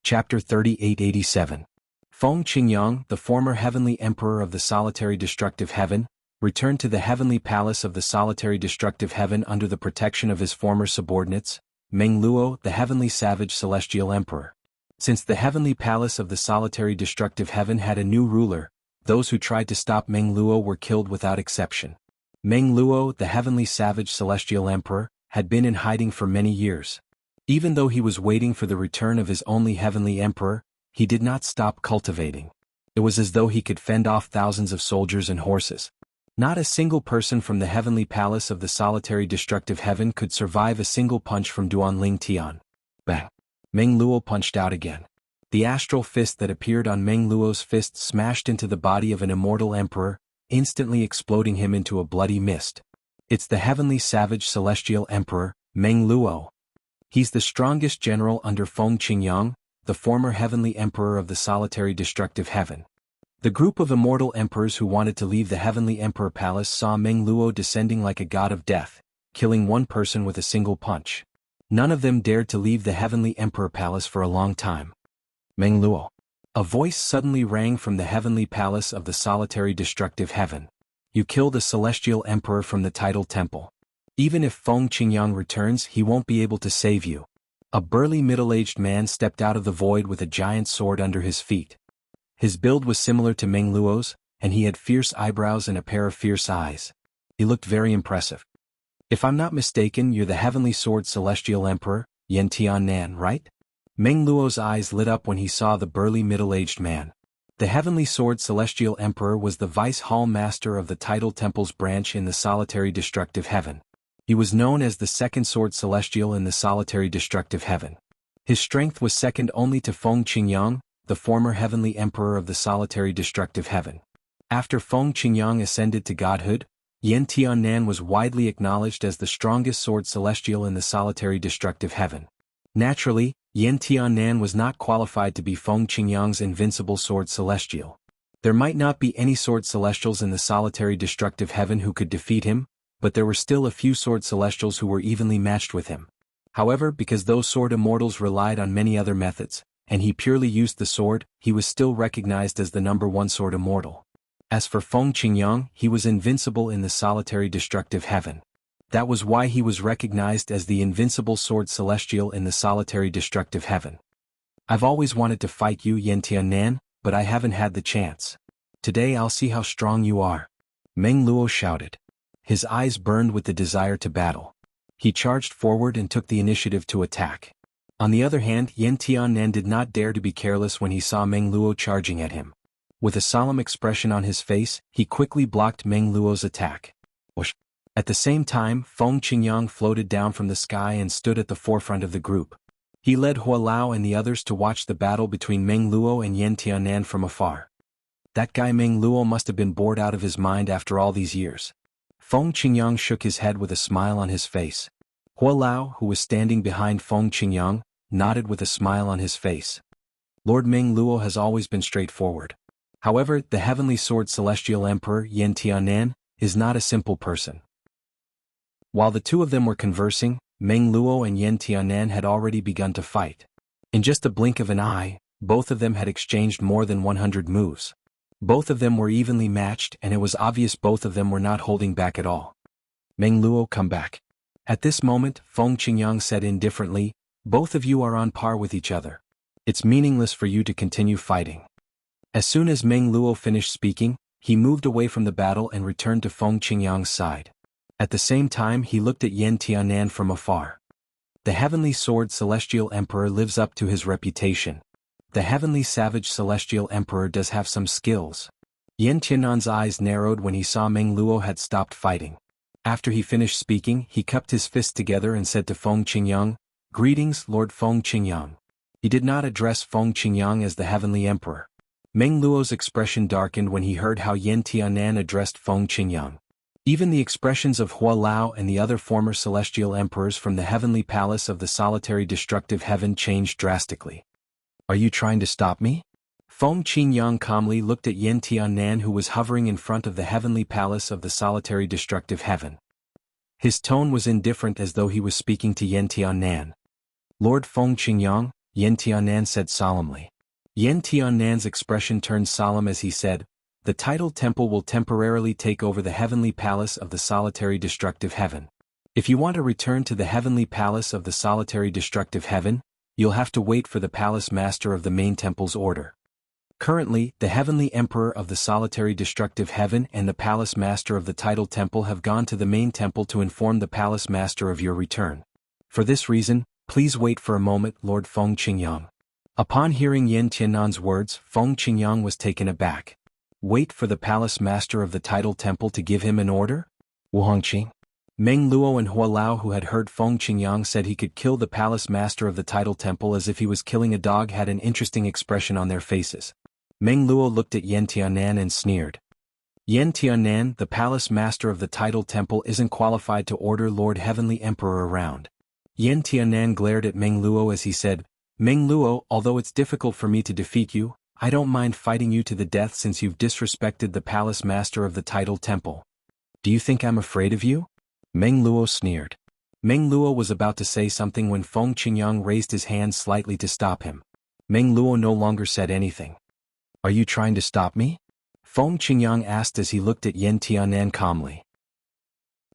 Chapter 3887. Feng Qingyang, the former heavenly emperor of the solitary destructive heaven, returned to the heavenly palace of the solitary destructive heaven under the protection of his former subordinates, Meng Luo, the heavenly savage celestial emperor. Since the heavenly palace of the solitary destructive heaven had a new ruler, those who tried to stop Meng Luo were killed without exception. Meng Luo, the heavenly savage celestial emperor, had been in hiding for many years. Even though he was waiting for the return of his only heavenly emperor, he did not stop cultivating. It was as though he could fend off thousands of soldiers and horses. Not a single person from the heavenly palace of the solitary destructive heaven could survive a single punch from Duanling Tian. Bang! Meng Luo punched out again. The astral fist that appeared on Meng Luo's fist smashed into the body of an immortal emperor, instantly exploding him into a bloody mist. It's the heavenly savage celestial emperor, Meng Luo. He's the strongest general under Feng Qingyang, the former heavenly emperor of the solitary destructive heaven. The group of immortal emperors who wanted to leave the heavenly emperor palace saw Meng Luo descending like a god of death, killing one person with a single punch. None of them dared to leave the heavenly emperor palace for a long time. Meng Luo. A voice suddenly rang from the heavenly palace of the solitary destructive heaven. You killed a celestial emperor from the tidal temple. Even if Feng Qingyang returns, he won't be able to save you. A burly middle-aged man stepped out of the void with a giant sword under his feet. His build was similar to Meng Luo's, and he had fierce eyebrows and a pair of fierce eyes. He looked very impressive. If I'm not mistaken, you're the heavenly sword celestial emperor, Yan Tiannan, right? Meng Luo's eyes lit up when he saw the burly middle-aged man. The heavenly sword celestial emperor was the vice hall master of the tidal temple's branch in the solitary destructive heaven. He was known as the second sword celestial in the solitary destructive heaven. His strength was second only to Feng Qingyang, the former heavenly emperor of the solitary destructive heaven. After Feng Qingyang ascended to godhood, Yan Tiannan was widely acknowledged as the strongest sword celestial in the solitary destructive heaven. Naturally, Yan Tiannan was not qualified to be Feng Qingyang's invincible sword celestial. There might not be any sword celestials in the solitary destructive heaven who could defeat him, but there were still a few sword celestials who were evenly matched with him. However, because those sword immortals relied on many other methods, and he purely used the sword, he was still recognized as the number one sword immortal. As for Feng Qingyang, he was invincible in the solitary destructive heaven. That was why he was recognized as the invincible sword celestial in the solitary destructive heaven. I've always wanted to fight you, Yan Tiannan, but I haven't had the chance. Today I'll see how strong you are. Meng Luo shouted. His eyes burned with the desire to battle. He charged forward and took the initiative to attack. On the other hand, Yan Tiannan did not dare to be careless when he saw Meng Luo charging at him. With a solemn expression on his face, he quickly blocked Meng Luo's attack. Whoosh! At the same time, Feng Qingyang floated down from the sky and stood at the forefront of the group. He led Hua Lao and the others to watch the battle between Meng Luo and Yan Tiannan from afar. That guy Meng Luo must have been bored out of his mind after all these years. Feng Qingyang shook his head with a smile on his face. Hua Lao, who was standing behind Feng Qingyang, nodded with a smile on his face. Lord Meng Luo has always been straightforward. However, the heavenly sword celestial emperor, Yan Tiannan, is not a simple person. While the two of them were conversing, Meng Luo and Yan Tiannan had already begun to fight. In just a blink of an eye, both of them had exchanged more than 100 moves. Both of them were evenly matched, and it was obvious both of them were not holding back at all. Meng Luo, come back. At this moment, Feng Qingyang said indifferently, both of you are on par with each other. It's meaningless for you to continue fighting. As soon as Meng Luo finished speaking, he moved away from the battle and returned to Feng Qingyang's side. At the same time, he looked at Yan Tiannan from afar. The heavenly sword celestial emperor lives up to his reputation. The heavenly savage celestial emperor does have some skills. Yan Tiannan's eyes narrowed when he saw Meng Luo had stopped fighting. After he finished speaking, he cupped his fists together and said to Feng Qingyang, "Greetings, Lord Feng Qingyang." He did not address Feng Qingyang as the heavenly emperor. Meng Luo's expression darkened when he heard how Yan Tiannan addressed Feng Qingyang. Even the expressions of Hua Lao and the other former celestial emperors from the heavenly palace of the solitary destructive heaven changed drastically. Are you trying to stop me? Feng Qingyang calmly looked at Yan Tiannan, who was hovering in front of the heavenly palace of the solitary destructive heaven. His tone was indifferent, as though he was speaking to Yan Tiannan. Lord Feng Qingyang, Yen Tiannan said solemnly. Yen Tiannan's expression turned solemn as he said, "The titled temple will temporarily take over the heavenly palace of the solitary destructive heaven. If you want to return to the heavenly palace of the solitary destructive heaven, you'll have to wait for the palace master of the main temple's order. Currently, the heavenly emperor of the solitary destructive heaven and the palace master of the titled temple have gone to the main temple to inform the palace master of your return. For this reason, please wait for a moment, Lord Feng Qingyang." Upon hearing Yen Tiannan's words, Feng Qingyang was taken aback. Wait for the palace master of the titled temple to give him an order? Wuhongqing? Meng Luo and Hua Lao, who had heard Feng Qingyang said he could kill the palace master of the titled temple as if he was killing a dog, had an interesting expression on their faces. Meng Luo looked at Yen Tiannan and sneered. Yen Tiannan, the palace master of the titled temple, isn't qualified to order Lord Heavenly Emperor around. Yen Tiannan glared at Meng Luo as he said, "Meng Luo, although it's difficult for me to defeat you, I don't mind fighting you to the death since you've disrespected the palace master of the titled temple. Do you think I'm afraid of you?" Meng Luo sneered. Meng Luo was about to say something when Feng Qingyang raised his hand slightly to stop him. Meng Luo no longer said anything. "Are you trying to stop me?" Feng Qingyang asked as he looked at Yen Tiannan calmly.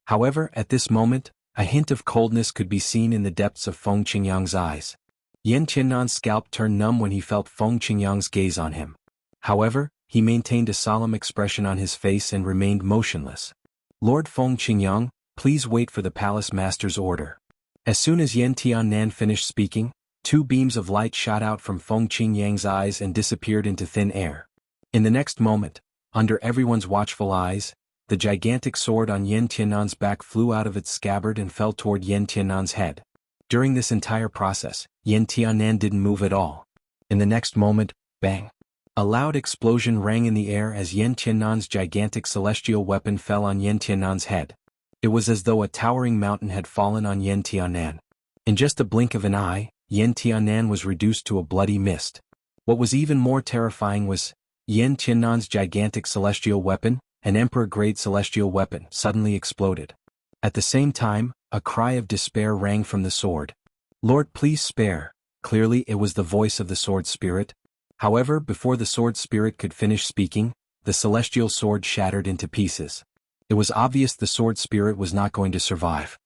However, at this moment, a hint of coldness could be seen in the depths of Feng Qingyang's eyes. Yen Tiannan's scalp turned numb when he felt Feng Qingyang's gaze on him. However, he maintained a solemn expression on his face and remained motionless. "Lord Feng Qingyang, please wait for the palace master's order." As soon as Yen Tiannan finished speaking, two beams of light shot out from Feng Qingyang's eyes and disappeared into thin air. In the next moment, under everyone's watchful eyes, the gigantic sword on Yen Tiannan's back flew out of its scabbard and fell toward Yen Tiannan's head. During this entire process, Yen Tiannan didn't move at all. In the next moment, bang! A loud explosion rang in the air as Yen Tiannan's gigantic celestial weapon fell on Yen Tiannan's head. It was as though a towering mountain had fallen on Yen Tiannan. In just a blink of an eye, Yen Tiannan was reduced to a bloody mist. What was even more terrifying was, Yen Tiannan's gigantic celestial weapon, an emperor-grade celestial weapon, suddenly exploded. At the same time, a cry of despair rang from the sword. "Lord, please spare." Clearly it was the voice of the sword spirit. However, before the sword spirit could finish speaking, the celestial sword shattered into pieces. It was obvious the sword spirit was not going to survive.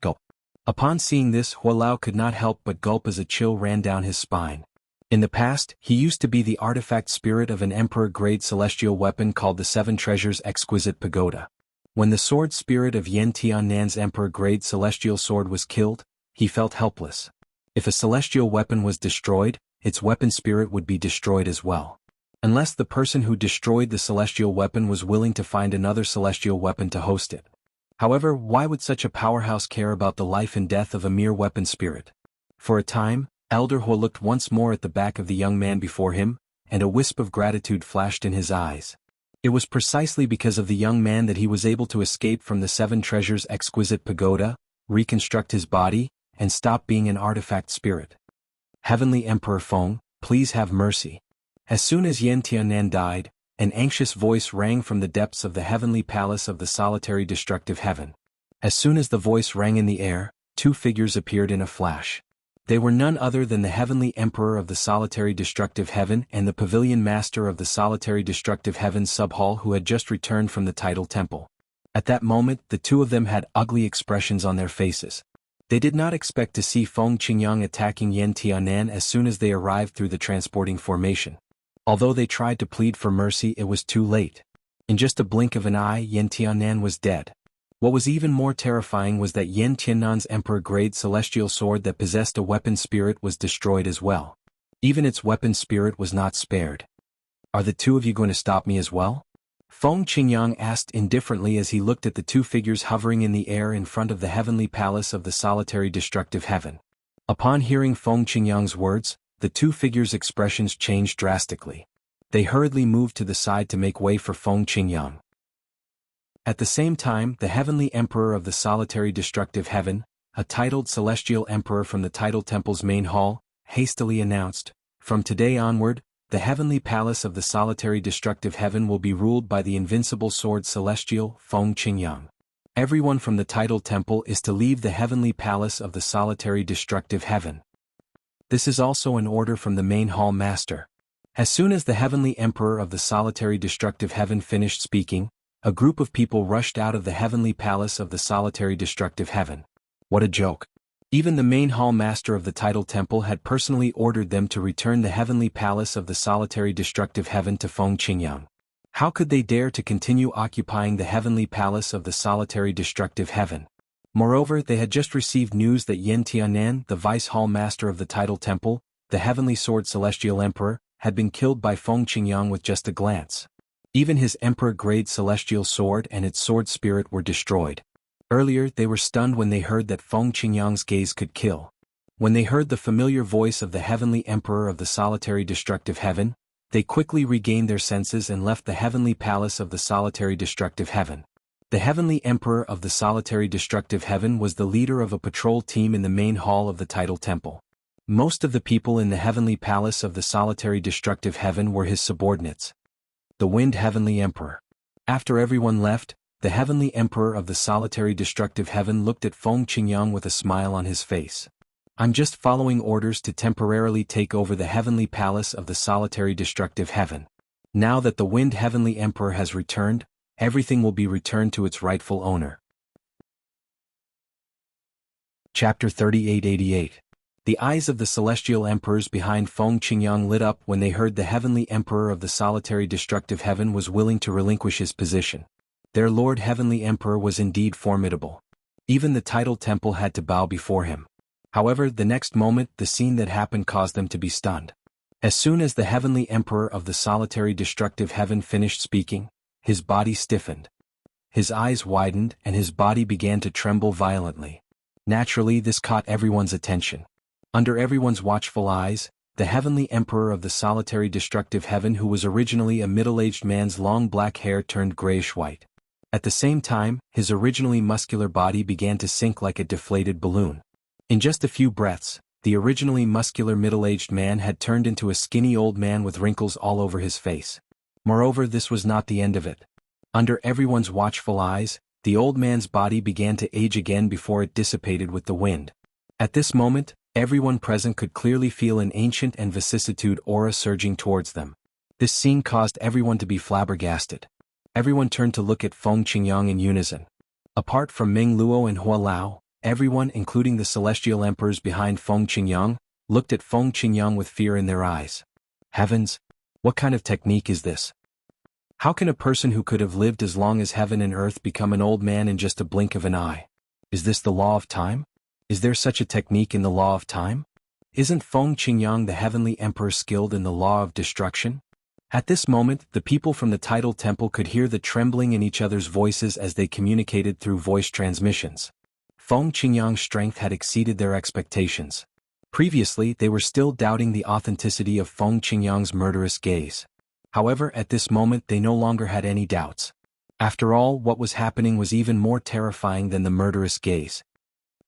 Gulp. Upon seeing this, Hua Lao could not help but gulp as a chill ran down his spine. In the past, he used to be the artifact spirit of an emperor-grade celestial weapon called the Seven Treasures Exquisite Pagoda. When the sword spirit of Yen Tiannan's emperor-grade celestial sword was killed, he felt helpless. If a celestial weapon was destroyed, its weapon spirit would be destroyed as well. Unless the person who destroyed the celestial weapon was willing to find another celestial weapon to host it. However, why would such a powerhouse care about the life and death of a mere weapon spirit? For a time, Elder Hua looked once more at the back of the young man before him, and a wisp of gratitude flashed in his eyes. It was precisely because of the young man that he was able to escape from the Seven Treasures Exquisite Pagoda, reconstruct his body, and stop being an artifact spirit. "Heavenly Emperor Feng, please have mercy." As soon as Yen Tiannan died, an anxious voice rang from the depths of the heavenly palace of the solitary destructive heaven. As soon as the voice rang in the air, two figures appeared in a flash. They were none other than the heavenly emperor of the solitary destructive heaven and the pavilion master of the solitary destructive heaven sub-hall, who had just returned from the titled temple. At that moment, the two of them had ugly expressions on their faces. They did not expect to see Feng Qingyang attacking Yen Tiannan as soon as they arrived through the transporting formation. Although they tried to plead for mercy, it was too late. In just a blink of an eye, Yen Tiannan was dead. What was even more terrifying was that Yen Tiannan's emperor-grade celestial sword that possessed a weapon spirit was destroyed as well. Even its weapon spirit was not spared. "Are the two of you going to stop me as well?" Feng Qingyang asked indifferently as he looked at the two figures hovering in the air in front of the heavenly palace of the solitary destructive heaven. Upon hearing Feng Qingyang's words, the two figures' expressions changed drastically. They hurriedly moved to the side to make way for Feng Qingyang. At the same time, the heavenly emperor of the solitary destructive heaven, a titled celestial emperor from the titled temple's main hall, hastily announced, "From today onward, the heavenly palace of the solitary destructive heaven will be ruled by the invincible sword celestial Feng Qingyang. Everyone from the titled temple is to leave the heavenly palace of the solitary destructive heaven." This is also an order from the main hall master. As soon as the heavenly emperor of the solitary destructive heaven finished speaking, a group of people rushed out of the heavenly palace of the solitary destructive heaven. What a joke. Even the main hall master of the title temple had personally ordered them to return the heavenly palace of the solitary destructive heaven to Feng Qingyang. How could they dare to continue occupying the heavenly palace of the solitary destructive heaven? Moreover, they had just received news that Yen Tianan, the vice hall master of the title temple, the heavenly sword celestial emperor, had been killed by Feng Qingyang with just a glance. Even his emperor-grade celestial sword and its sword spirit were destroyed. Earlier they were stunned when they heard that Feng Qingyang's gaze could kill. When they heard the familiar voice of the heavenly emperor of the solitary destructive heaven, they quickly regained their senses and left the heavenly palace of the solitary destructive heaven. The heavenly emperor of the solitary destructive heaven was the leader of a patrol team in the main hall of the title temple. Most of the people in the heavenly palace of the solitary destructive heaven were his subordinates. The Wind Heavenly Emperor. After everyone left, the heavenly emperor of the solitary destructive heaven looked at Feng Qingyang with a smile on his face. I'm just following orders to temporarily take over the heavenly palace of the solitary destructive heaven. Now that the Wind Heavenly Emperor has returned, everything will be returned to its rightful owner. Chapter 3888. The eyes of the celestial emperors behind Feng Qingyang lit up when they heard the heavenly emperor of the solitary destructive heaven was willing to relinquish his position. Their Lord Heavenly Emperor was indeed formidable. Even the title temple had to bow before him. However, the next moment the scene that happened caused them to be stunned. As soon as the heavenly emperor of the solitary destructive heaven finished speaking, his body stiffened. His eyes widened and his body began to tremble violently. Naturally, this caught everyone's attention. Under everyone's watchful eyes, the heavenly emperor of the solitary destructive heaven, who was originally a middle-aged man's long black hair turned grayish-white. At the same time, his originally muscular body began to sink like a deflated balloon. In just a few breaths, the originally muscular middle-aged man had turned into a skinny old man with wrinkles all over his face. Moreover, this was not the end of it. Under everyone's watchful eyes, the old man's body began to age again before it dissipated with the wind. At this moment, everyone present could clearly feel an ancient and vicissitude aura surging towards them. This scene caused everyone to be flabbergasted. Everyone turned to look at Feng Qingyang in unison. Apart from Meng Luo and Hua Lao, everyone, including the celestial emperors behind Feng Qingyang, looked at Feng Qingyang with fear in their eyes. Heavens! What kind of technique is this? How can a person who could have lived as long as heaven and earth become an old man in just a blink of an eye? Is this the law of time? Is there such a technique in the law of time? Isn't Feng Qingyang the heavenly emperor skilled in the law of destruction? At this moment, the people from the title temple could hear the trembling in each other's voices as they communicated through voice transmissions. Feng Qingyang's strength had exceeded their expectations. Previously, they were still doubting the authenticity of Feng Qingyang's murderous gaze. However, at this moment they no longer had any doubts. After all, what was happening was even more terrifying than the murderous gaze.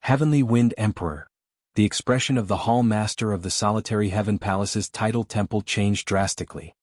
Heavenly Wind Emperor. The expression of the Hall Master of the Solitary Heaven Palace's title temple changed drastically.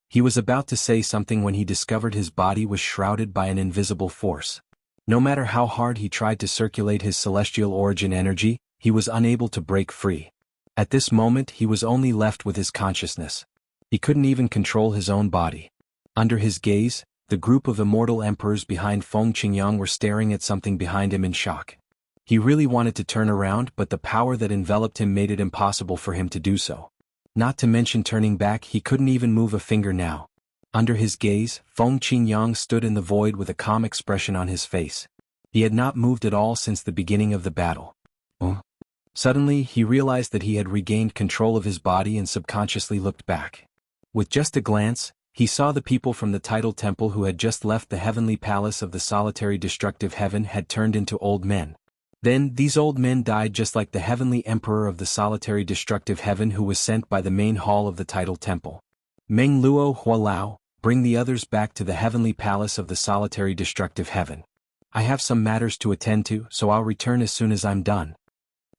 He was about to say something when he discovered his body was shrouded by an invisible force. No matter how hard he tried to circulate his celestial origin energy, he was unable to break free. At this moment he was only left with his consciousness. He couldn't even control his own body. Under his gaze, the group of immortal emperors behind Feng Qingyang were staring at something behind him in shock. He really wanted to turn around, but the power that enveloped him made it impossible for him to do so. Not to mention turning back, he couldn't even move a finger now. Under his gaze, Feng Qingyang stood in the void with a calm expression on his face. He had not moved at all since the beginning of the battle. Suddenly, he realized that he had regained control of his body and subconsciously looked back. With just a glance, he saw the people from the title temple who had just left the heavenly palace of the solitary destructive heaven had turned into old men. Then, these old men died just like the heavenly emperor of the solitary destructive heaven who was sent by the main hall of the title temple. Meng Luo, Hua Lao, bring the others back to the heavenly palace of the solitary destructive heaven. I have some matters to attend to, so I'll return as soon as I'm done.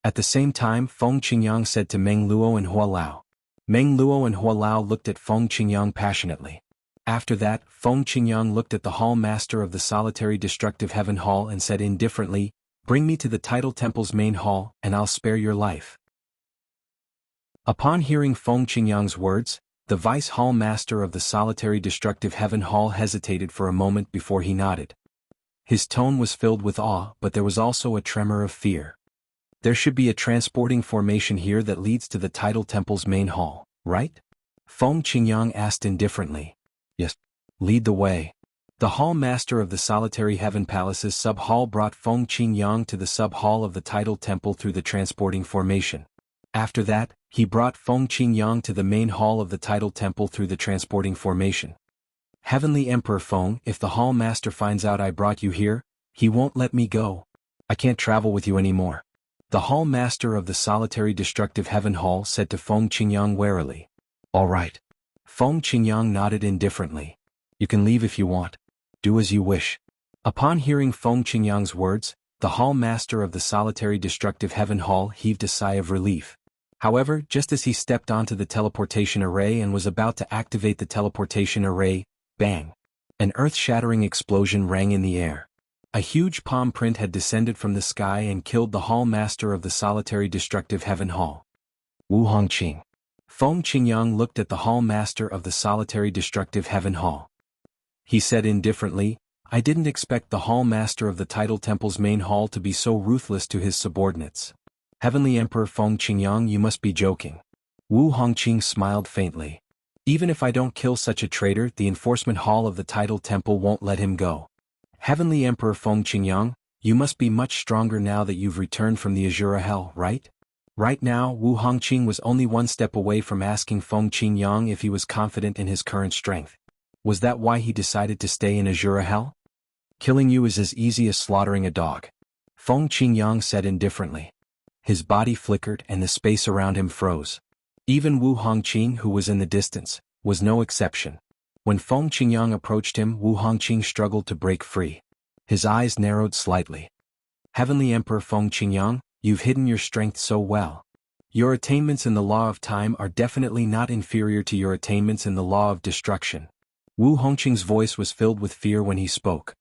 At the same time, Feng Qingyang said to Meng Luo and Hua Lao. Meng Luo and Hua Lao looked at Feng Qingyang passionately. After that, Feng Qingyang looked at the hall master of the solitary destructive heaven hall and said indifferently, "Bring me to the title temple's main hall, and I'll spare your life." Upon hearing Feng Qingyang's words, the Vice Hall Master of the Solitary Destructive Heaven Hall hesitated for a moment before he nodded. His tone was filled with awe, but there was also a tremor of fear. There should be a transporting formation here that leads to the Tidal Temple's main hall, right? Feng Qingyang asked indifferently. Yes. Lead the way. The Hall Master of the Solitary Heaven Palace's sub-hall brought Feng Qingyang to the sub-hall of the Tidal Temple through the transporting formation. After that, he brought Feng Qingyang to the main hall of the Tidal Temple through the transporting formation. Heavenly Emperor Feng, if the Hall Master finds out I brought you here, he won't let me go. I can't travel with you anymore. The Hall Master of the Solitary Destructive Heaven Hall said to Feng Qingyang warily. All right. Feng Qingyang nodded indifferently. You can leave if you want. Do as you wish. Upon hearing Feng Qingyang's words, the Hall Master of the Solitary Destructive Heaven Hall heaved a sigh of relief. However, just as he stepped onto the teleportation array and was about to activate the teleportation array, bang! An earth-shattering explosion rang in the air. A huge palm print had descended from the sky and killed the Hall Master of the Solitary Destructive Heaven Hall. Wu Hongqing. Feng Qingyang looked at the Hall Master of the Solitary Destructive Heaven Hall. He said indifferently, I didn't expect the Hall Master of the Tidal Temple's main hall to be so ruthless to his subordinates. Heavenly Emperor Feng Qingyang, you must be joking. Wu Hongqing smiled faintly. Even if I don't kill such a traitor, the enforcement hall of the Tidal Temple won't let him go. Heavenly Emperor Feng Qingyang, you must be much stronger now that you've returned from the Azura Hell, right? Right now, Wu Hongqing was only one step away from asking Feng Qingyang if he was confident in his current strength. Was that why he decided to stay in Azura Hell? Killing you is as easy as slaughtering a dog. Feng Qingyang said indifferently. His body flickered and the space around him froze. Even Wu Hongqing, who was in the distance, was no exception. When Feng Qingyang approached him, Wu Hongqing struggled to break free. His eyes narrowed slightly. Heavenly Emperor Feng Qingyang, you've hidden your strength so well. Your attainments in the law of time are definitely not inferior to your attainments in the law of destruction. Wu Hongqing's voice was filled with fear when he spoke.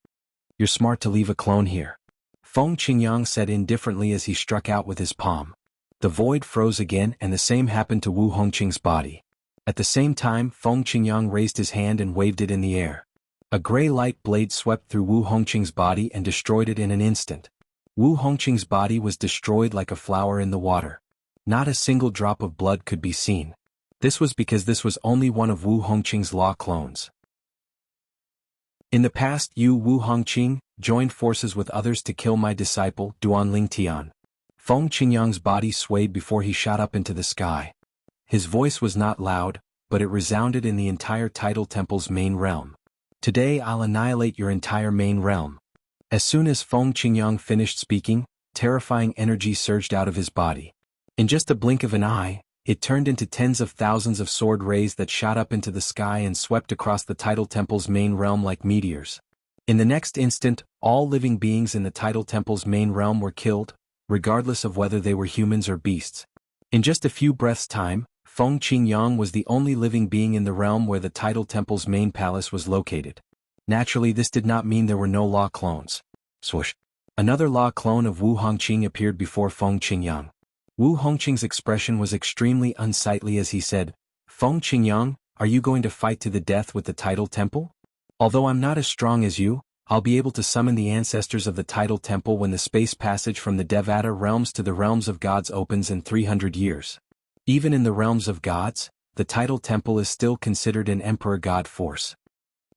You're smart to leave a clone here. Feng Qingyang said indifferently as he struck out with his palm. The void froze again and the same happened to Wu Hongqing's body. At the same time, Feng Qingyang raised his hand and waved it in the air. A gray light blade swept through Wu Hongqing's body and destroyed it in an instant. Wu Hongqing's body was destroyed like a flower in the water. Not a single drop of blood could be seen. This was because this was only one of Wu Hongqing's law clones. In the past, you, Wu Hongqing, joined forces with others to kill my disciple, Duanling Tian. Feng Qingyang's body swayed before he shot up into the sky. His voice was not loud, but it resounded in the entire Tidal Temple's main realm. Today I'll annihilate your entire main realm. As soon as Feng Qingyang finished speaking, terrifying energy surged out of his body. In just a blink of an eye, it turned into tens of thousands of sword rays that shot up into the sky and swept across the Tidal Temple's main realm like meteors. In the next instant, all living beings in the Tidal Temple's main realm were killed, regardless of whether they were humans or beasts. In just a few breaths' time, Feng Qingyang was the only living being in the realm where the Tidal Temple's main palace was located. Naturally, this did not mean there were no law clones. Swoosh! Another law clone of Wu Hongqing appeared before Feng Qingyang. Wu Hongqing's expression was extremely unsightly as he said, Feng Qingyang, are you going to fight to the death with the Tidal Temple? Although I'm not as strong as you, I'll be able to summon the ancestors of the Tidal Temple when the space passage from the Devata realms to the realms of gods opens in 300 years. Even in the realms of gods, the Tidal Temple is still considered an emperor god force.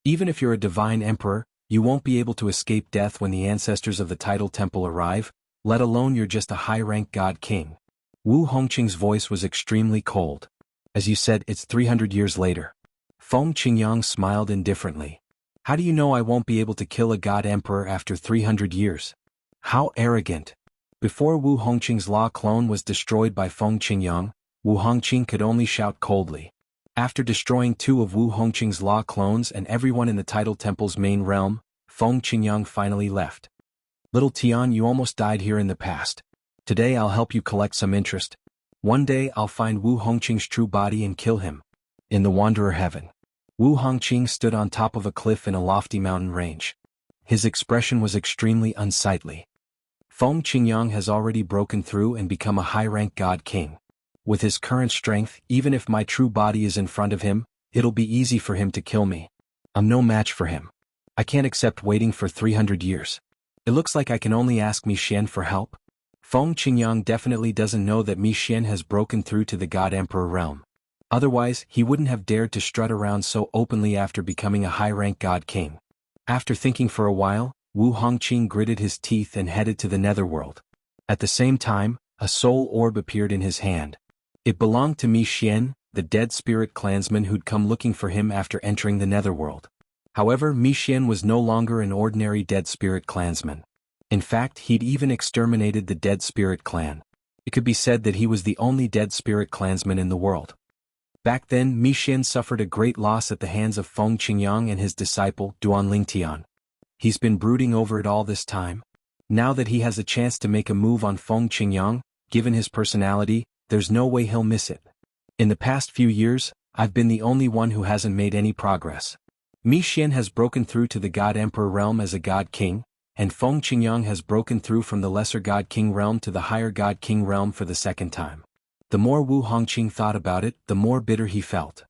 Even if you're a divine emperor, you won't be able to escape death when the ancestors of the Tidal Temple arrive, let alone you're just a high-rank god king. Wu Hongqing's voice was extremely cold. As you said, it's 300 years later. Feng Qingyang smiled indifferently. How do you know I won't be able to kill a god emperor after 300 years? How arrogant. Before Wu Hongqing's law clone was destroyed by Feng Qingyang, Wu Hongqing could only shout coldly. After destroying 2 of Wu Hongqing's law clones and everyone in the Tidal Temple's main realm, Feng Qingyang finally left. Little Tian, you almost died here in the past. Today I'll help you collect some interest. One day I'll find Wu Hongqing's true body and kill him. In the Wanderer Heaven. Wu Hongqing stood on top of a cliff in a lofty mountain range. His expression was extremely unsightly. Feng Qingyang has already broken through and become a high-rank god king. With his current strength, even if my true body is in front of him, it'll be easy for him to kill me. I'm no match for him. I can't accept waiting for 300 years. It looks like I can only ask Mi Xian for help. Feng Qingyang definitely doesn't know that Mi Xian has broken through to the God Emperor realm. Otherwise, he wouldn't have dared to strut around so openly after becoming a high-rank God King. After thinking for a while, Wu Hongqing gritted his teeth and headed to the netherworld. At the same time, a soul orb appeared in his hand. It belonged to Mi Xian, the dead spirit clansman who'd come looking for him after entering the netherworld. However, Mi Xian was no longer an ordinary dead spirit clansman. In fact, he'd even exterminated the dead spirit clan. It could be said that he was the only dead spirit clansman in the world. Back then, Mi Xian suffered a great loss at the hands of Feng Qingyang and his disciple, Duan Lingtian. He's been brooding over it all this time. Now that he has a chance to make a move on Feng Qingyang, given his personality, there's no way he'll miss it. In the past few years, I've been the only one who hasn't made any progress. Mi Xian has broken through to the God Emperor realm as a God King, and Feng Qingyang has broken through from the lesser God King realm to the higher God King realm for the second time. The more Wu Hongqing thought about it, the more bitter he felt.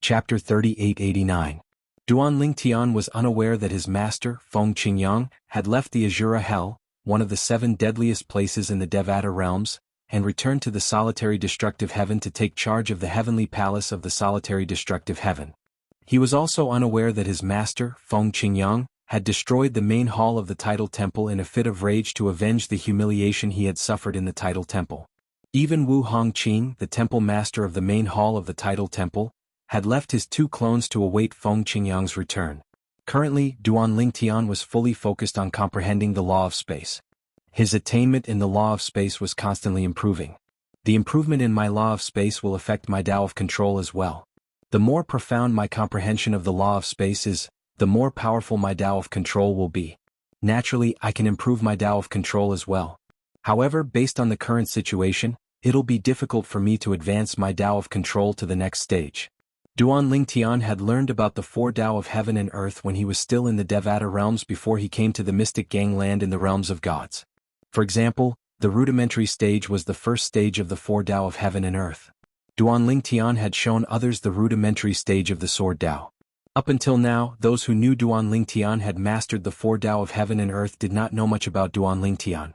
Chapter 3889. Duan Lingtian was unaware that his master, Feng Qingyang, had left the Azura Hell, one of the 7 deadliest places in the Devata realms, and returned to the solitary destructive heaven to take charge of the heavenly palace of the solitary destructive heaven. He was also unaware that his master, Feng Qingyang, had destroyed the main hall of the Tidal Temple in a fit of rage to avenge the humiliation he had suffered in the Tidal Temple. Even Wu Hongqing, the temple master of the main hall of the Tidal Temple, had left his 2 clones to await Feng Qingyang's return. Currently, Duan Lingtian was fully focused on comprehending the law of space. His attainment in the law of space was constantly improving. The improvement in my law of space will affect my Tao of control as well. The more profound my comprehension of the law of space is, the more powerful my Tao of control will be. Naturally, I can improve my Tao of control as well. However, based on the current situation, it'll be difficult for me to advance my Tao of control to the next stage. Duan Lingtian had learned about the 4 Tao of heaven and earth when he was still in the Devata realms before he came to the mystic gangland in the realms of gods. For example, the rudimentary stage was the first stage of the 4 Tao of heaven and earth. Duan Lingtian had shown others the rudimentary stage of the Sword Tao. Up until now, those who knew Duan Lingtian had mastered the 4 Tao of heaven and earth did not know much about Duan Lingtian.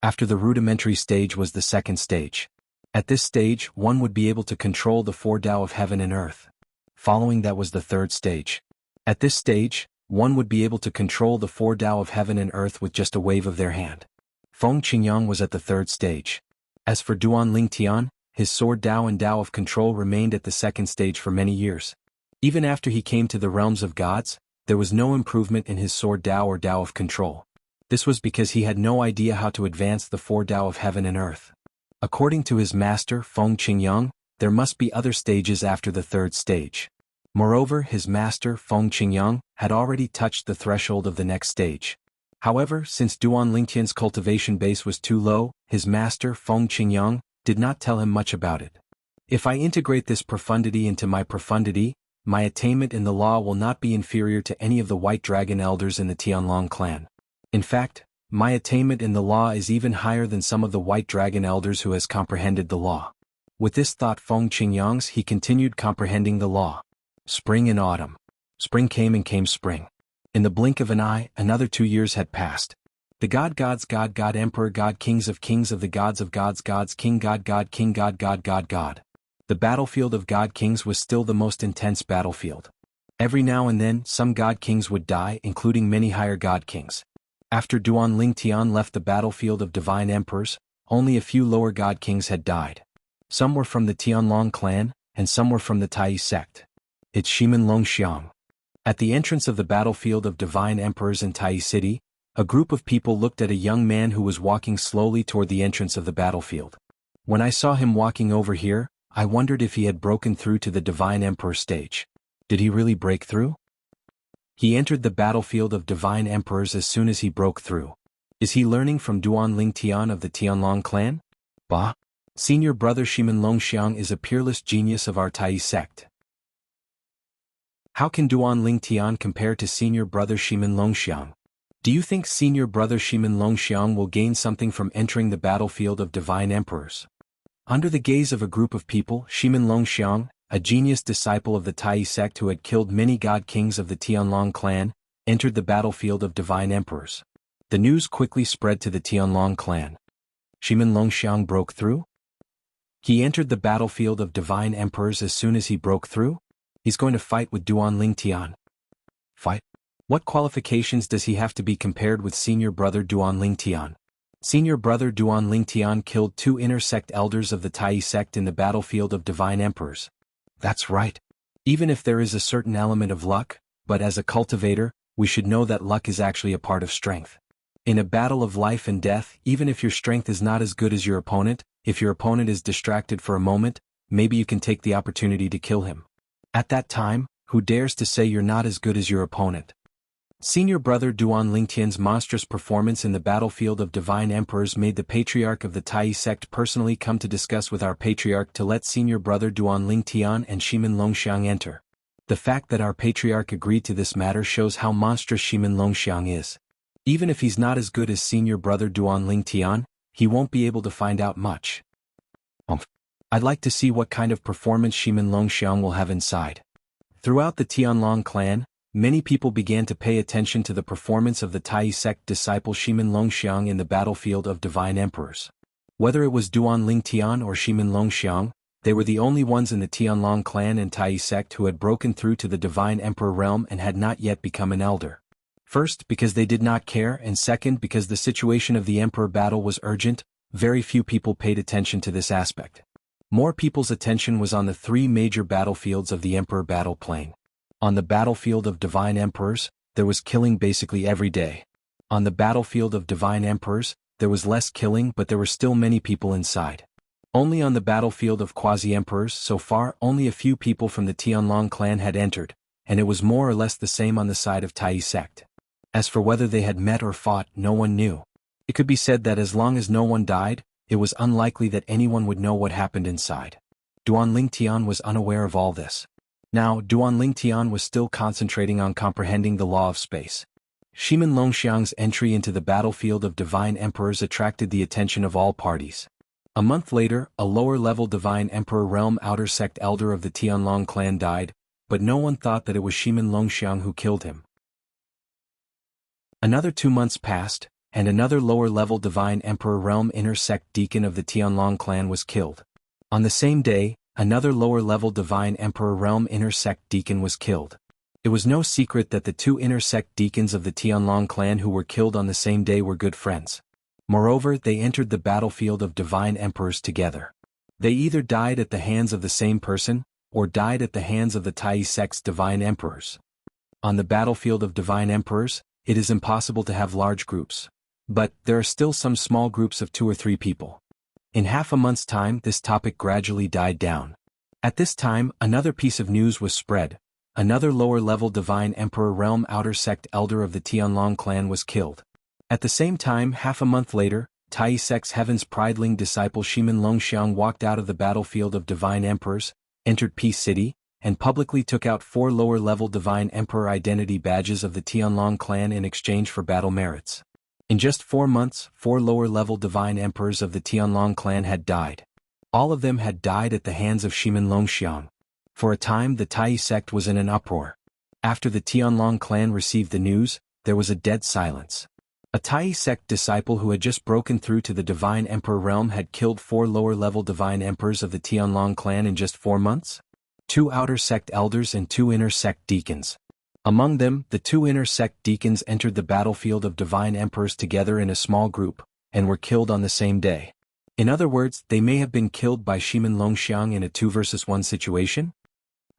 After the rudimentary stage was the second stage. At this stage, one would be able to control the 4 Tao of heaven and earth. Following that was the third stage. At this stage, one would be able to control the 4 Tao of heaven and earth with just a wave of their hand. Feng Qingyang was at the third stage. As for Duan Lingtian, his Sword Tao and Tao of control remained at the second stage for many years. Even after he came to the realms of gods, there was no improvement in his Sword Tao or Tao of control. This was because he had no idea how to advance the 4 Tao of heaven and earth. According to his master, Feng Qingyang, there must be other stages after the third stage. Moreover, his master, Feng Qingyang, had already touched the threshold of the next stage. However, since Duan Lingtian's cultivation base was too low, his master, Feng Qingyang, did not tell him much about it. If I integrate this profundity into my profundity, my attainment in the law will not be inferior to any of the White Dragon elders in the Tianlong clan. In fact, my attainment in the law is even higher than some of the White Dragon elders who has comprehended the law. With this thought Feng Qingyang's, he continued comprehending the law. Spring and autumn. Spring came and came spring. In the blink of an eye, another 2 years had passed. The gods, God Emperor, God Kings of the gods, gods King, God King, God. The battlefield of God Kings was still the most intense battlefield. Every now and then, some God Kings would die, including many higher God Kings. After Duan Lingtian left the battlefield of Divine Emperors, only a few lower God Kings had died. Some were from the Tianlong clan, and some were from the Tai sect. It's Shimen Longxiang. At the entrance of the battlefield of Divine Emperors in Tai City, a group of people looked at a young man who was walking slowly toward the entrance of the battlefield. When I saw him walking over here, I wondered if he had broken through to the Divine Emperor stage. Did he really break through? He entered the battlefield of Divine Emperors as soon as he broke through. Is he learning from Duan Lingtian of the Tianlong clan? Bah! Senior brother Shimen Longxiang is a peerless genius of our Tai sect. How can Duan Lingtian compare to senior brother Shimen Longxiang? Do you think senior brother Shimin Longxiang will gain something from entering the battlefield of divine emperors? Under the gaze of a group of people, Shimin Longxiang, a genius disciple of the Tai sect who had killed many god kings of the Tianlong clan, entered the battlefield of divine emperors. The news quickly spread to the Tianlong clan. Shimin Longxiang broke through? He entered the battlefield of divine emperors as soon as he broke through? He's going to fight with Duan Lingtian. Fight? What qualifications does he have to be compared with senior brother Duan Lingtian? Senior brother Duan Lingtian killed 2 inner sect elders of the Tai sect in the battlefield of divine emperors. That's right. Even if there is a certain element of luck, but as a cultivator, we should know that luck is actually a part of strength. In a battle of life and death, even if your strength is not as good as your opponent, if your opponent is distracted for a moment, maybe you can take the opportunity to kill him. At that time, who dares to say you're not as good as your opponent? Senior brother Duan Lingtian's monstrous performance in the battlefield of divine emperors made the patriarch of the Tai sect personally come to discuss with our patriarch to let senior brother Duan Lingtian and Shimin Longxiang enter. The fact that our patriarch agreed to this matter shows how monstrous Shimin Longxiang is. Even if he's not as good as senior brother Duan Lingtian, he won't be able to find out much. I'd like to see what kind of performance Shimin Longxiang will have inside. Throughout the Tianlong clan, many people began to pay attention to the performance of the Tai sect disciple Shimin Longxiang in the battlefield of divine emperors. Whether it was Duan Lingtian or Shimin Longxiang, they were the only ones in the Tianlong clan and Tai sect who had broken through to the divine emperor realm and had not yet become an elder. First, because they did not care, and second, because the situation of the emperor battle was urgent, very few people paid attention to this aspect. More people's attention was on the 3 major battlefields of the emperor battle plane. On the battlefield of divine emperors, there was killing basically every day. On the battlefield of divine emperors, there was less killing, but there were still many people inside. Only on the battlefield of quasi-emperors, so far, only a few people from the Tianlong clan had entered, and it was more or less the same on the side of Tai sect. As for whether they had met or fought, no one knew. It could be said that as long as no one died, it was unlikely that anyone would know what happened inside. Duan Lingtian was unaware of all this. Now, Duan Lingtian was still concentrating on comprehending the law of space. Shimin Longxiang's entry into the battlefield of divine emperors attracted the attention of all parties. A month later, a lower-level divine emperor realm outer sect elder of the Tianlong clan died, but no one thought that it was Shimin Longxiang who killed him. Another 2 months passed, and another lower-level divine emperor realm inner sect deacon of the Tianlong clan was killed. On the same day, another lower-level divine emperor realm inner sect deacon was killed. It was no secret that the 2 inner sect deacons of the Tianlong clan who were killed on the same day were good friends. Moreover, they entered the battlefield of divine emperors together. They either died at the hands of the same person, or died at the hands of the Tai sect's divine emperors. On the battlefield of divine emperors, it is impossible to have large groups. But there are still some small groups of 2 or 3 people. In half a month's time, this topic gradually died down. At this time, another piece of news was spread. Another lower-level divine emperor realm outer sect elder of the Tianlong clan was killed. At the same time, half a month later, Tai sect's Heaven's Prideling disciple Shimin Longxiang walked out of the battlefield of divine emperors, entered Peace City, and publicly took out 4 lower-level divine emperor identity badges of the Tianlong clan in exchange for battle merits. In just 4 months, 4 lower-level divine emperors of the Tianlong clan had died. All of them had died at the hands of Shimin Longxiang. For a time the Tai sect was in an uproar. After the Tianlong clan received the news, there was a dead silence. A Tai sect disciple who had just broken through to the divine emperor realm had killed 4 lower-level divine emperors of the Tianlong clan in just 4 months? 2 outer sect elders and 2 inner sect deacons. Among them, the 2 inner sect deacons entered the battlefield of divine emperors together in a small group, and were killed on the same day. In other words, they may have been killed by Shimin Longxiang in a 2 versus 1 situation?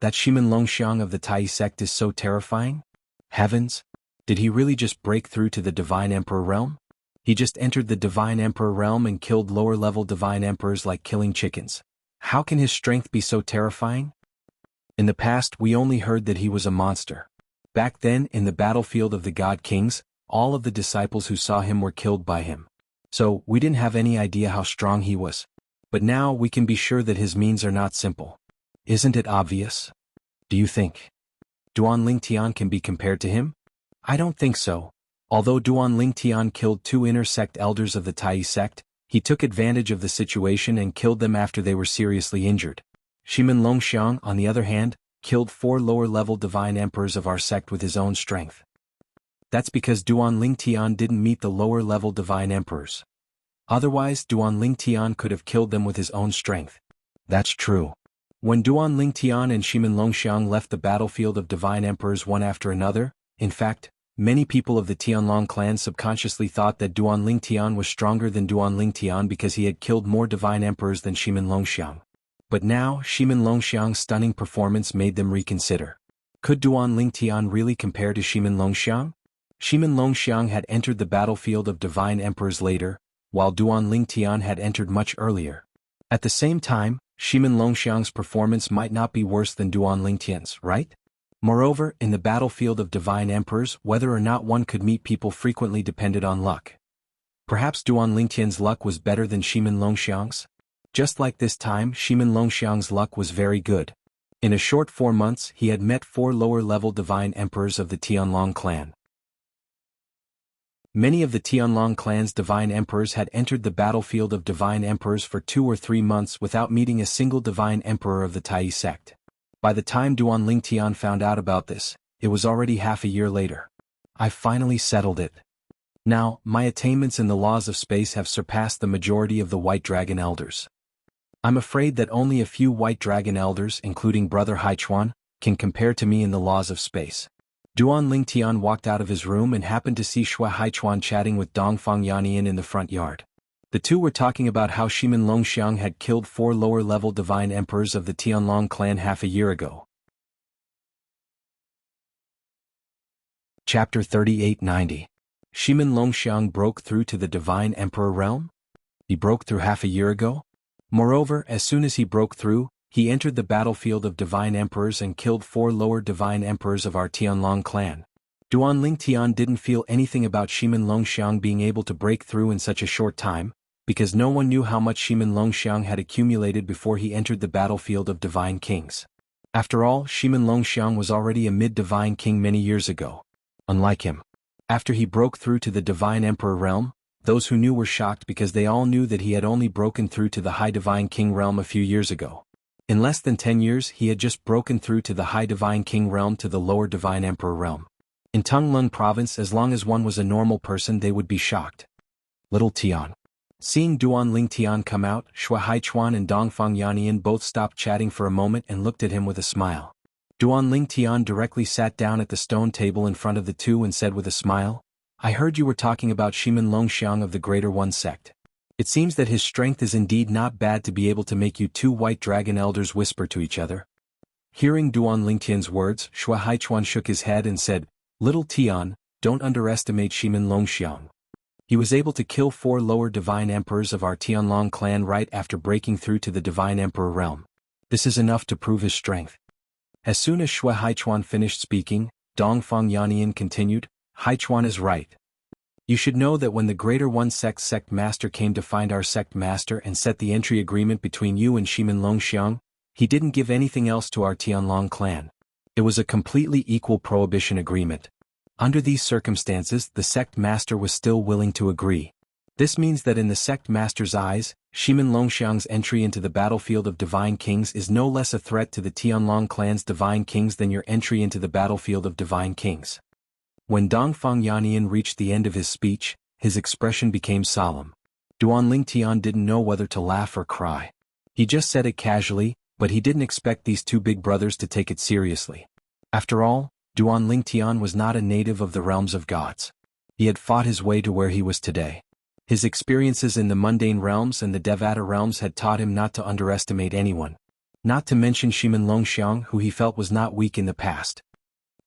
That Shimin Longxiang of the Tai sect is so terrifying? Heavens! Did he really just break through to the divine emperor realm? He just entered the divine emperor realm and killed lower-level divine emperors like killing chickens. How can his strength be so terrifying? In the past, we only heard that he was a monster. Back then, in the battlefield of the God Kings, all of the disciples who saw him were killed by him. So, we didn't have any idea how strong he was. But now we can be sure that his means are not simple. Isn't it obvious? Do you think Duan Lingtian can be compared to him? I don't think so. Although Duan Lingtian killed 2 inner sect elders of the Tai sect, he took advantage of the situation and killed them after they were seriously injured. Shimin Longxiang, on the other hand, killed 4 lower-level divine emperors of our sect with his own strength. That's because Duan Lingtian didn't meet the lower-level divine emperors. Otherwise, Duan Lingtian could have killed them with his own strength. That's true. When Duan Lingtian and Shimin Longxiang left the battlefield of divine emperors one after another, in fact, many people of the Tianlong clan subconsciously thought that Duan Lingtian was stronger than Duan Lingtian because he had killed more divine emperors than Shimin Longxiang. But now, Shimin Longxiang's stunning performance made them reconsider. Could Duan Lingtian really compare to Shimin Longxiang? Shimin Longxiang had entered the battlefield of divine emperors later, while Duan Lingtian had entered much earlier. At the same time, Shimin Longxiang's performance might not be worse than Duan Lingtian's, right? Moreover, in the battlefield of divine emperors, whether or not one could meet people frequently depended on luck. Perhaps Duan Lingtian's luck was better than Shimin Longxiang's? Just like this time, Shimin Longxiang's luck was very good. In a short 4 months, he had met 4 lower-level divine emperors of the Tianlong clan. Many of the Tianlong clan's divine emperors had entered the battlefield of divine emperors for 2 or 3 months without meeting a single divine emperor of the Tai sect. By the time Duan Lingtian found out about this, it was already half a year later. I finally settled it. Now, my attainments in the laws of space have surpassed the majority of the White Dragon Elders. I'm afraid that only a few White Dragon Elders, including Brother Haichuan, can compare to me in the laws of space. Duan Lingtian walked out of his room and happened to see Shui Haichuan chatting with Dongfang Yannian in the front yard. The two were talking about how Shimin Longxiang had killed 4 lower-level divine emperors of the Tianlong clan half a year ago. Chapter 3890. Shimin Longxiang broke through to the divine emperor realm? He broke through half a year ago? Moreover, as soon as he broke through, he entered the battlefield of divine emperors and killed 4 lower divine emperors of our Tianlong clan. Duan Lingtian didn't feel anything about Shimin Longxiang being able to break through in such a short time, because no one knew how much Shimin Longxiang had accumulated before he entered the battlefield of divine kings. After all, Shimin Longxiang was already a mid-divine king many years ago. Unlike him. After he broke through to the divine emperor realm, those who knew were shocked because they all knew that he had only broken through to the high divine king realm a few years ago. In less than 10 years he had just broken through to the high divine king realm to the lower divine emperor realm. In Tunglun province, as long as one was a normal person, they would be shocked. Little Tian. Seeing Duan Lingtian come out, Shui Haichuan and Dongfang Yannian both stopped chatting for a moment and looked at him with a smile. Duan Lingtian directly sat down at the stone table in front of the two and said with a smile, "I heard you were talking about Shimin Longxiang of the Greater One sect. It seems that his strength is indeed not bad to be able to make you 2 White Dragon Elders whisper to each other." Hearing Duan Lingtian's words, Shui Haichuan shook his head and said, "Little Tian, don't underestimate Shimin Longxiang. He was able to kill 4 lower divine emperors of our Tianlong clan right after breaking through to the divine emperor realm. This is enough to prove his strength." As soon as Shui Haichuan finished speaking, Dongfang Yannian continued, "Haichuan is right. You should know that when the Greater One sect master came to find our sect master and set the entry agreement between you and Shimin Longxiang, he didn't give anything else to our Tianlong clan. It was a completely equal prohibition agreement. Under these circumstances, the sect master was still willing to agree. This means that in the sect master's eyes, Shimin Longxiang's entry into the battlefield of divine kings is no less a threat to the Tianlong clan's divine kings than your entry into the battlefield of divine kings." When Dongfang Yannian reached the end of his speech, his expression became solemn. Duan Lingtian didn't know whether to laugh or cry. He just said it casually, but he didn't expect these 2 big brothers to take it seriously. After all, Duan Lingtian was not a native of the realms of gods. He had fought his way to where he was today. His experiences in the mundane realms and the Devata realms had taught him not to underestimate anyone. Not to mention Shimin Longxiang, who he felt was not weak in the past.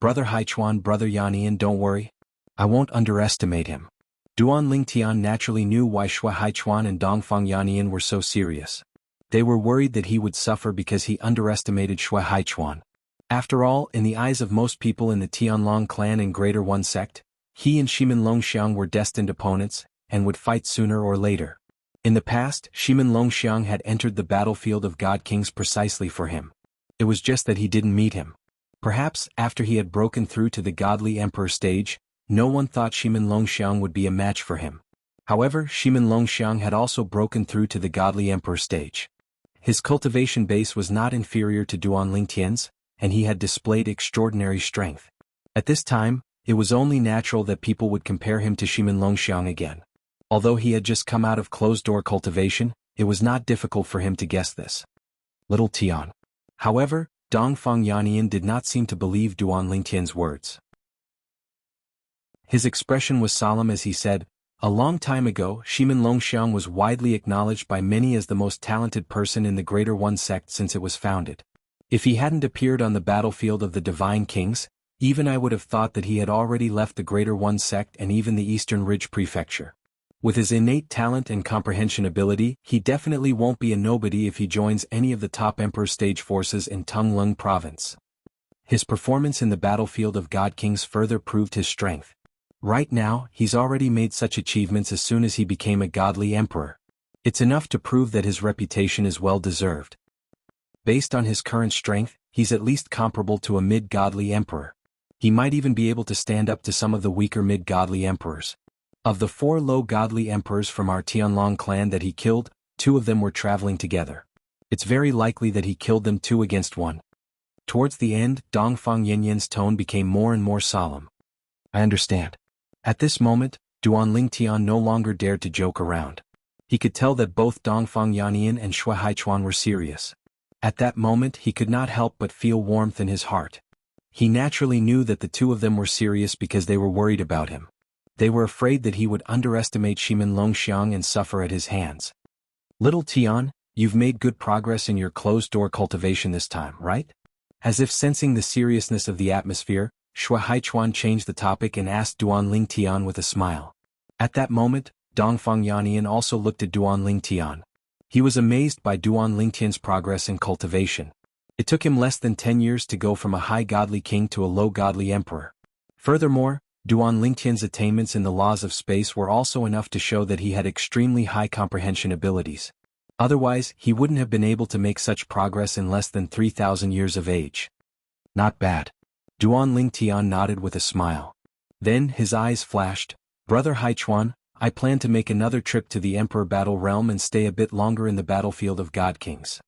"Brother Haichuan, Brother Yannian, don't worry. I won't underestimate him." Duan Lingtian naturally knew why Shui Haichuan and Dongfang Yannian were so serious. They were worried that he would suffer because he underestimated Shui Haichuan. After all, in the eyes of most people in the Tianlong clan and Greater One sect, he and Shimin Longxiang were destined opponents, and would fight sooner or later. In the past, Shimin Longxiang had entered the battlefield of God Kings precisely for him. It was just that he didn't meet him. Perhaps, after he had broken through to the godly emperor stage, no one thought Shimin Longxiang would be a match for him. However, Shimin Longxiang had also broken through to the godly emperor stage. His cultivation base was not inferior to Duan Lingtian's, and he had displayed extraordinary strength. At this time, it was only natural that people would compare him to Shimin Longxiang again. Although he had just come out of closed-door cultivation, it was not difficult for him to guess this. Little Tian. However, Dongfang Yannian did not seem to believe Duan Lingtian's words. His expression was solemn as he said, "A long time ago, Shimin Longxiang was widely acknowledged by many as the most talented person in the Greater One sect since it was founded. If he hadn't appeared on the battlefield of the Divine Kings, even I would have thought that he had already left the Greater One sect and even the Eastern Ridge Prefecture. With his innate talent and comprehension ability, he definitely won't be a nobody if he joins any of the top Emperor stage forces in Tunglung Province." His performance in the battlefield of God Kings further proved his strength. Right now, he's already made such achievements as soon as he became a godly emperor. It's enough to prove that his reputation is well-deserved. Based on his current strength, he's at least comparable to a mid-godly emperor. He might even be able to stand up to some of the weaker mid-godly emperors. Of the 4 low-godly emperors from our Tianlong clan that he killed, 2 of them were traveling together. It's very likely that he killed them 2 against 1. Towards the end, Dongfang Yanyan's tone became more and more solemn. "I understand." At this moment, Duan Lingtian no longer dared to joke around. He could tell that both Dongfang Yannian and Shui Haichuan were serious. At that moment he could not help but feel warmth in his heart. He naturally knew that the 2 of them were serious because they were worried about him. They were afraid that he would underestimate Shimin Longxiang and suffer at his hands. "Little Tian, you've made good progress in your closed-door cultivation this time, right?" As if sensing the seriousness of the atmosphere, Shui Haichuan changed the topic and asked Duan Lingtian with a smile. At that moment, Dongfang Yannian also looked at Duan Lingtian. He was amazed by Duan Lingtian's progress in cultivation. It took him less than 10 years to go from a high godly king to a low godly emperor. Furthermore, Duan Lingtian's attainments in the laws of space were also enough to show that he had extremely high comprehension abilities. Otherwise, he wouldn't have been able to make such progress in less than 3,000 years of age. "Not bad." Duan Lingtian nodded with a smile. Then his eyes flashed. "Brother Haichuan, I plan to make another trip to the Emperor Battle Realm and stay a bit longer in the battlefield of God Kings."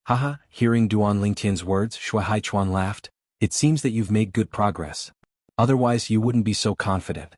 "Haha," hearing Duan Lingtian's words, Shui Haichuan laughed. "It seems that you've made good progress. Otherwise you wouldn't be so confident."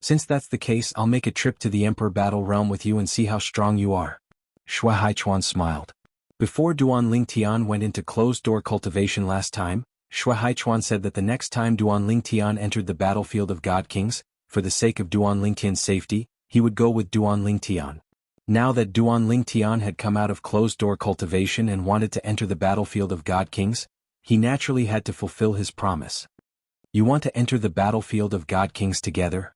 "Since that's the case, I'll make a trip to the Emperor Battle Realm with you and see how strong you are." Shui Haichuan smiled. Before Duan Lingtian went into closed-door cultivation last time, Shui Haichuan said that the next time Duan Lingtian entered the battlefield of God Kings, for the sake of Duan Lingtian's safety, he would go with Duan Lingtian. Now that Duan Lingtian had come out of closed-door cultivation and wanted to enter the battlefield of God Kings, he naturally had to fulfill his promise. "You want to enter the battlefield of God Kings together?"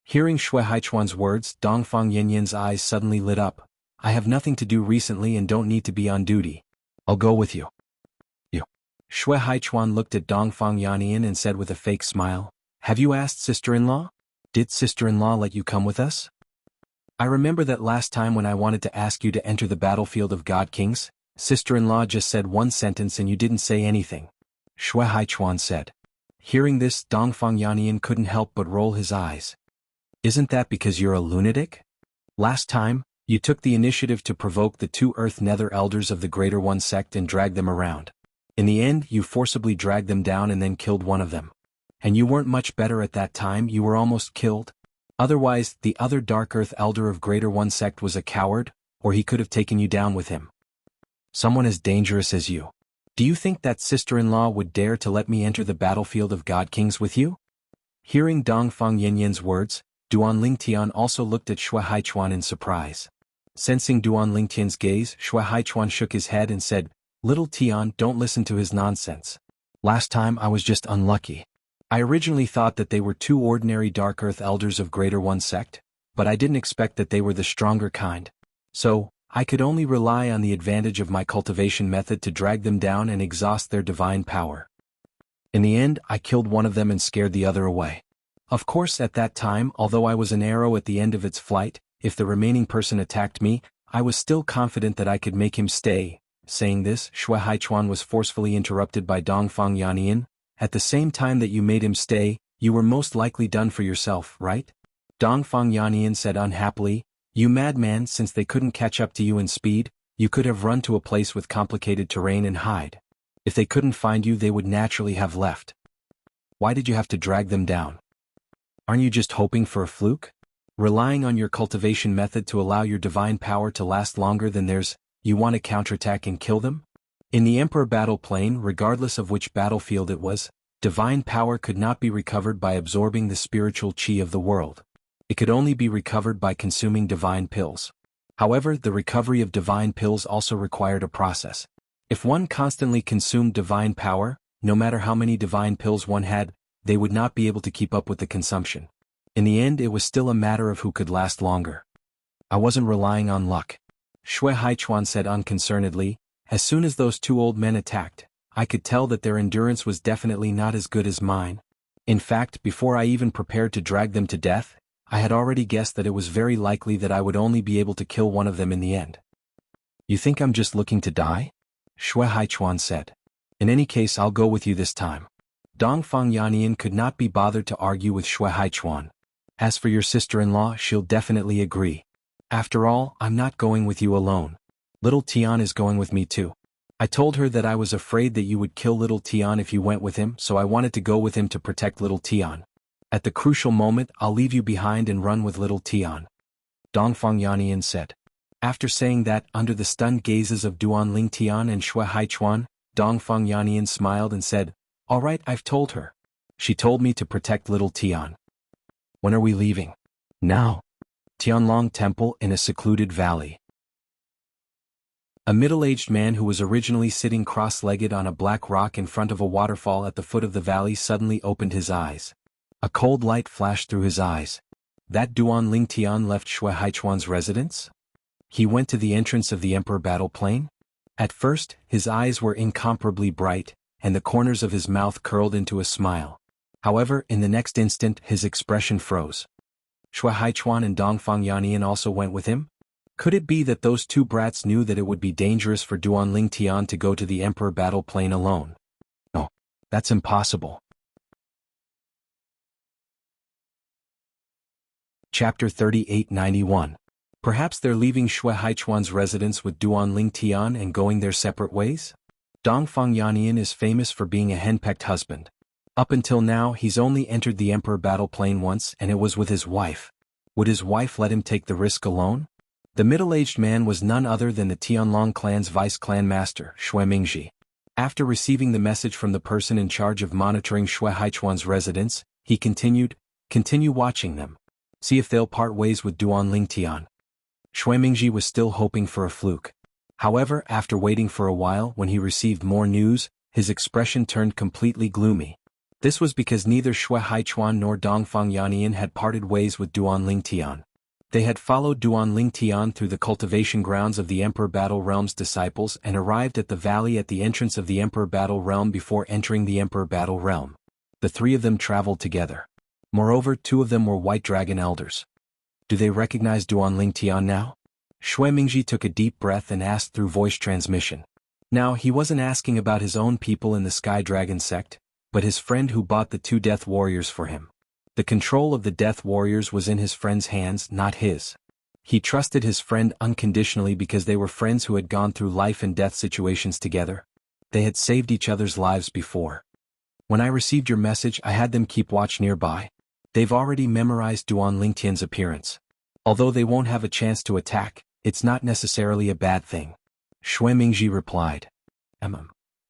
Hearing Shui Haichuan's words, Dongfang Yanyan's eyes suddenly lit up. "I have nothing to do recently and don't need to be on duty. I'll go with you." Shui Haichuan looked at Dongfang Yannian and said with a fake smile, "Have you asked sister-in-law? Did sister-in-law let you come with us?" "I remember that last time when I wanted to ask you to enter the battlefield of God Kings, sister-in-law just said one sentence and you didn't say anything," Shui Haichuan said. Hearing this, Dongfang Yannian couldn't help but roll his eyes. "Isn't that because you're a lunatic? Last time, you took the initiative to provoke the 2 Earth Nether Elders of the Greater One sect and drag them around. In the end, you forcibly dragged them down and then killed one of them. And you weren't much better at that time, you were almost killed. Otherwise, the other Dark Earth Elder of Greater One sect was a coward, or he could have taken you down with him. Someone as dangerous as you. Do you think that sister-in-law would dare to let me enter the battlefield of God Kings with you?" Hearing Dongfang Yanyan's words, Duan Lingtian also looked at Shui Haichuan in surprise. Sensing Duan Lingtian's gaze, Shui Haichuan shook his head and said, "Little Tian, don't listen to his nonsense. Last time I was just unlucky. I originally thought that they were 2 ordinary Dark Earth Elders of Greater One sect, but I didn't expect that they were the stronger kind. So, I could only rely on the advantage of my cultivation method to drag them down and exhaust their divine power. In the end, I killed one of them and scared the other away. Of course at that time, although I was an arrow at the end of its flight, if the remaining person attacked me, I was still confident that I could make him stay." Saying this, Shui Haichuan was forcefully interrupted by Dongfang Yannian. At the same time that you made him stay, you were most likely done for yourself, right? Dongfang Yannian said unhappily, you madman, since they couldn't catch up to you in speed, you could have run to a place with complicated terrain and hide. If they couldn't find you, they would naturally have left. Why did you have to drag them down? Aren't you just hoping for a fluke? Relying on your cultivation method to allow your divine power to last longer than theirs, you want to counterattack and kill them? In the Emperor battle plane, regardless of which battlefield it was, divine power could not be recovered by absorbing the spiritual chi of the world. It could only be recovered by consuming divine pills. However, the recovery of divine pills also required a process. If one constantly consumed divine power, no matter how many divine pills one had, they would not be able to keep up with the consumption. In the end, it was still a matter of who could last longer. I wasn't relying on luck. Shui Haichuan said unconcernedly. As soon as those two old men attacked, I could tell that their endurance was definitely not as good as mine. In fact, before I even prepared to drag them to death, I had already guessed that it was very likely that I would only be able to kill one of them in the end. You think I'm just looking to die? Shui Haichuan said. In any case, I'll go with you this time. Dongfang Yannian could not be bothered to argue with Shui Haichuan. As for your sister-in-law, she'll definitely agree. After all, I'm not going with you alone. Little Tian is going with me too. I told her that I was afraid that you would kill Little Tian if you went with him, so I wanted to go with him to protect Little Tian. At the crucial moment, I'll leave you behind and run with Little Tian. Dongfang Yannian said. After saying that, under the stunned gazes of Duanling Tian and Shui Haichuan, Dongfang Yannian smiled and said, All right, I've told her. She told me to protect Little Tian. When are we leaving? Now. Tianlong Temple in a secluded valley. A middle-aged man who was originally sitting cross-legged on a black rock in front of a waterfall at the foot of the valley suddenly opened his eyes. A cold light flashed through his eyes. That Duanling Tian left Shui Haichuan's residence? He went to the entrance of the Emperor battle plane? At first, his eyes were incomparably bright, and the corners of his mouth curled into a smile. However, in the next instant, his expression froze. Shui Haichuan and Dongfang Yannian also went with him? Could it be that those two brats knew that it would be dangerous for Duanling Tian to go to the Emperor battle plane alone? No, that's impossible. Chapter 3891. Perhaps they're leaving Shui Haichuan's residence with Duanling Tian and going their separate ways? Dongfang Yannian is famous for being a henpecked husband. Up until now, he's only entered the Emperor battle plane once, and it was with his wife. Would his wife let him take the risk alone? The middle-aged man was none other than the Tianlong clan's vice-clan master, Shui Mingji. After receiving the message from the person in charge of monitoring Shui Haichuan's residence, he continued, Continue watching them. See if they'll part ways with Duanling Tian. Shui Mingji was still hoping for a fluke. However, after waiting for a while when he received more news, his expression turned completely gloomy. This was because neither Shui Haichuan nor Dongfang Yannian had parted ways with Duanling Tian. They had followed Duanling Tian through the cultivation grounds of the Emperor Battle Realm's disciples and arrived at the valley at the entrance of the Emperor Battle Realm before entering the Emperor Battle Realm. The three of them traveled together. Moreover, two of them were White Dragon Elders. Do they recognize Duanling Tian now? Shui Mingji took a deep breath and asked through voice transmission. Now, he wasn't asking about his own people in the Sky Dragon sect, but his friend who bought the two Death Warriors for him. The control of the Death Warriors was in his friend's hands, not his. He trusted his friend unconditionally because they were friends who had gone through life and death situations together. They had saved each other's lives before. When I received your message, I had them keep watch nearby. They've already memorized Duanling Tian's appearance. Although they won't have a chance to attack, it's not necessarily a bad thing. Shui Mingji replied.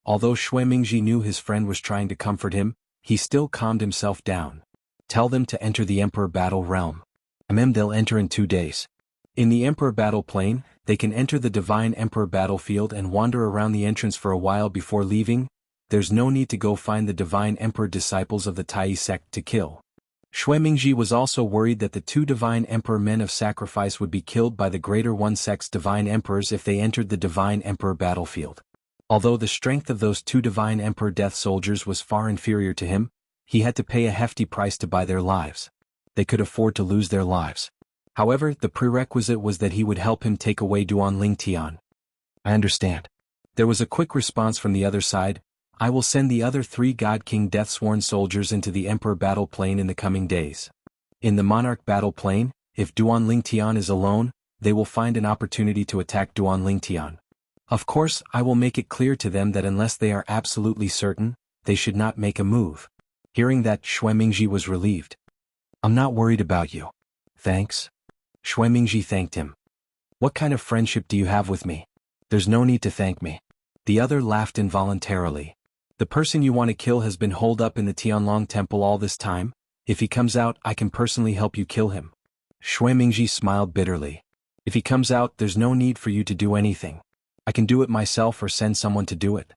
Although Shui Mingji knew his friend was trying to comfort him, he still calmed himself down. Tell them to enter the Emperor Battle Realm. They'll enter in 2 days. In the Emperor Battle Plane, they can enter the Divine Emperor battlefield and wander around the entrance for a while before leaving. There's no need to go find the Divine Emperor disciples of the Tai sect to kill. Shui Mingji was also worried that the two Divine Emperor men of sacrifice would be killed by the Greater One sect's Divine Emperors if they entered the Divine Emperor battlefield. Although the strength of those two Divine Emperor death soldiers was far inferior to him, he had to pay a hefty price to buy their lives. They could afford to lose their lives. However, the prerequisite was that he would help him take away Duanling Tian. I understand. There was a quick response from the other side. I will send the other 3 God King Deathsworn soldiers into the Emperor battle plane in the coming days. In the Monarch battle plane, if Duan Lingtian is alone, they will find an opportunity to attack Duan Lingtian. Of course, I will make it clear to them that unless they are absolutely certain, they should not make a move. Hearing that, Xue Mingji was relieved. I'm not worried about you. Thanks. Xue Mingji thanked him. What kind of friendship do you have with me? There's no need to thank me. The other laughed involuntarily. The person you want to kill has been holed up in the Tianlong temple all this time. If he comes out, I can personally help you kill him. Xue Mingji smiled bitterly. If he comes out, there's no need for you to do anything. I can do it myself or send someone to do it.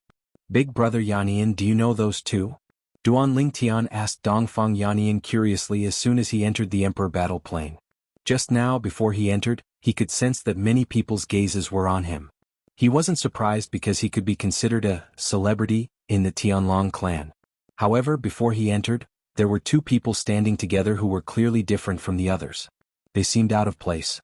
Big brother Yannian, do you know those 2? Duan Lingtian asked Dongfang Yannian curiously as soon as he entered the Emperor battle plane. Just now, before he entered, he could sense that many people's gazes were on him. He wasn't surprised because he could be considered a celebrity in the Tianlong clan. However, before he entered, there were 2 people standing together who were clearly different from the others. They seemed out of place.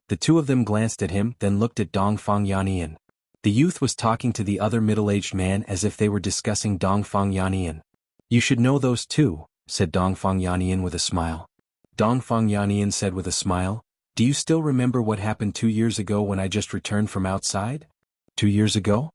The 2 of them glanced at him, then looked at Dongfang Yannian. The youth was talking to the other middle-aged man as if they were discussing Dongfang Yannian. You should know those 2, said Dongfang Yannian with a smile. Dongfang Yannian said with a smile, do you still remember what happened 2 years ago when I just returned from outside? 2 years ago?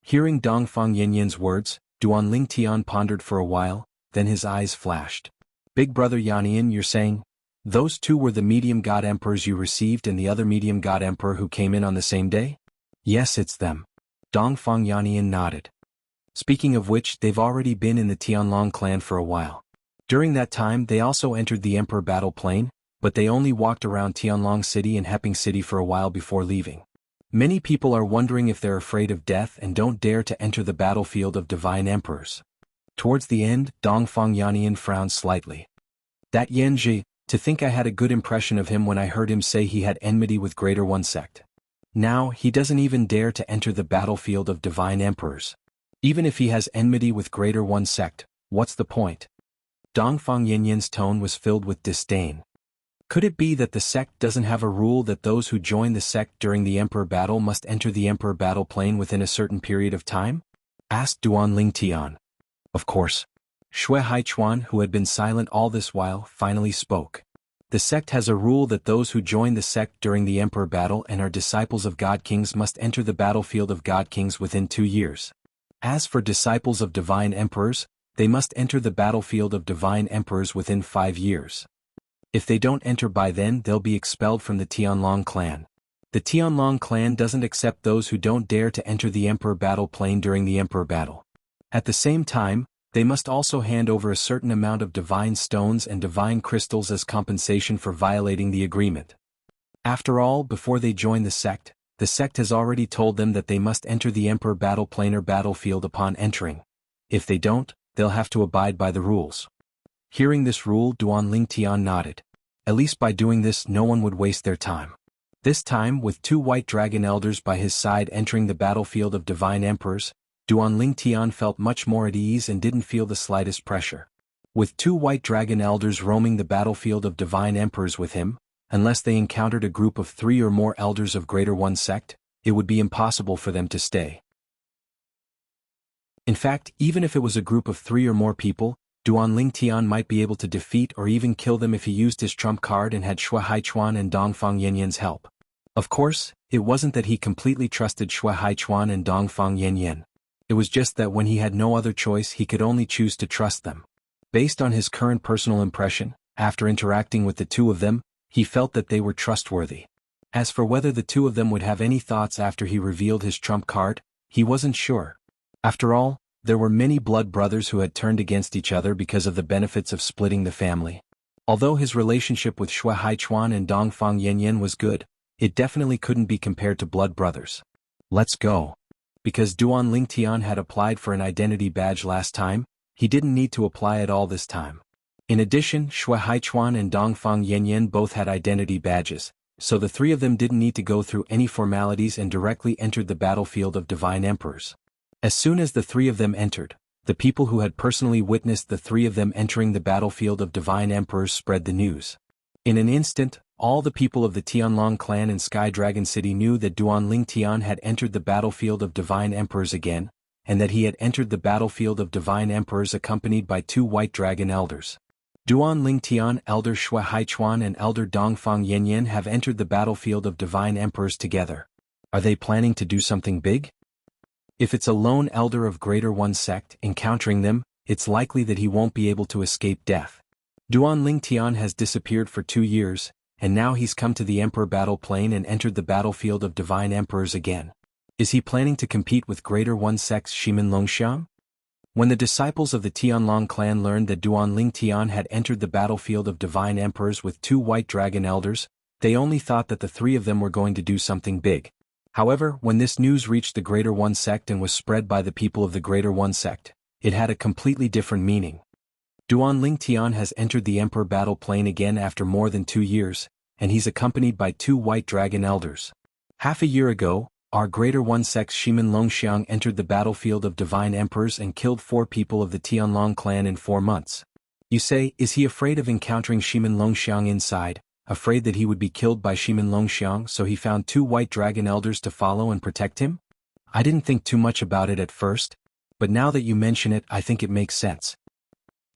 Hearing Dongfang Yannian's words, Duan Lingtian pondered for a while, then his eyes flashed. Big brother Yannian, you're saying, those 2 were the medium god emperors you received and the other medium god emperor who came in on the same day? Yes, it's them. Dongfang Yannian nodded. Speaking of which, they've already been in the Tianlong clan for a while. During that time they also entered the Emperor battle plane, but they only walked around Tianlong City and Heping City for a while before leaving. Many people are wondering if they're afraid of death and don't dare to enter the battlefield of divine emperors. Towards the end, Dongfang Yannian frowned slightly. That Yanji, to think I had a good impression of him when I heard him say he had enmity with Greater One sect. Now, he doesn't even dare to enter the battlefield of divine emperors. Even if he has enmity with Greater One sect, what's the point? Dongfang Yanyan's tone was filled with disdain. Could it be that the sect doesn't have a rule that those who join the sect during the Emperor battle must enter the Emperor battle plane within a certain period of time? Asked Duan Lingtian. Of course. Xue Haichuan, who had been silent all this while, finally spoke. The sect has a rule that those who join the sect during the Emperor battle and are disciples of God Kings must enter the battlefield of God Kings within 2 years. As for disciples of divine emperors, they must enter the battlefield of divine emperors within 5 years. If they don't enter by then, they'll be expelled from the Tianlong clan. The Tianlong clan doesn't accept those who don't dare to enter the Emperor battle plane during the Emperor battle. At the same time, they must also hand over a certain amount of divine stones and divine crystals as compensation for violating the agreement. After all, before they join the sect has already told them that they must enter the Emperor battle plane or battlefield upon entering. If they don't, they'll have to abide by the rules. Hearing this rule, Duan Lingtian nodded. At least by doing this, no one would waste their time. This time, with 2 white dragon elders by his side entering the battlefield of divine emperors, Duan Lingtian felt much more at ease and didn't feel the slightest pressure. With 2 white dragon elders roaming the battlefield of divine emperors with him, unless they encountered a group of 3 or more elders of Greater One sect, it would be impossible for them to stay. In fact, even if it was a group of 3 or more people, Duan Lingtian might be able to defeat or even kill them if he used his trump card and had Xue Haichuan and Dongfang Yanyan's help. Of course, it wasn't that he completely trusted Xue Haichuan and Dongfang Yanyan. It was just that when he had no other choice, he could only choose to trust them. Based on his current personal impression, after interacting with the 2 of them, he felt that they were trustworthy. As for whether the 2 of them would have any thoughts after he revealed his trump card, he wasn't sure. After all, there were many blood brothers who had turned against each other because of the benefits of splitting the family. Although his relationship with Xue Haichuan and Dongfang Yanyan was good, it definitely couldn't be compared to blood brothers. Let's go. Because Duan Lingtian had applied for an identity badge last time, he didn't need to apply at all this time. In addition, Xue Haichuan and Dongfang Yanyan both had identity badges, so the 3 of them didn't need to go through any formalities and directly entered the battlefield of divine emperors. As soon as the 3 of them entered, the people who had personally witnessed the 3 of them entering the battlefield of divine emperors spread the news. In an instant, all the people of the Tianlong clan in Sky Dragon City knew that Duan Lingtian had entered the battlefield of divine emperors again, and that he had entered the battlefield of divine emperors accompanied by 2 white dragon elders. Duan Lingtian, Elder Shui Haichuan and Elder Dongfang Yanyan have entered the battlefield of divine emperors together. Are they planning to do something big? If it's a lone elder of Greater One sect encountering them, it's likely that he won't be able to escape death. Duan Lingtian has disappeared for 2 years, and now he's come to the Emperor battle plane and entered the battlefield of divine emperors again. Is he planning to compete with Greater One sect's Shimin Longxiang? When the disciples of the Tianlong clan learned that Duan Lingtian had entered the battlefield of divine emperors with 2 white dragon elders, they only thought that the 3 of them were going to do something big. However, when this news reached the Greater One sect and was spread by the people of the Greater One sect, it had a completely different meaning. Duan Lingtian has entered the Emperor battle plane again after more than 2 years, and he's accompanied by 2 white dragon elders. Half a year ago, our Greater One sect's Shimin Longxiang entered the battlefield of divine emperors and killed 4 people of the Tianlong clan in 4 months. You say, is he afraid of encountering Shimin Longxiang inside, afraid that he would be killed by Shimin Longxiang, so he found 2 white dragon elders to follow and protect him? I didn't think too much about it at first, but now that you mention it, I think it makes sense.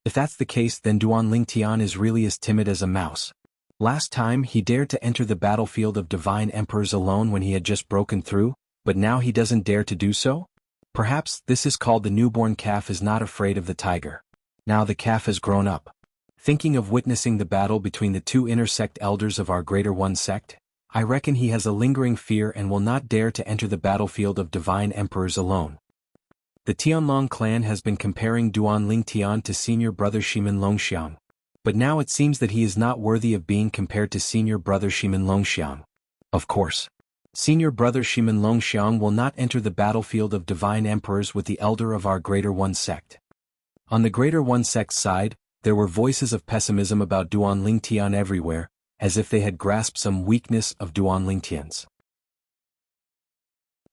If that's the case, then Duan Lingtian is really as timid as a mouse. Last time he dared to enter the battlefield of divine emperors alone when he had just broken through, but now he doesn't dare to do so? Perhaps this is called the newborn calf is not afraid of the tiger. Now the calf has grown up. Thinking of witnessing the battle between the 2 intersect elders of our Greater One sect, I reckon he has a lingering fear and will not dare to enter the battlefield of divine emperors alone. The Tianlong clan has been comparing Duan Lingtian to senior brother Shimin Longxiang. But now it seems that he is not worthy of being compared to senior brother Shimin Longxiang. Of course, senior brother Shimin Longxiang will not enter the battlefield of divine emperors with the elder of our Greater One sect. On the Greater One sect's side, there were voices of pessimism about Duan Lingtian everywhere, as if they had grasped some weakness of Duan Lingtian's.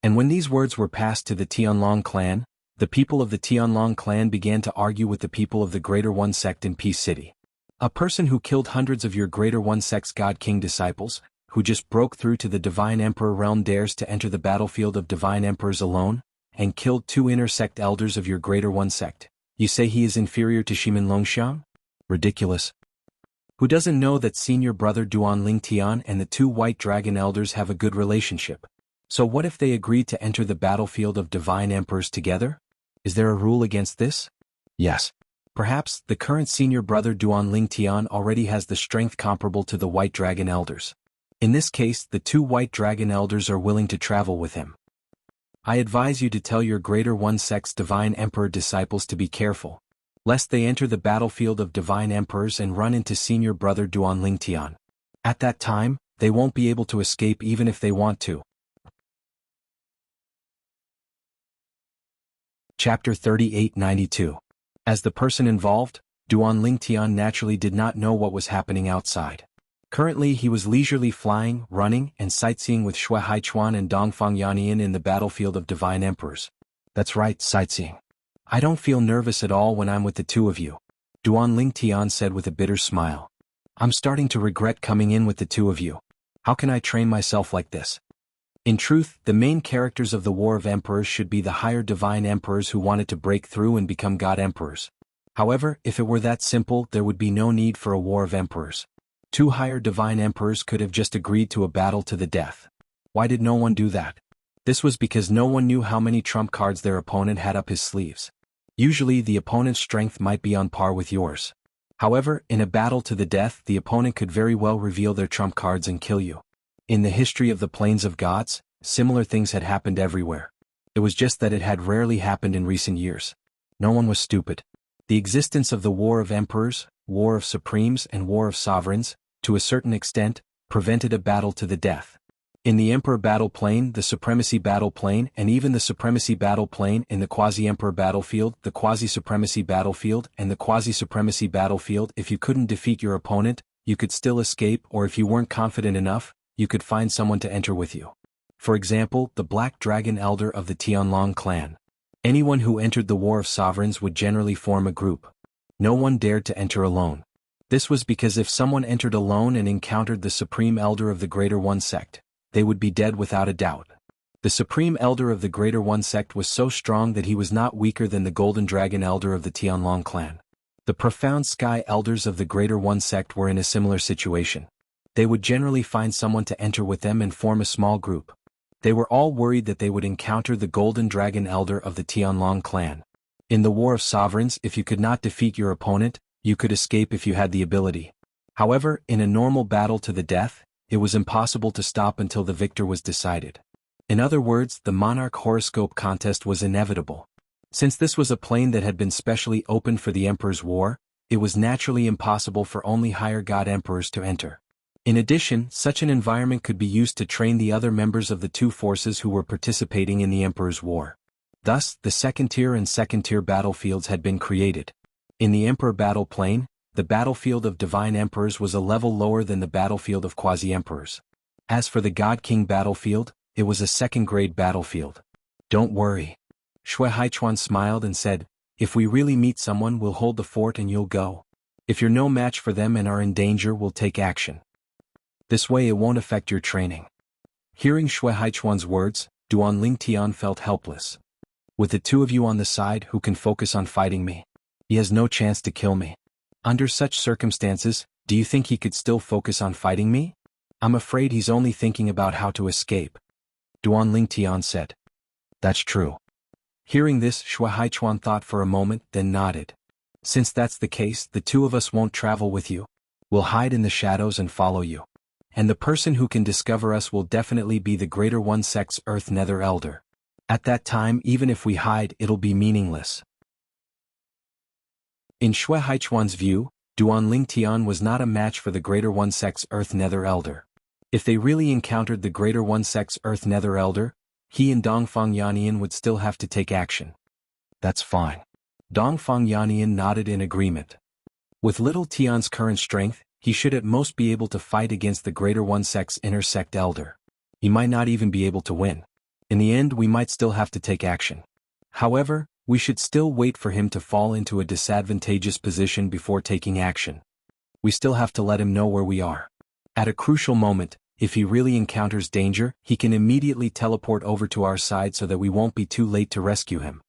And when these words were passed to the Tianlong clan, the people of the Tianlong clan began to argue with the people of the Greater One sect in Peace City. A person who killed hundreds of your Greater One sect's God King disciples, who just broke through to the Divine Emperor realm dares to enter the battlefield of Divine Emperors alone, and killed 2 intersect elders of your Greater One sect. You say he is inferior to Shimin Longxiang? Ridiculous. Who doesn't know that senior brother Duan Lingtian and the 2 white dragon elders have a good relationship? So what if they agreed to enter the battlefield of Divine Emperors together? Is there a rule against this? Yes. Perhaps the current senior brother Duan Lingtian already has the strength comparable to the white dragon elders. In this case, the 2 white dragon elders are willing to travel with him. I advise you to tell your Greater One sect's divine emperor disciples to be careful, lest they enter the battlefield of divine emperors and run into senior brother Duan Lingtian. At that time, they won't be able to escape even if they want to. Chapter 3892. As the person involved, Duan Lingtian naturally did not know what was happening outside. Currently he was leisurely flying, running, and sightseeing with Shui Haichuan and Dongfang Yanyan in the battlefield of divine emperors. That's right, sightseeing. I don't feel nervous at all when I'm with the 2 of you, Duan Lingtian said with a bitter smile. I'm starting to regret coming in with the 2 of you. How can I train myself like this? In truth, the main characters of the War of Emperors should be the higher divine emperors who wanted to break through and become god emperors. However, if it were that simple, there would be no need for a War of Emperors. 2 higher divine emperors could have just agreed to a battle to the death. Why did no one do that? This was because no one knew how many trump cards their opponent had up his sleeves. Usually the opponent's strength might be on par with yours. However, in a battle to the death, the opponent could very well reveal their trump cards and kill you. In the history of the Plains of Gods, similar things had happened everywhere. It was just that it had rarely happened in recent years. No one was stupid. The existence of the War of Emperors, War of Supremes and War of Sovereigns, to a certain extent, prevented a battle to the death. In the Emperor battle plane, the Supremacy battle plane, and even the Supremacy battle plane in the Quasi-Emperor battlefield, the Quasi-Supremacy battlefield, and the Quasi-Supremacy battlefield, if you couldn't defeat your opponent, you could still escape, or if you weren't confident enough, you could find someone to enter with you. For example, the Black Dragon Elder of the Tianlong clan. Anyone who entered the War of Sovereigns would generally form a group. No one dared to enter alone. This was because if someone entered alone and encountered the Supreme Elder of the Greater One sect, they would be dead without a doubt. The Supreme Elder of the Greater One sect was so strong that he was not weaker than the Golden Dragon Elder of the Tianlong clan. The Profound Sky Elders of the Greater One sect were in a similar situation. They would generally find someone to enter with them and form a small group. They were all worried that they would encounter the Golden Dragon Elder of the Tianlong clan. In the War of Sovereigns, if you could not defeat your opponent, you could escape if you had the ability. However, in a normal battle to the death, it was impossible to stop until the victor was decided. In other words, the Monarch Horoscope contest was inevitable. Since this was a plane that had been specially opened for the Emperor's War, it was naturally impossible for only higher god emperors to enter. In addition, such an environment could be used to train the other members of the two forces who were participating in the Emperor's War. Thus, the second-tier and second-tier battlefields had been created. In the Emperor battle plane, the battlefield of divine emperors was a level lower than the battlefield of quasi-emperors. As for the God King battlefield, it was a second-grade battlefield. Don't worry. Shui Haichuan smiled and said, if we really meet someone, we'll hold the fort and you'll go. If you're no match for them and are in danger, we'll take action. This way it won't affect your training. Hearing Shui Haichuan's words, Duan Lingtian felt helpless. With the two of you on the side, who can focus on fighting me? He has no chance to kill me. Under such circumstances, do you think he could still focus on fighting me? I'm afraid he's only thinking about how to escape. Duan Lingtian said. That's true. Hearing this, Shui Haichuan thought for a moment, then nodded. Since that's the case, the two of us won't travel with you. We'll hide in the shadows and follow you. And the person who can discover us will definitely be the Greater One sect's Earth Nether Elder. At that time, even if we hide, it'll be meaningless. In Shui Haichuan's view, Duan Lingtian was not a match for the Greater One sect's Earth Nether Elder. If they really encountered the Greater One sect's Earth Nether Elder, he and Dongfang Yannian would still have to take action. That's fine. Dongfang Yannian nodded in agreement. With Little Tian's current strength, he should at most be able to fight against the Greater One sect's Inner Sect Elder. He might not even be able to win. In the end, we might still have to take action. However, we should still wait for him to fall into a disadvantageous position before taking action. We still have to let him know where we are. At a crucial moment, if he really encounters danger, he can immediately teleport over to our side so that we won't be too late to rescue him.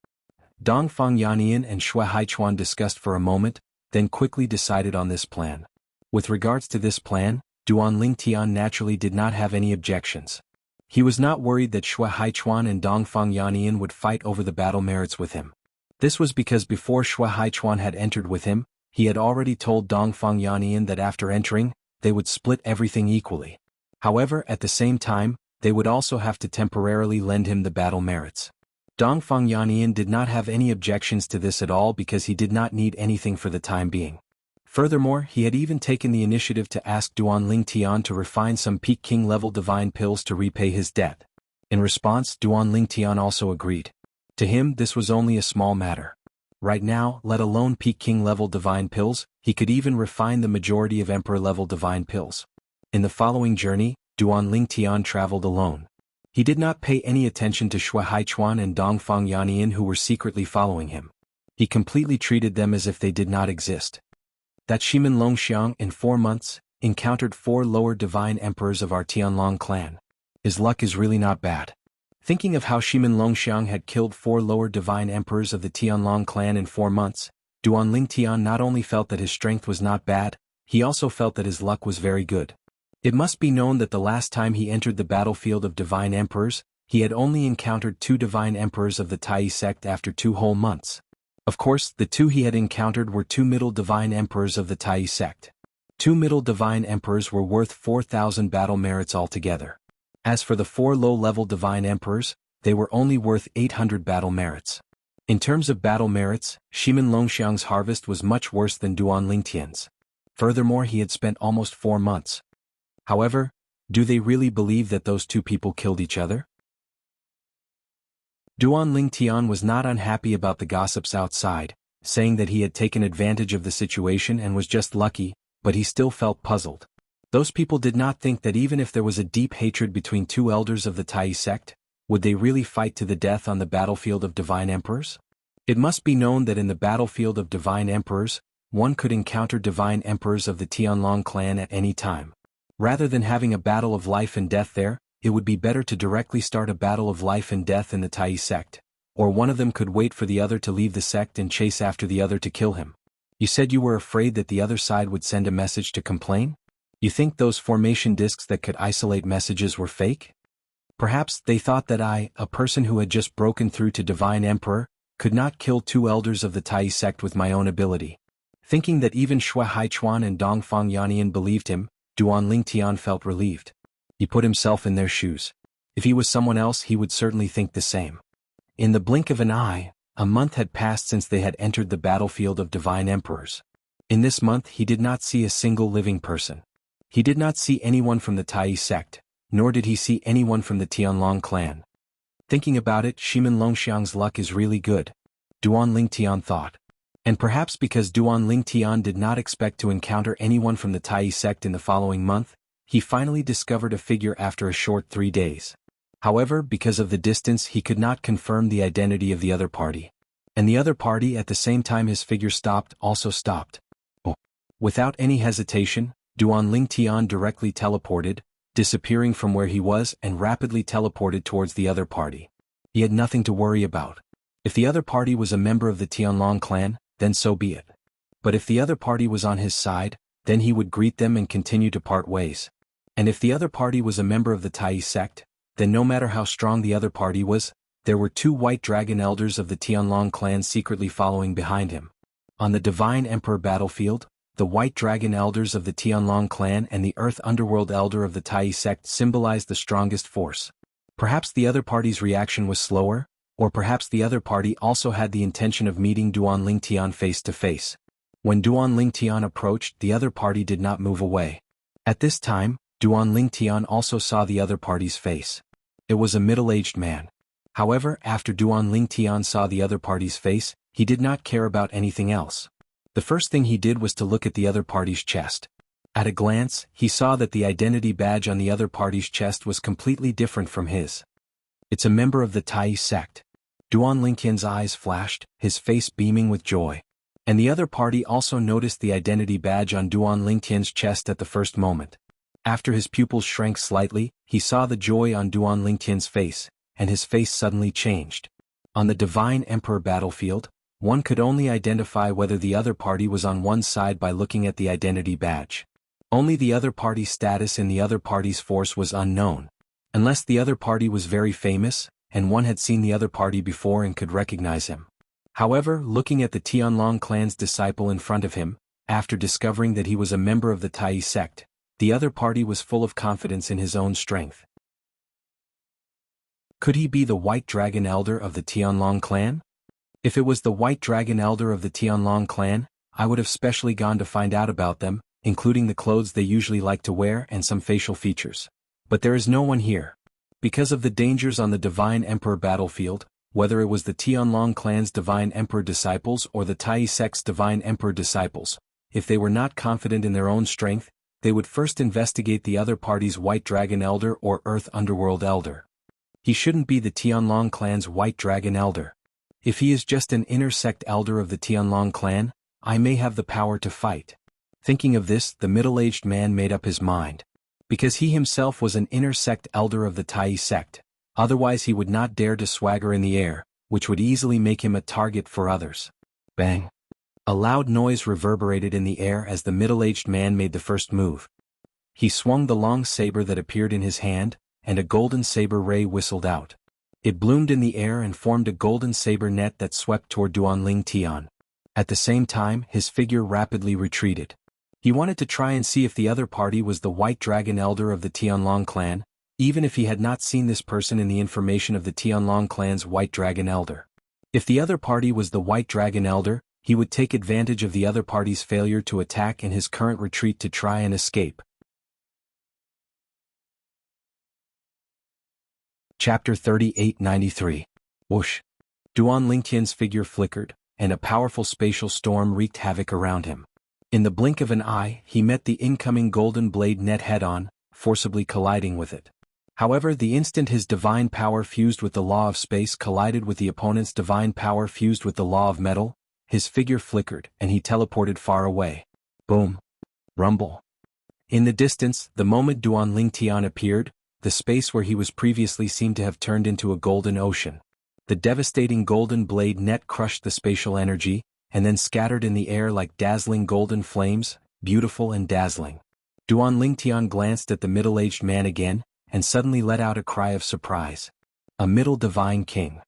Dongfang Yannian and Shui Haichuan discussed for a moment, then quickly decided on this plan. With regards to this plan, Duan Lingtian naturally did not have any objections. He was not worried that Shui Haichuan and Dongfang Yannian would fight over the battle merits with him. This was because before Shui Haichuan had entered with him, he had already told Dongfang Yannian that after entering, they would split everything equally. However, at the same time, they would also have to temporarily lend him the battle merits. Dongfang Yannian did not have any objections to this at all because he did not need anything for the time being. Furthermore, he had even taken the initiative to ask Duan Lingtian to refine some Peak King level divine pills to repay his debt. In response, Duan Lingtian also agreed. To him, this was only a small matter. Right now, let alone Peak King level divine pills, he could even refine the majority of Emperor level divine pills. In the following journey, Duan Lingtian traveled alone. He did not pay any attention to Shui Haichuan and Dongfang Yannian who were secretly following him. He completely treated them as if they did not exist. That Shimin Longxiang, in 4 months, encountered 4 lower divine emperors of our Tianlong clan. His luck is really not bad. Thinking of how Shimin Longxiang had killed 4 lower divine emperors of the Tianlong clan in 4 months, Duan Lingtian not only felt that his strength was not bad, he also felt that his luck was very good. It must be known that the last time he entered the battlefield of divine emperors, he had only encountered 2 divine emperors of the Tai sect after 2 whole months. Of course, the 2 he had encountered were 2 middle divine emperors of the Tai sect. 2 middle divine emperors were worth 4,000 battle merits altogether. As for the 4 low-level divine emperors, they were only worth 800 battle merits. In terms of battle merits, Shimin Longxiang's harvest was much worse than Duan Lingtian's. Furthermore, he had spent almost 4 months. However, do they really believe that those 2 people killed each other? Duan Lingtian was not unhappy about the gossips outside, saying that he had taken advantage of the situation and was just lucky, but he still felt puzzled. Those people did not think that even if there was a deep hatred between 2 elders of the Tai sect, would they really fight to the death on the battlefield of divine emperors? It must be known that in the battlefield of divine emperors, one could encounter divine emperors of the Tianlong clan at any time. Rather than having a battle of life and death there, it would be better to directly start a battle of life and death in the Tai sect, or one of them could wait for the other to leave the sect and chase after the other to kill him. You said you were afraid that the other side would send a message to complain? You think those formation discs that could isolate messages were fake? Perhaps they thought that I, a person who had just broken through to Divine Emperor, could not kill two elders of the Tai sect with my own ability. Thinking that even Shui Haichuan and Dongfang Yannian believed him, Duan Lingtian felt relieved. He put himself in their shoes. If he was someone else, he would certainly think the same. In the blink of an eye, a month had passed since they had entered the battlefield of Divine Emperors. In this month he did not see a single living person. He did not see anyone from the Tai sect, nor did he see anyone from the Tianlong clan. Thinking about it, Shimin Longxiang's luck is really good, Duan Lingtian thought. And perhaps because Duan Lingtian did not expect to encounter anyone from the Tai sect in the following month, he finally discovered a figure after a short 3 days. However, because of the distance he could not confirm the identity of the other party. And the other party at the same time his figure also stopped. Without any hesitation, Duan Lingtian directly teleported, disappearing from where he was and rapidly teleported towards the other party. He had nothing to worry about. If the other party was a member of the Tianlong clan, then so be it. But if the other party was on his side, then he would greet them and continue to part ways. And if the other party was a member of the Tai sect, then no matter how strong the other party was, there were 2 white dragon elders of the Tianlong clan secretly following behind him. On the Divine Emperor battlefield, the white dragon elders of the Tianlong clan and the earth underworld elder of the Tai sect symbolized the strongest force. Perhaps the other party's reaction was slower, or perhaps the other party also had the intention of meeting Duan Lingtian face to face. When Duan Lingtian approached, the other party did not move away. At this time, Duan Lingtian also saw the other party's face. It was a middle-aged man. However, after Duan Lingtian saw the other party's face, he did not care about anything else. The first thing he did was to look at the other party's chest. At a glance, he saw that the identity badge on the other party's chest was completely different from his. It's a member of the Tai sect. Duan Lingtian's eyes flashed, his face beaming with joy. And the other party also noticed the identity badge on Duan Lingtian's chest at the first moment. After his pupils shrank slightly, he saw the joy on Duan Lingtian's face, and his face suddenly changed. On the Divine Emperor battlefield, one could only identify whether the other party was on one side by looking at the identity badge. Only the other party's status in the other party's force was unknown. Unless the other party was very famous, and one had seen the other party before and could recognize him. However, looking at the Tianlong clan's disciple in front of him, after discovering that he was a member of the Tai sect, the other party was full of confidence in his own strength. Could he be the White Dragon Elder of the Tianlong clan? If it was the White Dragon Elder of the Tianlong clan, I would have specially gone to find out about them, including the clothes they usually like to wear and some facial features. But there is no one here. Because of the dangers on the Divine Emperor battlefield, whether it was the Tianlong clan's Divine Emperor disciples or the Tai sect's Divine Emperor disciples, if they were not confident in their own strength, they would first investigate the other party's White Dragon Elder or Earth Underworld Elder. He shouldn't be the Tianlong clan's White Dragon Elder. If he is just an inner sect elder of the Tianlong clan, I may have the power to fight. Thinking of this, the middle-aged man made up his mind. Because he himself was an inner sect elder of the Tai sect, otherwise he would not dare to swagger in the air, which would easily make him a target for others. Bang! A loud noise reverberated in the air as the middle-aged man made the first move. He swung the long saber that appeared in his hand, and a golden saber ray whistled out. It bloomed in the air and formed a golden saber net that swept toward Duan Lingtian. At the same time, his figure rapidly retreated. He wanted to try and see if the other party was the White Dragon Elder of the Tianlong clan, even if he had not seen this person in the information of the Tianlong clan's White Dragon Elder. If the other party was the White Dragon Elder, he would take advantage of the other party's failure to attack and his current retreat to try and escape. Chapter 3893. Whoosh! Duan Lingtian's figure flickered, and a powerful spatial storm wreaked havoc around him. In the blink of an eye, he met the incoming golden blade net head-on, forcibly colliding with it. However, the instant his divine power fused with the law of space collided with the opponent's divine power fused with the law of metal, his figure flickered and he teleported far away. Boom! Rumble! In the distance, the moment Duan Lingtian appeared, the space where he was previously seemed to have turned into a golden ocean. The devastating golden blade net crushed the spatial energy, and then scattered in the air like dazzling golden flames, beautiful and dazzling. Duan Lingtian glanced at the middle-aged man again, and suddenly let out a cry of surprise. A middle divine king.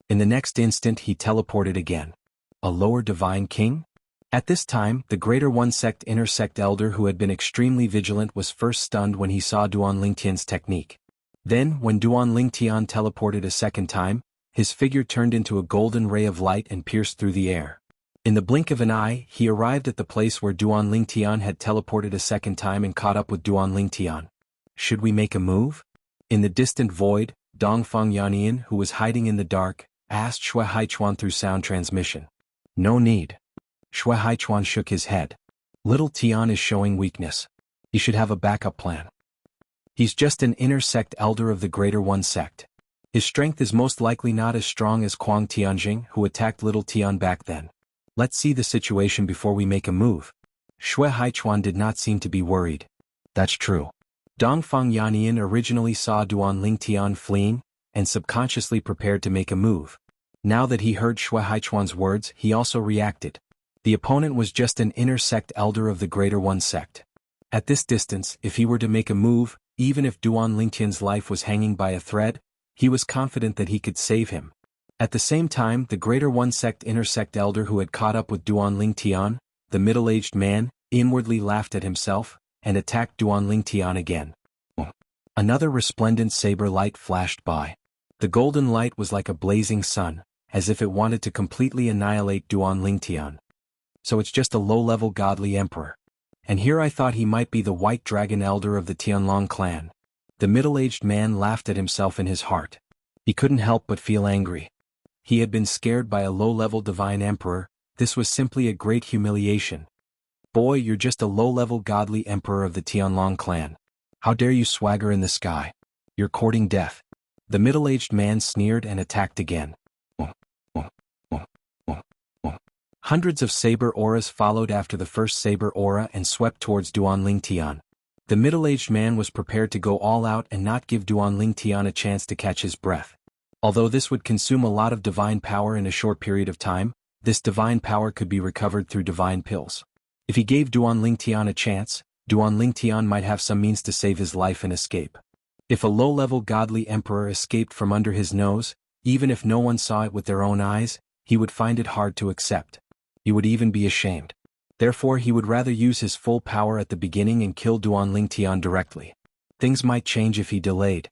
In the next instant he teleported again. A lower divine king? At this time, the Greater One Sect Inner Sect Elder who had been extremely vigilant was first stunned when he saw Duan Lingtian's technique. Then, when Duan Lingtian teleported a second time, his figure turned into a golden ray of light and pierced through the air. In the blink of an eye, he arrived at the place where Duan Lingtian had teleported a second time and caught up with Duan Lingtian. Should we make a move? In the distant void, Dongfeng Yannian, who was hiding in the dark, asked Shui Haichuan through sound transmission. No need. Shui Haichuan shook his head. Little Tian is showing weakness. He should have a backup plan. He's just an inner sect elder of the Greater One Sect. His strength is most likely not as strong as Kuang Tianjing, who attacked Little Tian back then. Let's see the situation before we make a move. Shui Haichuan did not seem to be worried. That's true. Dongfeng Yannian originally saw Duan Lingtian fleeing, and subconsciously prepared to make a move. Now that he heard Shui Haichuan's words, he also reacted. The opponent was just an inner sect elder of the Greater One Sect. At this distance, if he were to make a move, even if Duan Lingtian's life was hanging by a thread, he was confident that he could save him. At the same time, the Greater One Sect Inner Sect Elder who had caught up with Duan Lingtian, the middle-aged man, inwardly laughed at himself, and attacked Duan Lingtian again. Another resplendent saber light flashed by. The golden light was like a blazing sun, as if it wanted to completely annihilate Duan Lingtian. So it's just a low-level godly emperor. And here I thought he might be the White Dragon Elder of the Tianlong clan. The middle-aged man laughed at himself in his heart. He couldn't help but feel angry. He had been scared by a low-level divine emperor. This was simply a great humiliation. Boy, you're just a low-level godly emperor of the Tianlong clan. How dare you swagger in the sky? You're courting death. The middle-aged man sneered and attacked again. Hundreds of saber auras followed after the first saber aura and swept towards Duan Lingtian. The middle-aged man was prepared to go all out and not give Duan Lingtian a chance to catch his breath. Although this would consume a lot of divine power in a short period of time, this divine power could be recovered through divine pills. If he gave Duan Lingtian a chance, Duan Lingtian might have some means to save his life and escape. If a low-level godly emperor escaped from under his nose, even if no one saw it with their own eyes, he would find it hard to accept. He would even be ashamed. Therefore he would rather use his full power at the beginning and kill Duan Lingtian directly. Things might change if he delayed.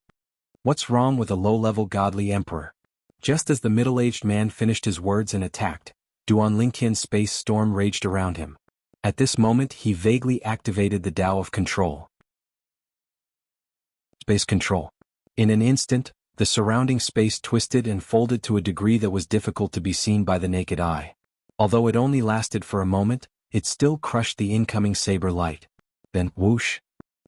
What's wrong with a low-level godly emperor? Just as the middle-aged man finished his words and attacked, Duan Lingtian's space storm raged around him. At this moment he vaguely activated the Tao of Control. Space Control. In an instant, the surrounding space twisted and folded to a degree that was difficult to be seen by the naked eye. Although it only lasted for a moment, it still crushed the incoming saber light. Then, whoosh!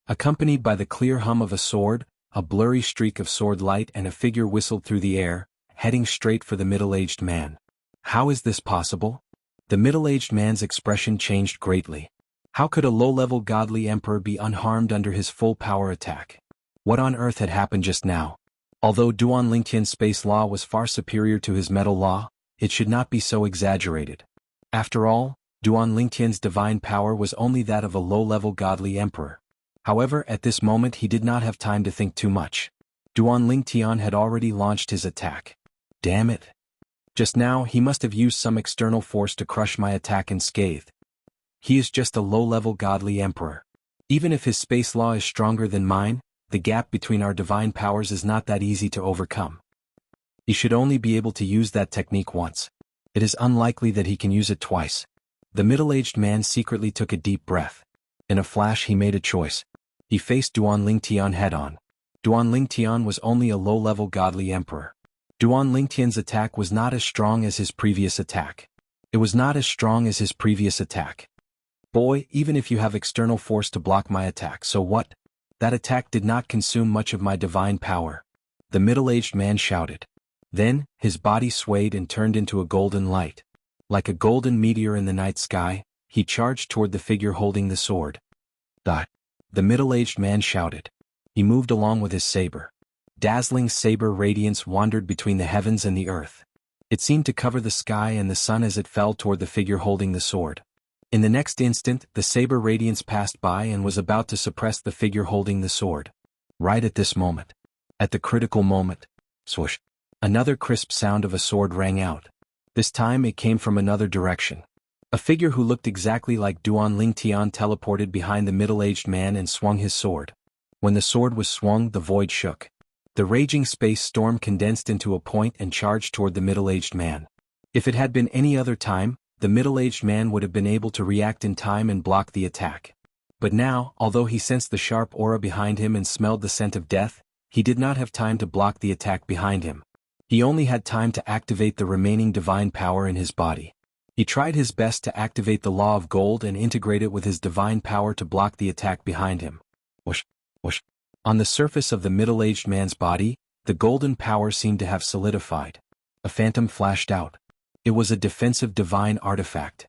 Accompanied by the clear hum of a sword, a blurry streak of sword light and a figure whistled through the air, heading straight for the middle-aged man. How is this possible? The middle-aged man's expression changed greatly. How could a low-level godly emperor be unharmed under his full power attack? What on earth had happened just now? Although Duan Lingtian's space law was far superior to his metal law, it should not be so exaggerated. After all, Duan Lingtian's divine power was only that of a low-level godly emperor. However, at this moment he did not have time to think too much. Duan Lingtian had already launched his attack. Damn it. Just now he must have used some external force to crush my attack unscathed. He is just a low-level godly emperor. Even if his space law is stronger than mine, the gap between our divine powers is not that easy to overcome. He should only be able to use that technique once. It is unlikely that he can use it twice. The middle-aged man secretly took a deep breath. In a flash he made a choice. He faced Duan Lingtian head-on. Duan Lingtian was only a low-level godly emperor. Duan Lingtian's attack was not as strong as his previous attack. It was not as strong as his previous attack. Boy, even if you have external force to block my attack, so what? That attack did not consume much of my divine power. The middle-aged man shouted. Then, his body swayed and turned into a golden light. Like a golden meteor in the night sky, he charged toward the figure holding the sword. The middle-aged man shouted. He moved along with his saber. Dazzling saber radiance wandered between the heavens and the earth. It seemed to cover the sky and the sun as it fell toward the figure holding the sword. In the next instant, the saber radiance passed by and was about to suppress the figure holding the sword. Right at this moment. At the critical moment. Swoosh. Another crisp sound of a sword rang out. This time it came from another direction. A figure who looked exactly like Duan Lingtian teleported behind the middle-aged man and swung his sword. When the sword was swung, the void shook. The raging space storm condensed into a point and charged toward the middle-aged man. If it had been any other time, the middle-aged man would have been able to react in time and block the attack. But now, although he sensed the sharp aura behind him and smelled the scent of death, he did not have time to block the attack behind him. He only had time to activate the remaining divine power in his body. He tried his best to activate the law of gold and integrate it with his divine power to block the attack behind him. Whoosh, whoosh. On the surface of the middle-aged man's body, the golden power seemed to have solidified. A phantom flashed out. It was a defensive divine artifact.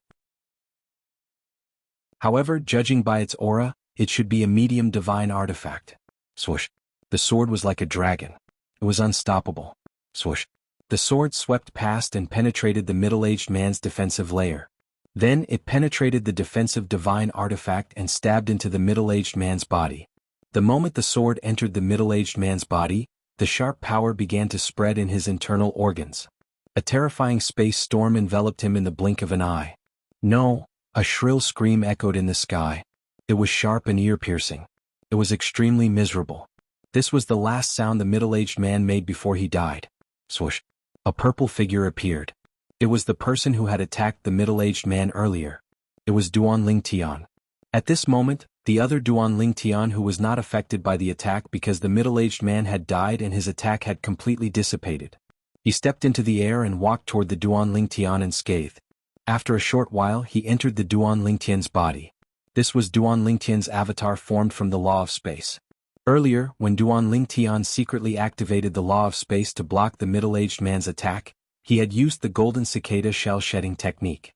However, judging by its aura, it should be a medium divine artifact. Swoosh. The sword was like a dragon. It was unstoppable. Swoosh. The sword swept past and penetrated the middle-aged man's defensive layer. Then it penetrated the defensive divine artifact and stabbed into the middle-aged man's body. The moment the sword entered the middle-aged man's body, the sharp power began to spread in his internal organs. A terrifying space storm enveloped him in the blink of an eye. No, a shrill scream echoed in the sky. It was sharp and ear-piercing. It was extremely miserable. This was the last sound the middle-aged man made before he died. Swoosh. A purple figure appeared. It was the person who had attacked the middle-aged man earlier. It was Duan Lingtian. At this moment, the other Duan Lingtian who was not affected by the attack because the middle-aged man had died and his attack had completely dissipated. He stepped into the air and walked toward the Duan Lingtian unscathed. After a short while he entered the Duan Lingtian's body. This was Duan Lingtian's avatar formed from the law of space. Earlier, when Duan Lingtian secretly activated the law of space to block the middle-aged man's attack, he had used the golden cicada shell-shedding technique.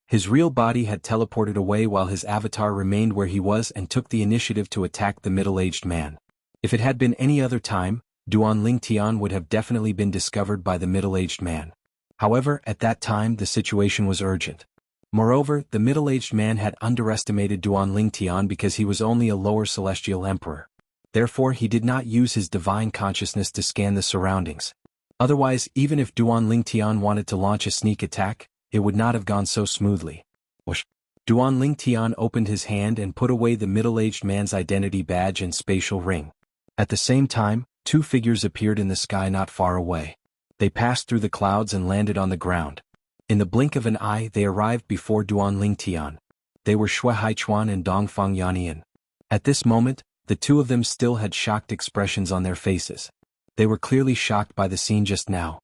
His real body had teleported away while his avatar remained where he was and took the initiative to attack the middle-aged man. If it had been any other time, Duan Lingtian would have definitely been discovered by the middle-aged man. However, at that time the situation was urgent. Moreover, the middle-aged man had underestimated Duan Lingtian because he was only a lower celestial emperor. Therefore he did not use his divine consciousness to scan the surroundings. Otherwise, even if Duan Lingtian wanted to launch a sneak attack, it would not have gone so smoothly. Whoosh. Duan Lingtian opened his hand and put away the middle-aged man's identity badge and spatial ring. At the same time, two figures appeared in the sky not far away. They passed through the clouds and landed on the ground. In the blink of an eye they arrived before Duan Lingtian. They were Shui Haichuan and Dongfang Yannian. At this moment, the two of them still had shocked expressions on their faces. They were clearly shocked by the scene just now.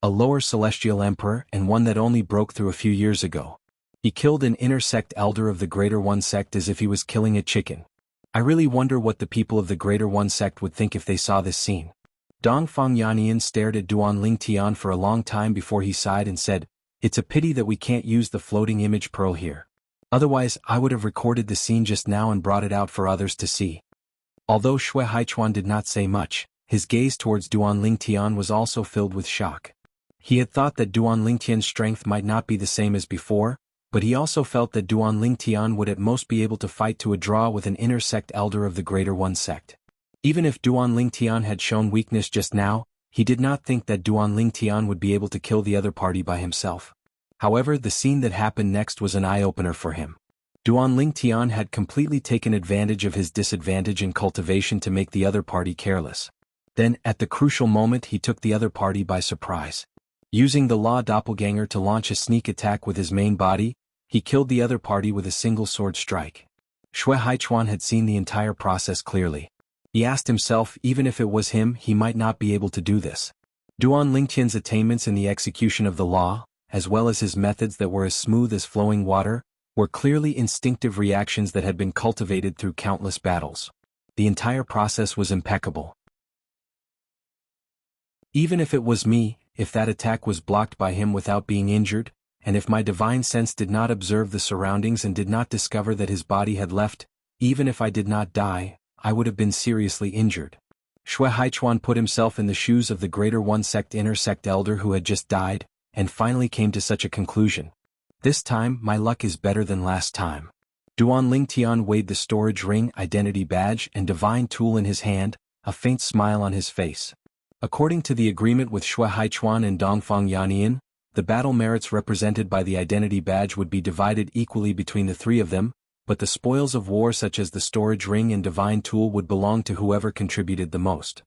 A lower celestial emperor and one that only broke through a few years ago. He killed an inner sect elder of the Greater One sect as if he was killing a chicken. I really wonder what the people of the Greater One sect would think if they saw this scene. Dongfang Yannian stared at Duan Lingtian for a long time before he sighed and said, "It's a pity that we can't use the floating image pearl here. Otherwise I would have recorded the scene just now and brought it out for others to see." Although Shui Haichuan did not say much, his gaze towards Duan Lingtian was also filled with shock. He had thought that Duan Lingtian's strength might not be the same as before, but he also felt that Duan Lingtian would at most be able to fight to a draw with an inner sect elder of the Greater One sect. Even if Duan Lingtian had shown weakness just now, he did not think that Duan Lingtian would be able to kill the other party by himself. However, the scene that happened next was an eye-opener for him. Duan Lingtian had completely taken advantage of his disadvantage in cultivation to make the other party careless. Then, at the crucial moment, he took the other party by surprise. Using the law doppelganger to launch a sneak attack with his main body, he killed the other party with a single sword strike. Shui Haichuan had seen the entire process clearly. He asked himself even if it was him he might not be able to do this. Duan Lingtian's attainments in the execution of the law, as well as his methods that were as smooth as flowing water, were clearly instinctive reactions that had been cultivated through countless battles. The entire process was impeccable. Even if it was me, if that attack was blocked by him without being injured, and if my divine sense did not observe the surroundings and did not discover that his body had left, even if I did not die, I would have been seriously injured. Shui Haichuan put himself in the shoes of the Greater One Sect inner sect elder who had just died, and finally came to such a conclusion. This time, my luck is better than last time. Duan Lingtian weighed the storage ring, identity badge, and divine tool in his hand, a faint smile on his face. According to the agreement with Shui Haichuan and Dongfang Yannian, the battle merits represented by the identity badge would be divided equally between the three of them, but the spoils of war such as the storage ring and divine tool would belong to whoever contributed the most.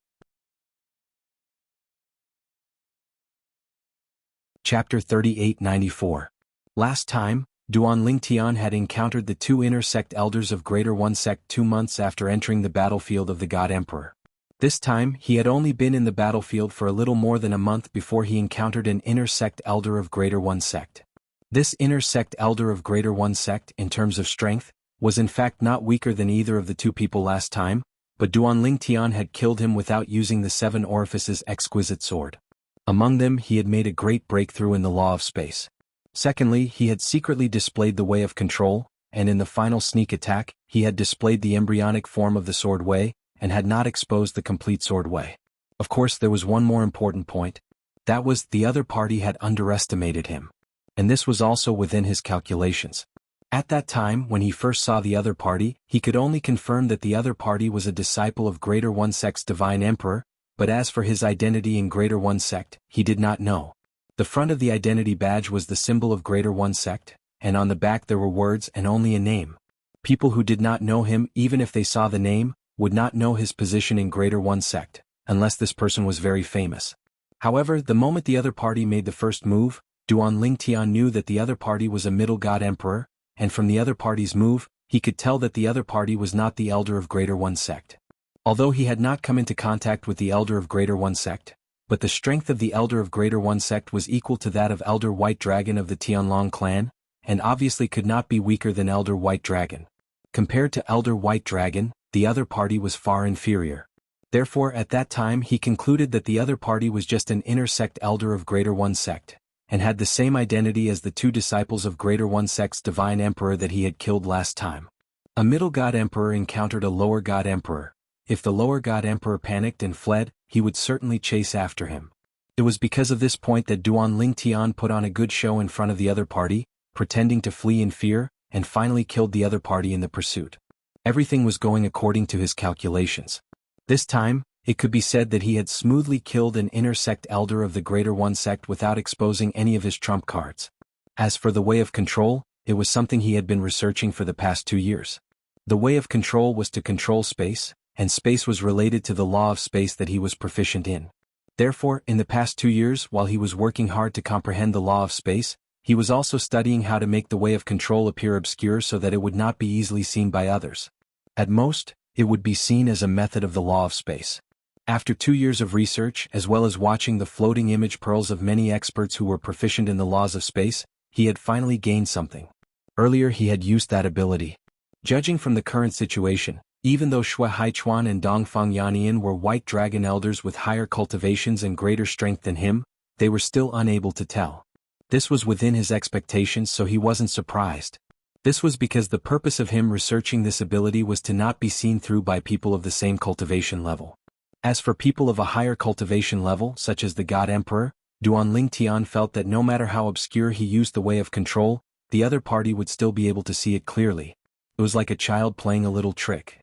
Chapter 3894. Last time, Duan Lingtian had encountered the two inner sect elders of Greater One Sect 2 months after entering the battlefield of the God Emperor. This time, he had only been in the battlefield for a little more than a month before he encountered an inner sect elder of Greater One Sect. This inner sect elder of Greater One Sect, in terms of strength, was in fact not weaker than either of the two people last time, but Duan Lingtian had killed him without using the 7 Orifices exquisite sword. Among them he had made a great breakthrough in the law of space. Secondly, he had secretly displayed the way of control, and in the final sneak attack, he had displayed the embryonic form of the sword way, and had not exposed the complete sword way. Of course, there was one more important point. That was, the other party had underestimated him. And this was also within his calculations. At that time, when he first saw the other party, he could only confirm that the other party was a disciple of Greater One Sect's Divine Emperor, but as for his identity in Greater One Sect, he did not know. The front of the identity badge was the symbol of Greater One Sect, and on the back there were words and only a name. People who did not know him, even if they saw the name, would not know his position in Greater One Sect, unless this person was very famous. However, the moment the other party made the first move, Duan Lingtian knew that the other party was a middle god emperor, and from the other party's move, he could tell that the other party was not the elder of Greater One Sect. Although he had not come into contact with the elder of Greater One Sect, but the strength of the elder of Greater One Sect was equal to that of Elder White Dragon of the Tianlong clan, and obviously could not be weaker than Elder White Dragon. Compared to Elder White Dragon, the other party was far inferior. Therefore, at that time he concluded that the other party was just an inner sect elder of Greater One Sect, and had the same identity as the two disciples of Greater One Sect's Divine Emperor that he had killed last time. A middle god emperor encountered a lower god emperor. If the lower god emperor panicked and fled, he would certainly chase after him. It was because of this point that Duan Lingtian put on a good show in front of the other party, pretending to flee in fear, and finally killed the other party in the pursuit. Everything was going according to his calculations. This time, it could be said that he had smoothly killed an inner sect elder of the Greater One Sect without exposing any of his trump cards. As for the way of control, it was something he had been researching for the past 2 years. The way of control was to control space, and space was related to the law of space that he was proficient in. Therefore, in the past 2 years, while he was working hard to comprehend the law of space, he was also studying how to make the way of control appear obscure so that it would not be easily seen by others. At most, it would be seen as a method of the law of space. After 2 years of research, as well as watching the floating image pearls of many experts who were proficient in the laws of space, he had finally gained something. Earlier he had used that ability. Judging from the current situation, even though Shui Haichuan and Dongfang Yannian were white dragon elders with higher cultivations and greater strength than him, they were still unable to tell. This was within his expectations, so he wasn't surprised. This was because the purpose of him researching this ability was to not be seen through by people of the same cultivation level. As for people of a higher cultivation level, such as the God Emperor, Duan Lingtian felt that no matter how obscure he used the way of control, the other party would still be able to see it clearly. It was like a child playing a little trick.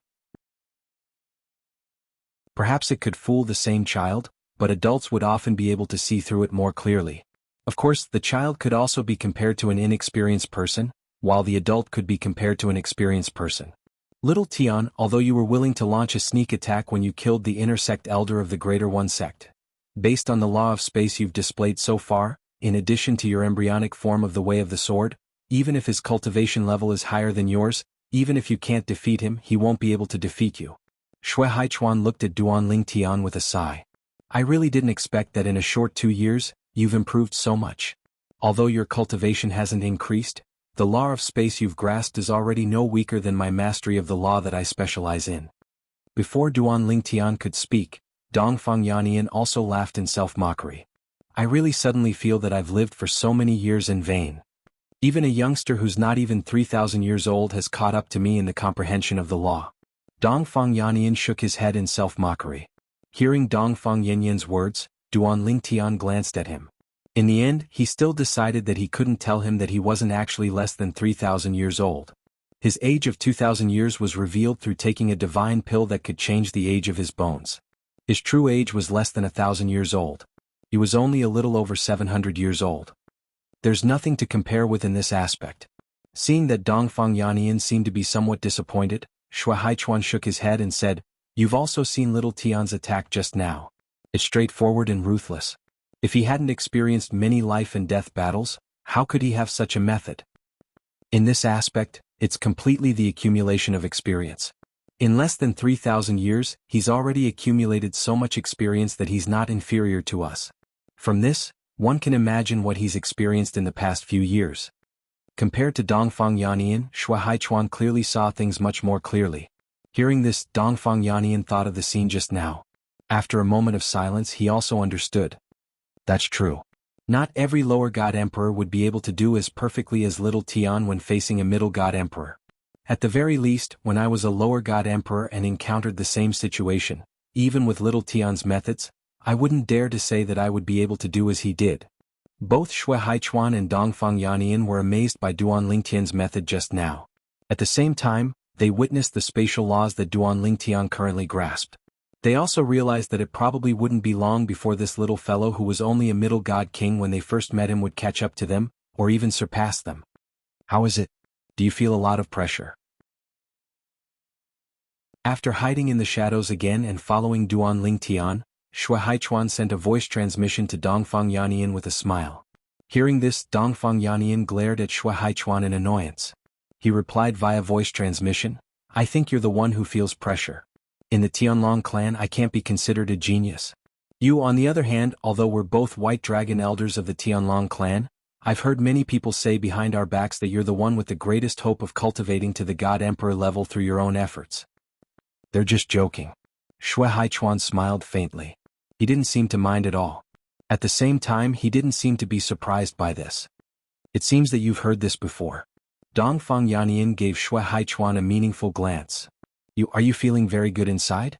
Perhaps it could fool the same child, but adults would often be able to see through it more clearly. Of course, the child could also be compared to an inexperienced person, while the adult could be compared to an experienced person. Little Tian, although you were willing to launch a sneak attack when you killed the inner sect elder of the Greater One Sect, based on the law of space you've displayed so far, in addition to your embryonic form of the Way of the Sword, even if his cultivation level is higher than yours, even if you can't defeat him, he won't be able to defeat you. Shui Haichuan looked at Duan Lingtian with a sigh. I really didn't expect that in a short 2 years, you've improved so much. Although your cultivation hasn't increased, the law of space you've grasped is already no weaker than my mastery of the law that I specialize in. Before Duan Lingtian could speak, Dongfang Yannian also laughed in self-mockery. I really suddenly feel that I've lived for so many years in vain. Even a youngster who's not even 3,000 years old has caught up to me in the comprehension of the law. Dongfang Yanyan shook his head in self-mockery. Hearing Dongfang Yanyan's words, Duan Lingtian glanced at him. In the end, he still decided that he couldn't tell him that he wasn't actually less than 3,000 years old. His age of 2,000 years was revealed through taking a divine pill that could change the age of his bones. His true age was less than 1,000 years old. He was only a little over 700 years old. There's nothing to compare with in this aspect. Seeing that Dongfang Yanyan seemed to be somewhat disappointed, Shui Haichuan shook his head and said, "You've also seen little Tian's attack just now. It's straightforward and ruthless. If he hadn't experienced many life and death battles, how could he have such a method? In this aspect, it's completely the accumulation of experience. In less than 3,000 years, he's already accumulated so much experience that he's not inferior to us. From this, one can imagine what he's experienced in the past few years." Compared to Dongfang Yanyan, Shui Haichuan clearly saw things much more clearly. Hearing this, Dongfang Yanyan thought of the scene just now. After a moment of silence, he also understood. That's true. Not every lower god emperor would be able to do as perfectly as little Tian when facing a middle god emperor. At the very least, when I was a lower god emperor and encountered the same situation, even with little Tian's methods, I wouldn't dare to say that I would be able to do as he did. Both Shui Haichuan and Dongfang Yanyan were amazed by Duan Lingtian's method just now. At the same time, they witnessed the spatial laws that Duan Lingtian currently grasped. They also realized that it probably wouldn't be long before this little fellow who was only a middle god king when they first met him would catch up to them, or even surpass them. How is it? Do you feel a lot of pressure? After hiding in the shadows again and following Duan Lingtian, Shui Haichuan sent a voice transmission to Dongfang Yanyan with a smile. Hearing this, Dongfang Yanyan glared at Shui Haichuan in annoyance. He replied via voice transmission, "I think you're the one who feels pressure. In the Tianlong clan I can't be considered a genius. You on the other hand, although we're both White Dragon elders of the Tianlong clan, I've heard many people say behind our backs that you're the one with the greatest hope of cultivating to the God Emperor level through your own efforts." "They're just joking." Shui Haichuan smiled faintly. He didn't seem to mind at all. At the same time, he didn't seem to be surprised by this. "It seems that you've heard this before." Dongfang Yanyan gave Shui Haichuan a meaningful glance. Are you feeling very good inside?"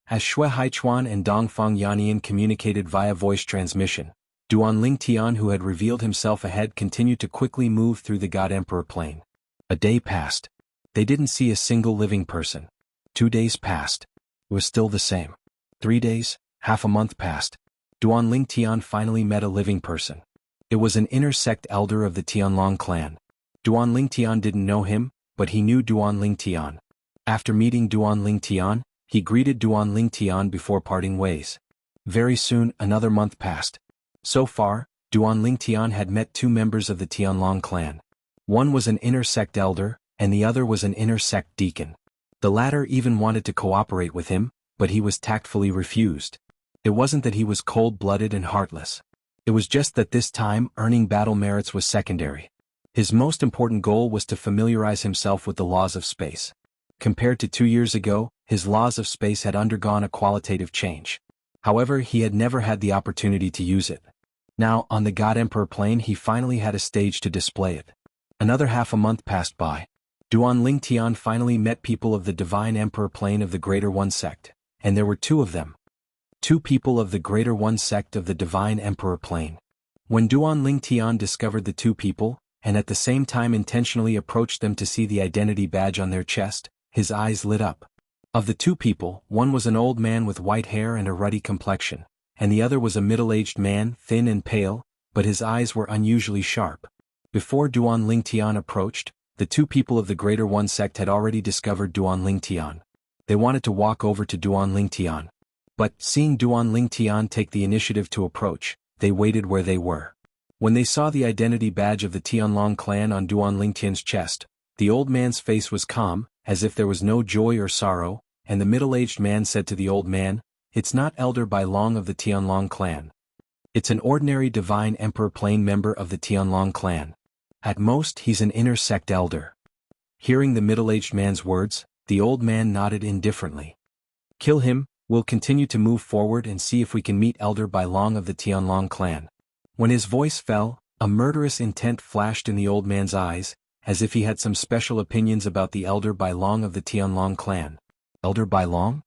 As Shui Haichuan and Dongfang Yanyan communicated via voice transmission, Duan Lingtian, who had revealed himself ahead, continued to quickly move through the God Emperor plane. A day passed. They didn't see a single living person. 2 days passed. It was still the same. 3 days, half a month passed. Duan Lingtian finally met a living person. It was an inner sect elder of the Tianlong clan. Duan Lingtian didn't know him, but he knew Duan Lingtian. After meeting Duan Lingtian, he greeted Duan Lingtian before parting ways. Very soon, another month passed. So far, Duan Lingtian had met 2 members of the Tianlong clan. One was an inner sect elder, and the other was an inner sect deacon. The latter even wanted to cooperate with him, but he was tactfully refused. It wasn't that he was cold-blooded and heartless. It was just that this time, earning battle merits was secondary. His most important goal was to familiarize himself with the laws of space. Compared to 2 years ago, his laws of space had undergone a qualitative change. However, he had never had the opportunity to use it. Now, on the God Emperor plane, he finally had a stage to display it. Another half a month passed by. Duan Lingtian finally met people of the Divine Emperor plane of the Greater One sect, and there were 2 of them. 2 people of the Greater One sect of the Divine Emperor plane. When Duan Lingtian discovered the 2 people, and at the same time intentionally approached them to see the identity badge on their chest, his eyes lit up. Of the 2 people, one was an old man with white hair and a ruddy complexion, and the other was a middle-aged man, thin and pale, but his eyes were unusually sharp. Before Duan Lingtian approached, the 2 people of the Greater One sect had already discovered Duan Lingtian. They wanted to walk over to Duan Lingtian. But, seeing Duan Lingtian take the initiative to approach, they waited where they were. When they saw the identity badge of the Tianlong clan on Duan Lingtian's chest, the old man's face was calm, as if there was no joy or sorrow, and the middle-aged man said to the old man, "It's not Elder Bai Long of the Tianlong clan. It's an ordinary Divine Emperor plane member of the Tianlong clan. At most, he's an inner sect elder." Hearing the middle-aged man's words, the old man nodded indifferently. "Kill him. We'll continue to move forward and see if we can meet Elder Bai Long of the Tianlong clan." When his voice fell, a murderous intent flashed in the old man's eyes, as if he had some special opinions about the Elder Bai Long of the Tianlong clan. Elder by long?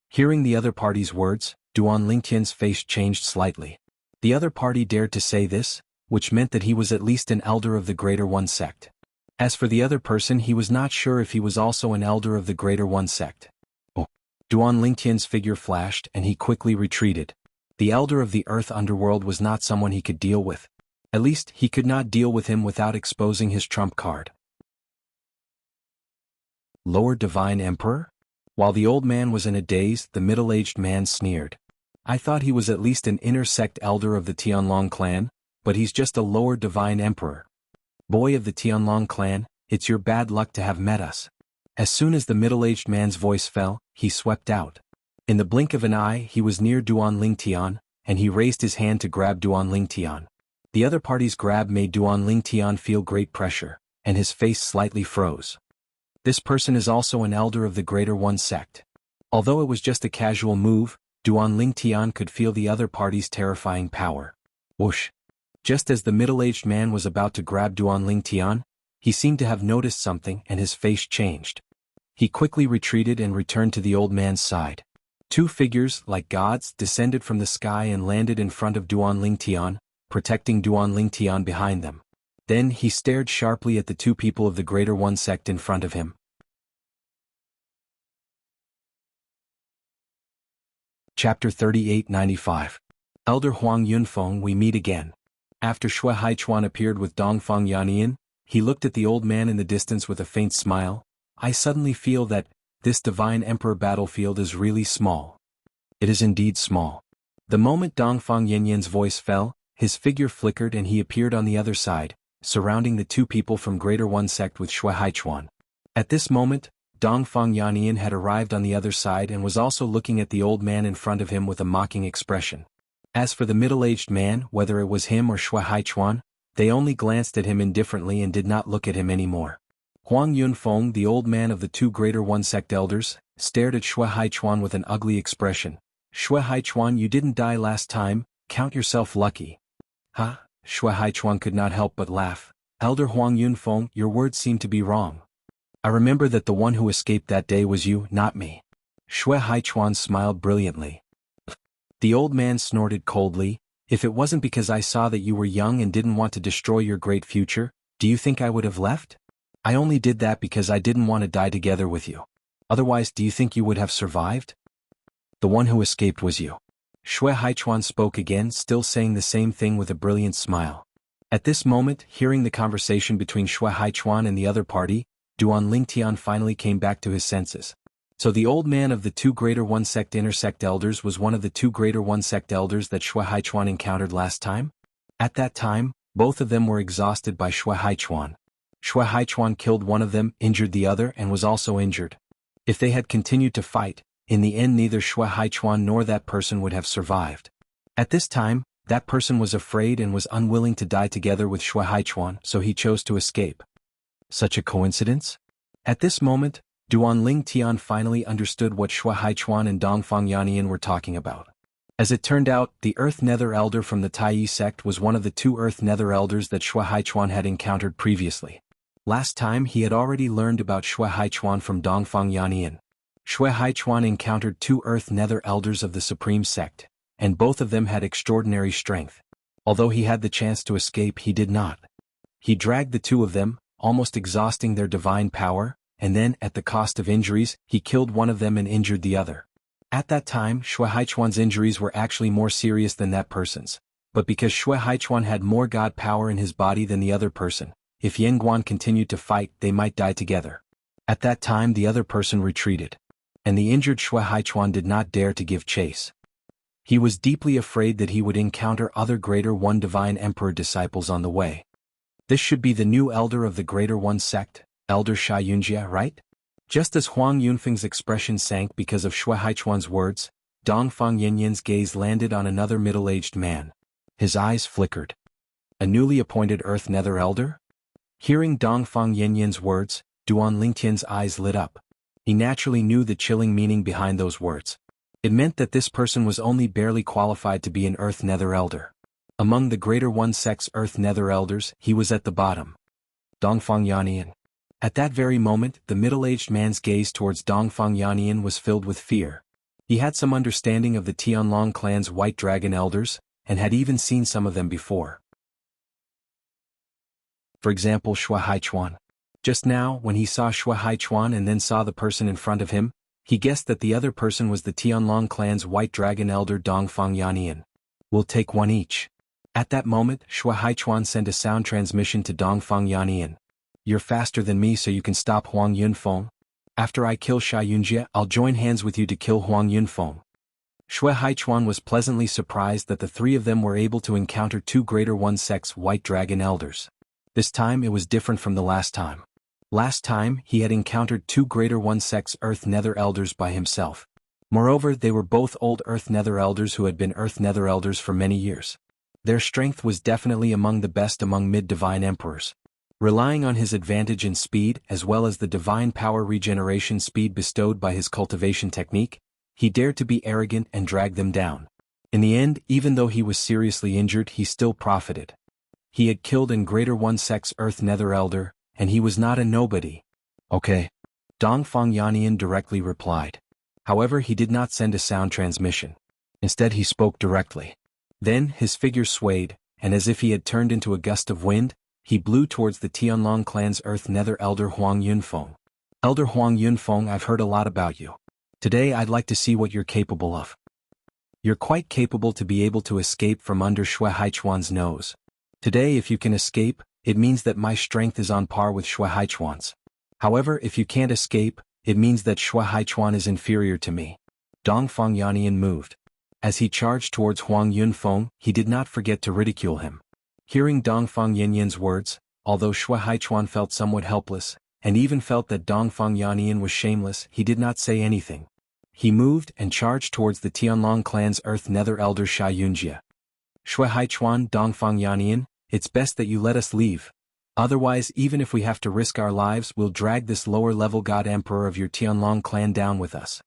Hearing the other party's words, Duan Lingtian's face changed slightly. The other party dared to say this, which meant that he was at least an elder of the Greater One sect. As for the other person, he was not sure if he was also an elder of the Greater One sect. Oh! Duan Lingtian's figure flashed and he quickly retreated. The elder of the Earth Underworld was not someone he could deal with. At least, he could not deal with him without exposing his trump card. Lower Divine Emperor? While the old man was in a daze, the middle-aged man sneered. I thought he was at least an inner sect elder of the Tianlong clan, but he's just a lower Divine Emperor. Boy of the Tianlong clan, it's your bad luck to have met us. As soon as the middle-aged man's voice fell, he swept out. In the blink of an eye, he was near Duan Lingtian, and he raised his hand to grab Duan Lingtian. The other party's grab made Duan Lingtian feel great pressure, and his face slightly froze. This person is also an elder of the Greater One sect. Although it was just a casual move, Duan Lingtian could feel the other party's terrifying power. Whoosh! Just as the middle-aged man was about to grab Duan Lingtian, he seemed to have noticed something and his face changed. He quickly retreated and returned to the old man's side. Two figures, like gods, descended from the sky and landed in front of Duan Lingtian, protecting Duan Lingtian behind them. Then he stared sharply at the two people of the Greater One sect in front of him. Chapter 3895. Elder Huang Yunfeng, we meet again. After Xue Haichuan appeared with Dongfang Yannian, he looked at the old man in the distance with a faint smile. I suddenly feel that this Divine Emperor battlefield is really small. It is indeed small. The moment Dongfang Yannian's voice fell, his figure flickered and he appeared on the other side, surrounding the two people from Greater One sect with Xue Haichuan. At this moment, Dongfang Yannian had arrived on the other side and was also looking at the old man in front of him with a mocking expression. As for the middle-aged man, whether it was him or Xue Haichuan, they only glanced at him indifferently and did not look at him anymore. Huang Yunfeng, the old man of the two Greater One sect elders, stared at Xue Haichuan with an ugly expression. Xue Haichuan, you didn't die last time, count yourself lucky. Ha! Xue Haichuan could not help but laugh. Elder Huang Yunfeng, your words seem to be wrong. I remember that the one who escaped that day was you, not me. Xue Haichuan smiled brilliantly. The old man snorted coldly. If it wasn't because I saw that you were young and didn't want to destroy your great future, do you think I would have left? I only did that because I didn't want to die together with you. Otherwise, do you think you would have survived? The one who escaped was you. Xue Haichuan spoke again, still saying the same thing with a brilliant smile. At this moment, hearing the conversation between Xue Haichuan and the other party, Duan Lingtian finally came back to his senses. So the old man of the two Greater One sect intersect elders was one of the two Greater One sect elders that Xue Haichuan encountered last time? At that time, both of them were exhausted by Xue Haichuan. Xue Haichuan killed one of them, injured the other, and was also injured. If they had continued to fight, in the end neither Xue Haichuan nor that person would have survived. At this time, that person was afraid and was unwilling to die together with Xue Haichuan, so he chose to escape. Such a coincidence? At this moment, Duan Lingtian finally understood what Xue Haichuan and Dongfang Yannian were talking about. As it turned out, the Earth Nether Elder from the Taiyi sect was one of the two Earth Nether Elders that Xue Haichuan had encountered previously. Last time he had already learned about Xue Haichuan from Dongfang Yannian. Xue Haichuan encountered two Earth Nether Elders of the Supreme Sect, and both of them had extraordinary strength. Although he had the chance to escape, he did not. He dragged the two of them, almost exhausting their divine power, and then, at the cost of injuries, he killed one of them and injured the other. At that time, Xue Haichuan's injuries were actually more serious than that person's. But because Xue Haichuan had more god power in his body than the other person, if Yanguan continued to fight, they might die together. At that time the other person retreated. And the injured Xue Haichuan did not dare to give chase. He was deeply afraid that he would encounter other Greater One Divine Emperor disciples on the way. This should be the new elder of the Greater One sect, Elder Sha Yunjia, right? Just as Huang Yunfeng's expression sank because of Xue Haichuan's words, Dongfang Yannian's gaze landed on another middle-aged man. His eyes flickered. A newly appointed Earth Nether Elder? Hearing Dongfang Yannian's words, Duan Lingtian's eyes lit up. He naturally knew the chilling meaning behind those words. It meant that this person was only barely qualified to be an Earth Nether Elder. Among the Greater One sect's Earth Nether Elders, he was at the bottom. Dongfang Yannian. At that very moment, the middle-aged man's gaze towards Dongfang Yannian was filled with fear. He had some understanding of the Tianlong clan's White Dragon elders, and had even seen some of them before. For example, Shui Haichuan. Just now, when he saw Shui Haichuan and then saw the person in front of him, he guessed that the other person was the Tianlong clan's White Dragon elder Dongfang Yannian. We'll take one each. At that moment, Shui Haichuan sent a sound transmission to Dongfang Yannian. You're faster than me, so you can stop Huang Yunfeng. After I kill Sha Yunjie, I'll join hands with you to kill Huang Yunfeng. Shui Haichuan was pleasantly surprised that the three of them were able to encounter two Greater One Sect's White Dragon elders. This time it was different from the last time. Last time, he had encountered two Greater One Sect's Earth Nether elders by himself. Moreover, they were both old Earth Nether elders who had been Earth Nether elders for many years. Their strength was definitely among the best among mid-divine emperors. Relying on his advantage in speed as well as the divine power regeneration speed bestowed by his cultivation technique, he dared to be arrogant and drag them down. In the end, even though he was seriously injured, he still profited. He had killed in Greater One Sect's Earth Nether elder, and he was not a nobody. Okay. Dongfang Yannian directly replied. However, he did not send a sound transmission. Instead, he spoke directly. Then, his figure swayed, and as if he had turned into a gust of wind, he blew towards the Tianlong clan's Earth Nether elder Huang Yunfeng. Elder Huang Yunfeng, I've heard a lot about you. Today I'd like to see what you're capable of. You're quite capable to be able to escape from under Shui Haichuan's nose. Today if you can escape, it means that my strength is on par with Shui Haichuan's. However, if you can't escape, it means that Shui Haichuan is inferior to me. Dongfang Yannian moved. As he charged towards Huang Yunfeng, he did not forget to ridicule him. Hearing Dongfang Yannian's words, although Shui Haichuan felt somewhat helpless, and even felt that Dongfang Yannian was shameless, he did not say anything. He moved and charged towards the Tianlong clan's Earth Nether elder Sha Yunjie. Shui Haichuan, Dongfang Yannian, it's best that you let us leave. Otherwise, even if we have to risk our lives, we'll drag this lower-level god emperor of your Tianlong clan down with us.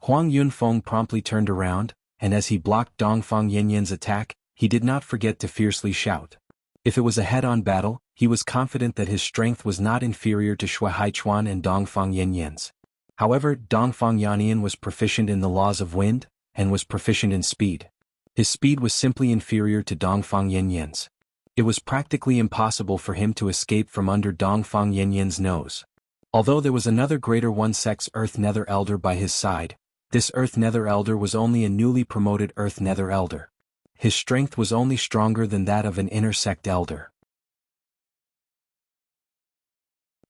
Huang Yunfeng promptly turned around, and as he blocked Dongfang Yannian's attack, he did not forget to fiercely shout. If it was a head-on battle, he was confident that his strength was not inferior to Shui Haichuan and Dongfang Yannian's. However, Dongfang Yannian was proficient in the laws of wind, and was proficient in speed. His speed was simply inferior to Dongfang Yannian's. It was practically impossible for him to escape from under Dongfang Yannian's nose. Although there was another Greater One Sect's Earth Nether elder by his side, this Earth Nether elder was only a newly promoted Earth Nether elder. His strength was only stronger than that of an inner sect elder.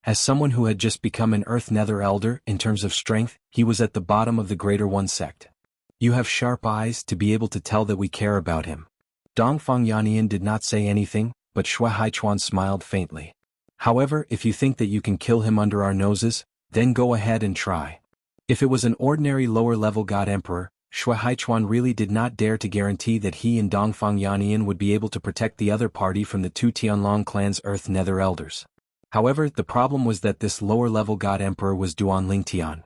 As someone who had just become an Earth Nether elder in terms of strength, he was at the bottom of the Greater One Sect. You have sharp eyes to be able to tell that we care about him. Dongfang Yannian did not say anything, but Shui Haichuan smiled faintly. However, if you think that you can kill him under our noses, then go ahead and try. If it was an ordinary lower-level god emperor, Shui Haichuan really did not dare to guarantee that he and Dongfang Yannian would be able to protect the other party from the two Tianlong clan's Earth Nether elders. However, the problem was that this lower-level god emperor was Duan Lingtian.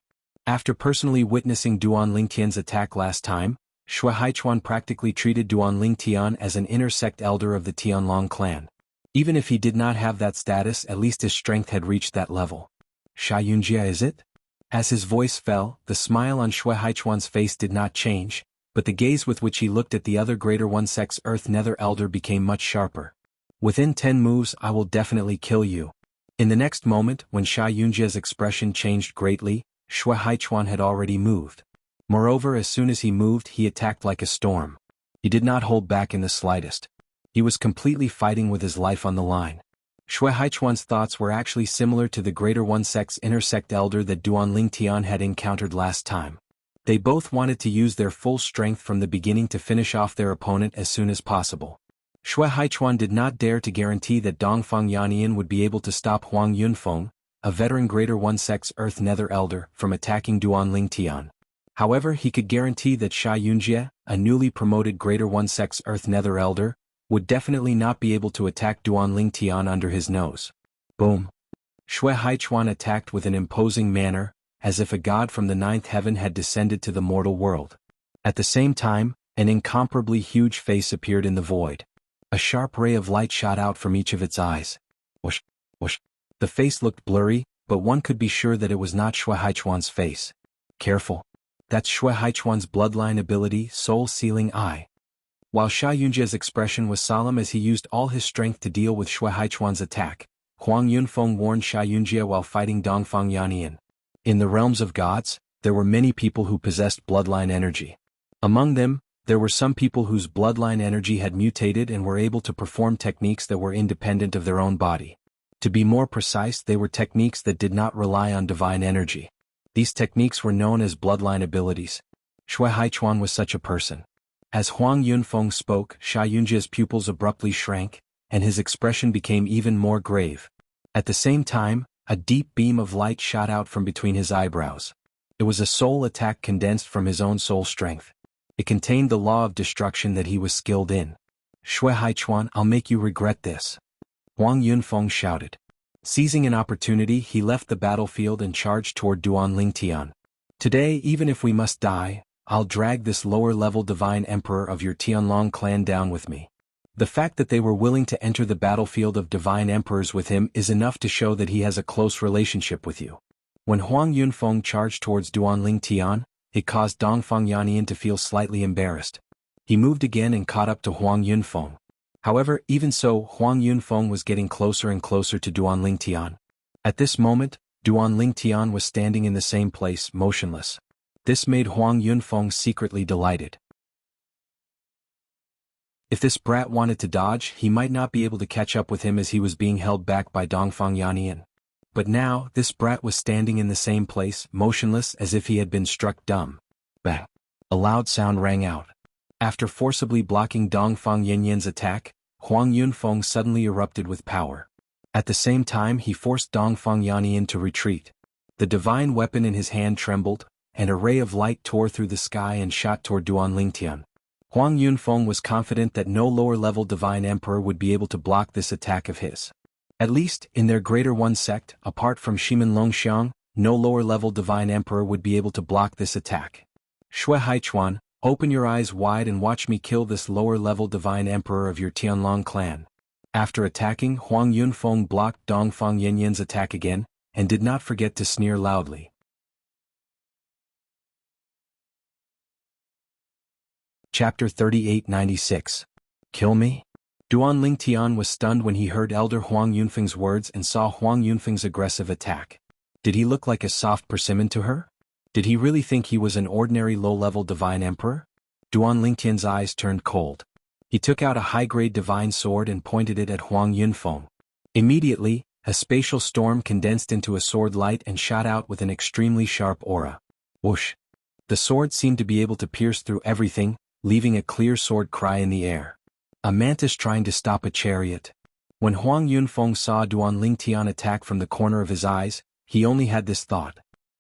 After personally witnessing Duan Lingtian's attack last time, Shui Haichuan practically treated Duan Lingtian as an inner sect elder of the Tianlong clan. Even if he did not have that status, at least his strength had reached that level. Sha Yunjie, is it? As his voice fell, the smile on Shui Haichuan's face did not change, but the gaze with which he looked at the other Greater One Sect's Earth Nether elder became much sharper. Within 10 moves I will definitely kill you. In the next moment, when Sha Yunjie's expression changed greatly, Shui Haichuan had already moved. Moreover, as soon as he moved, he attacked like a storm. He did not hold back in the slightest. He was completely fighting with his life on the line. Shui Haichuan's thoughts were actually similar to the Greater One Sect's inner sect elder that Duan Lingtian had encountered last time. They both wanted to use their full strength from the beginning to finish off their opponent as soon as possible. Shui Haichuan did not dare to guarantee that Dongfang Yannian would be able to stop Huang Yunfeng, a veteran Greater One Sect's Earth Nether elder, from attacking Duan Lingtian. However, he could guarantee that Sha Yunjie, a newly promoted Greater One Sect's Earth Nether elder, would definitely not be able to attack Duan Lingtian under his nose. Boom. Shui Haichuan attacked with an imposing manner, as if a god from the ninth heaven had descended to the mortal world. At the same time, an incomparably huge face appeared in the void. A sharp ray of light shot out from each of its eyes. Whoosh, whoosh. The face looked blurry, but one could be sure that it was not Shui Haichuan's face. Careful. That's Shui Haichuan's bloodline ability, soul-sealing eye. While Sha Yunjia's expression was solemn as he used all his strength to deal with Shui Haichuan's attack, Huang Yunfeng warned Sha Yunjia while fighting Dongfang Yannian. In the realms of gods, there were many people who possessed bloodline energy. Among them, there were some people whose bloodline energy had mutated and were able to perform techniques that were independent of their own body. To be more precise, they were techniques that did not rely on divine energy. These techniques were known as bloodline abilities. Shui Haichuan was such a person. As Huang Yunfeng spoke, Sha Yunjia's pupils abruptly shrank, and his expression became even more grave. At the same time, a deep beam of light shot out from between his eyebrows. It was a soul attack condensed from his own soul strength. It contained the law of destruction that he was skilled in. Shui Haichuan, I'll make you regret this. Huang Yunfeng shouted. Seizing an opportunity, he left the battlefield and charged toward Duan Lingtian. Today, even if we must die, I'll drag this lower-level divine emperor of your Tianlong clan down with me. The fact that they were willing to enter the battlefield of divine emperors with him is enough to show that he has a close relationship with you. When Huang Yunfeng charged towards Duan Lingtian, it caused Dongfang Yannian to feel slightly embarrassed. He moved again and caught up to Huang Yunfeng. However, even so, Huang Yunfeng was getting closer and closer to Duan Lingtian. At this moment, Duan Lingtian was standing in the same place, motionless. This made Huang Yunfeng secretly delighted. If this brat wanted to dodge, he might not be able to catch up with him as he was being held back by Dongfang Yannian. But now, this brat was standing in the same place, motionless as if he had been struck dumb. Bang! A loud sound rang out. After forcibly blocking Dongfang Yannian's attack, Huang Yunfeng suddenly erupted with power. At the same time, he forced Dongfang Yannian to retreat. The divine weapon in his hand trembled, and a ray of light tore through the sky and shot toward Duan Lingtian. Huang Yunfeng was confident that no lower-level divine emperor would be able to block this attack of his. At least, in their Greater One sect, apart from Shimen Longxiang, no lower-level divine emperor would be able to block this attack. Shui Haichuan, open your eyes wide and watch me kill this lower-level divine emperor of your Tianlong clan. After attacking, Huang Yunfeng blocked Dongfang Yannian's attack again, and did not forget to sneer loudly. Chapter 3896. Kill me? Duan Lingtian was stunned when he heard Elder Huang Yunfeng's words and saw Huang Yunfeng's aggressive attack. Did he look like a soft persimmon to her? Did he really think he was an ordinary low-level divine emperor? Duan Lingtian's eyes turned cold. He took out a high-grade divine sword and pointed it at Huang Yunfeng. Immediately, a spatial storm condensed into a sword light and shot out with an extremely sharp aura. Whoosh! The sword seemed to be able to pierce through everything, leaving a clear sword cry in the air. A mantis trying to stop a chariot. When Huang Yunfeng saw Duan Lingtian attack from the corner of his eyes, he only had this thought.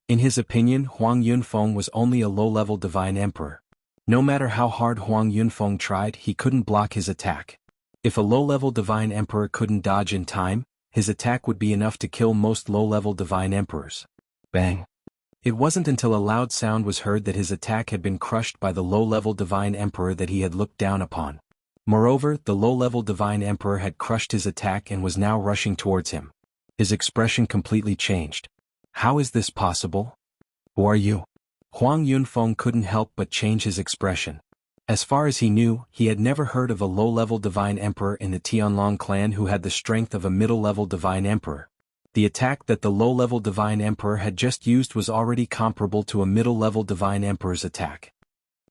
In his opinion, Huang Yunfeng was only a low-level divine emperor. No matter how hard Huang Yunfeng tried, he couldn't block his attack. If a low-level divine emperor couldn't dodge in time, his attack would be enough to kill most low-level divine emperors. Bang! It wasn't until a loud sound was heard that his attack had been crushed by the low-level divine emperor that he had looked down upon. Moreover, the low-level divine emperor had crushed his attack and was now rushing towards him. His expression completely changed. How is this possible? Who are you? Huang Yunfeng couldn't help but change his expression. As far as he knew, he had never heard of a low-level divine emperor in the Tianlong clan who had the strength of a middle-level divine emperor. The attack that the low-level divine emperor had just used was already comparable to a middle-level divine emperor's attack.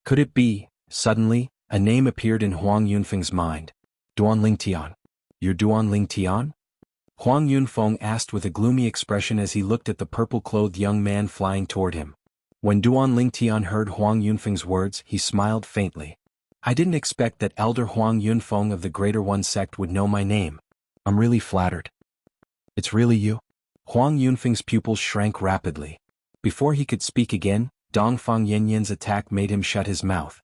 Could it be, suddenly, a name appeared in Huang Yunfeng's mind. Duan Lingtian. You're Duan Lingtian? Huang Yunfeng asked with a gloomy expression as he looked at the purple-clothed young man flying toward him. When Duan Lingtian heard Huang Yunfeng's words, he smiled faintly. I didn't expect that Elder Huang Yunfeng of the Greater One sect would know my name. I'm really flattered. It's really you? Huang Yunfeng's pupils shrank rapidly. Before he could speak again, Dongfang Yannian's attack made him shut his mouth.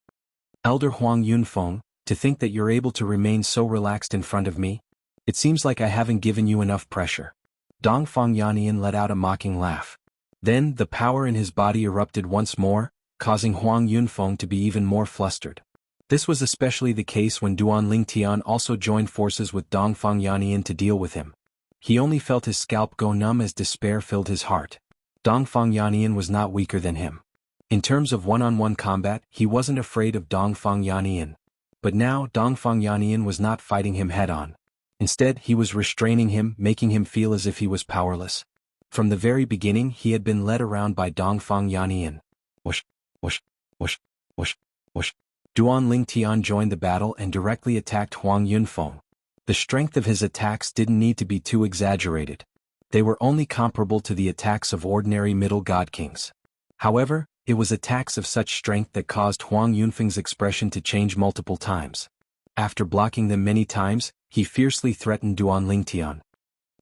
Elder Huang Yunfeng, to think that you're able to remain so relaxed in front of me? It seems like I haven't given you enough pressure. Dongfang Yannian let out a mocking laugh. Then, the power in his body erupted once more, causing Huang Yunfeng to be even more flustered. This was especially the case when Duan Lingtian also joined forces with Dongfang Yannian to deal with him. He only felt his scalp go numb as despair filled his heart. Dongfang Yannian was not weaker than him. In terms of one-on-one combat, he wasn't afraid of Dongfang Yannian. But now Dongfang Yannian was not fighting him head-on. Instead, he was restraining him, making him feel as if he was powerless. From the very beginning, he had been led around by Dongfang Yannian. Whoosh, whoosh, whoosh, whoosh, whoosh. Duan Lingtian joined the battle and directly attacked Huang Yunfeng. The strength of his attacks didn't need to be too exaggerated. They were only comparable to the attacks of ordinary middle god kings. However, it was attacks of such strength that caused Huang Yunfeng's expression to change multiple times. After blocking them many times, he fiercely threatened Duan Lingtian.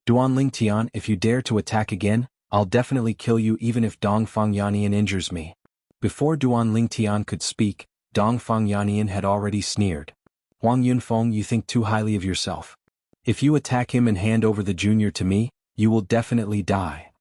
Duan Lingtian, if you dare to attack again, I'll definitely kill you even if Dongfang Yannian injures me. Before Duan Lingtian could speak, Dongfang Yannian had already sneered. Huang Yunfeng, you think too highly of yourself. If you attack him and hand over the junior to me, you will definitely die.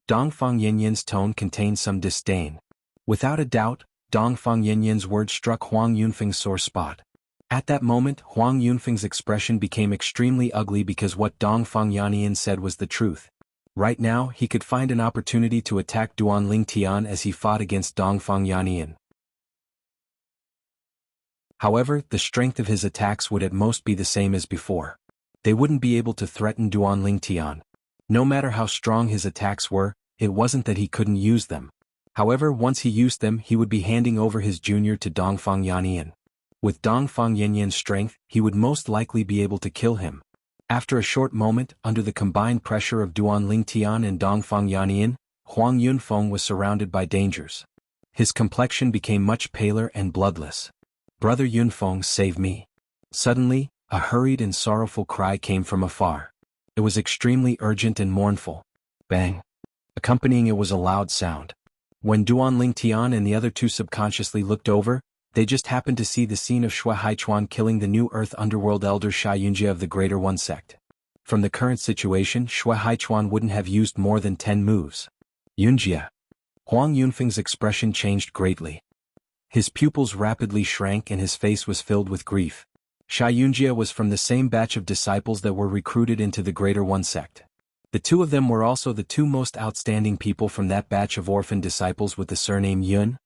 Dongfang Yannian's tone contained some disdain. Without a doubt, Dongfang Yannian's words struck Huang Yunfeng's sore spot. At that moment, Huang Yunfeng's expression became extremely ugly because what Dongfang Yannian said was the truth. Right now, he could find an opportunity to attack Duan Lingtian as he fought against Dongfang Yannian. However, the strength of his attacks would at most be the same as before. They wouldn't be able to threaten Duan Lingtian. No matter how strong his attacks were, it wasn't that he couldn't use them. However, once he used them, he would be handing over his junior to Dongfang Yannian. With Dongfang Yannian's strength, he would most likely be able to kill him. After a short moment, under the combined pressure of Duan Lingtian and Dongfang Yannian, Huang Yunfeng was surrounded by dangers. His complexion became much paler and bloodless. Brother Yunfeng, save me. Suddenly, a hurried and sorrowful cry came from afar. It was extremely urgent and mournful. Bang! Accompanying it was a loud sound. When Duan Lingtian and the other two subconsciously looked over, they just happened to see the scene of Shui Haichuan killing the new Earth Underworld elder Sha Yunjia of the Greater One sect. From the current situation, Shui Haichuan wouldn't have used more than 10 moves. Yunjia. Huang Yunfeng's expression changed greatly. His pupils rapidly shrank and his face was filled with grief. Sha Yunjia was from the same batch of disciples that were recruited into the Greater One sect. The two of them were also the two most outstanding people from that batch of orphan disciples with the surname Yun.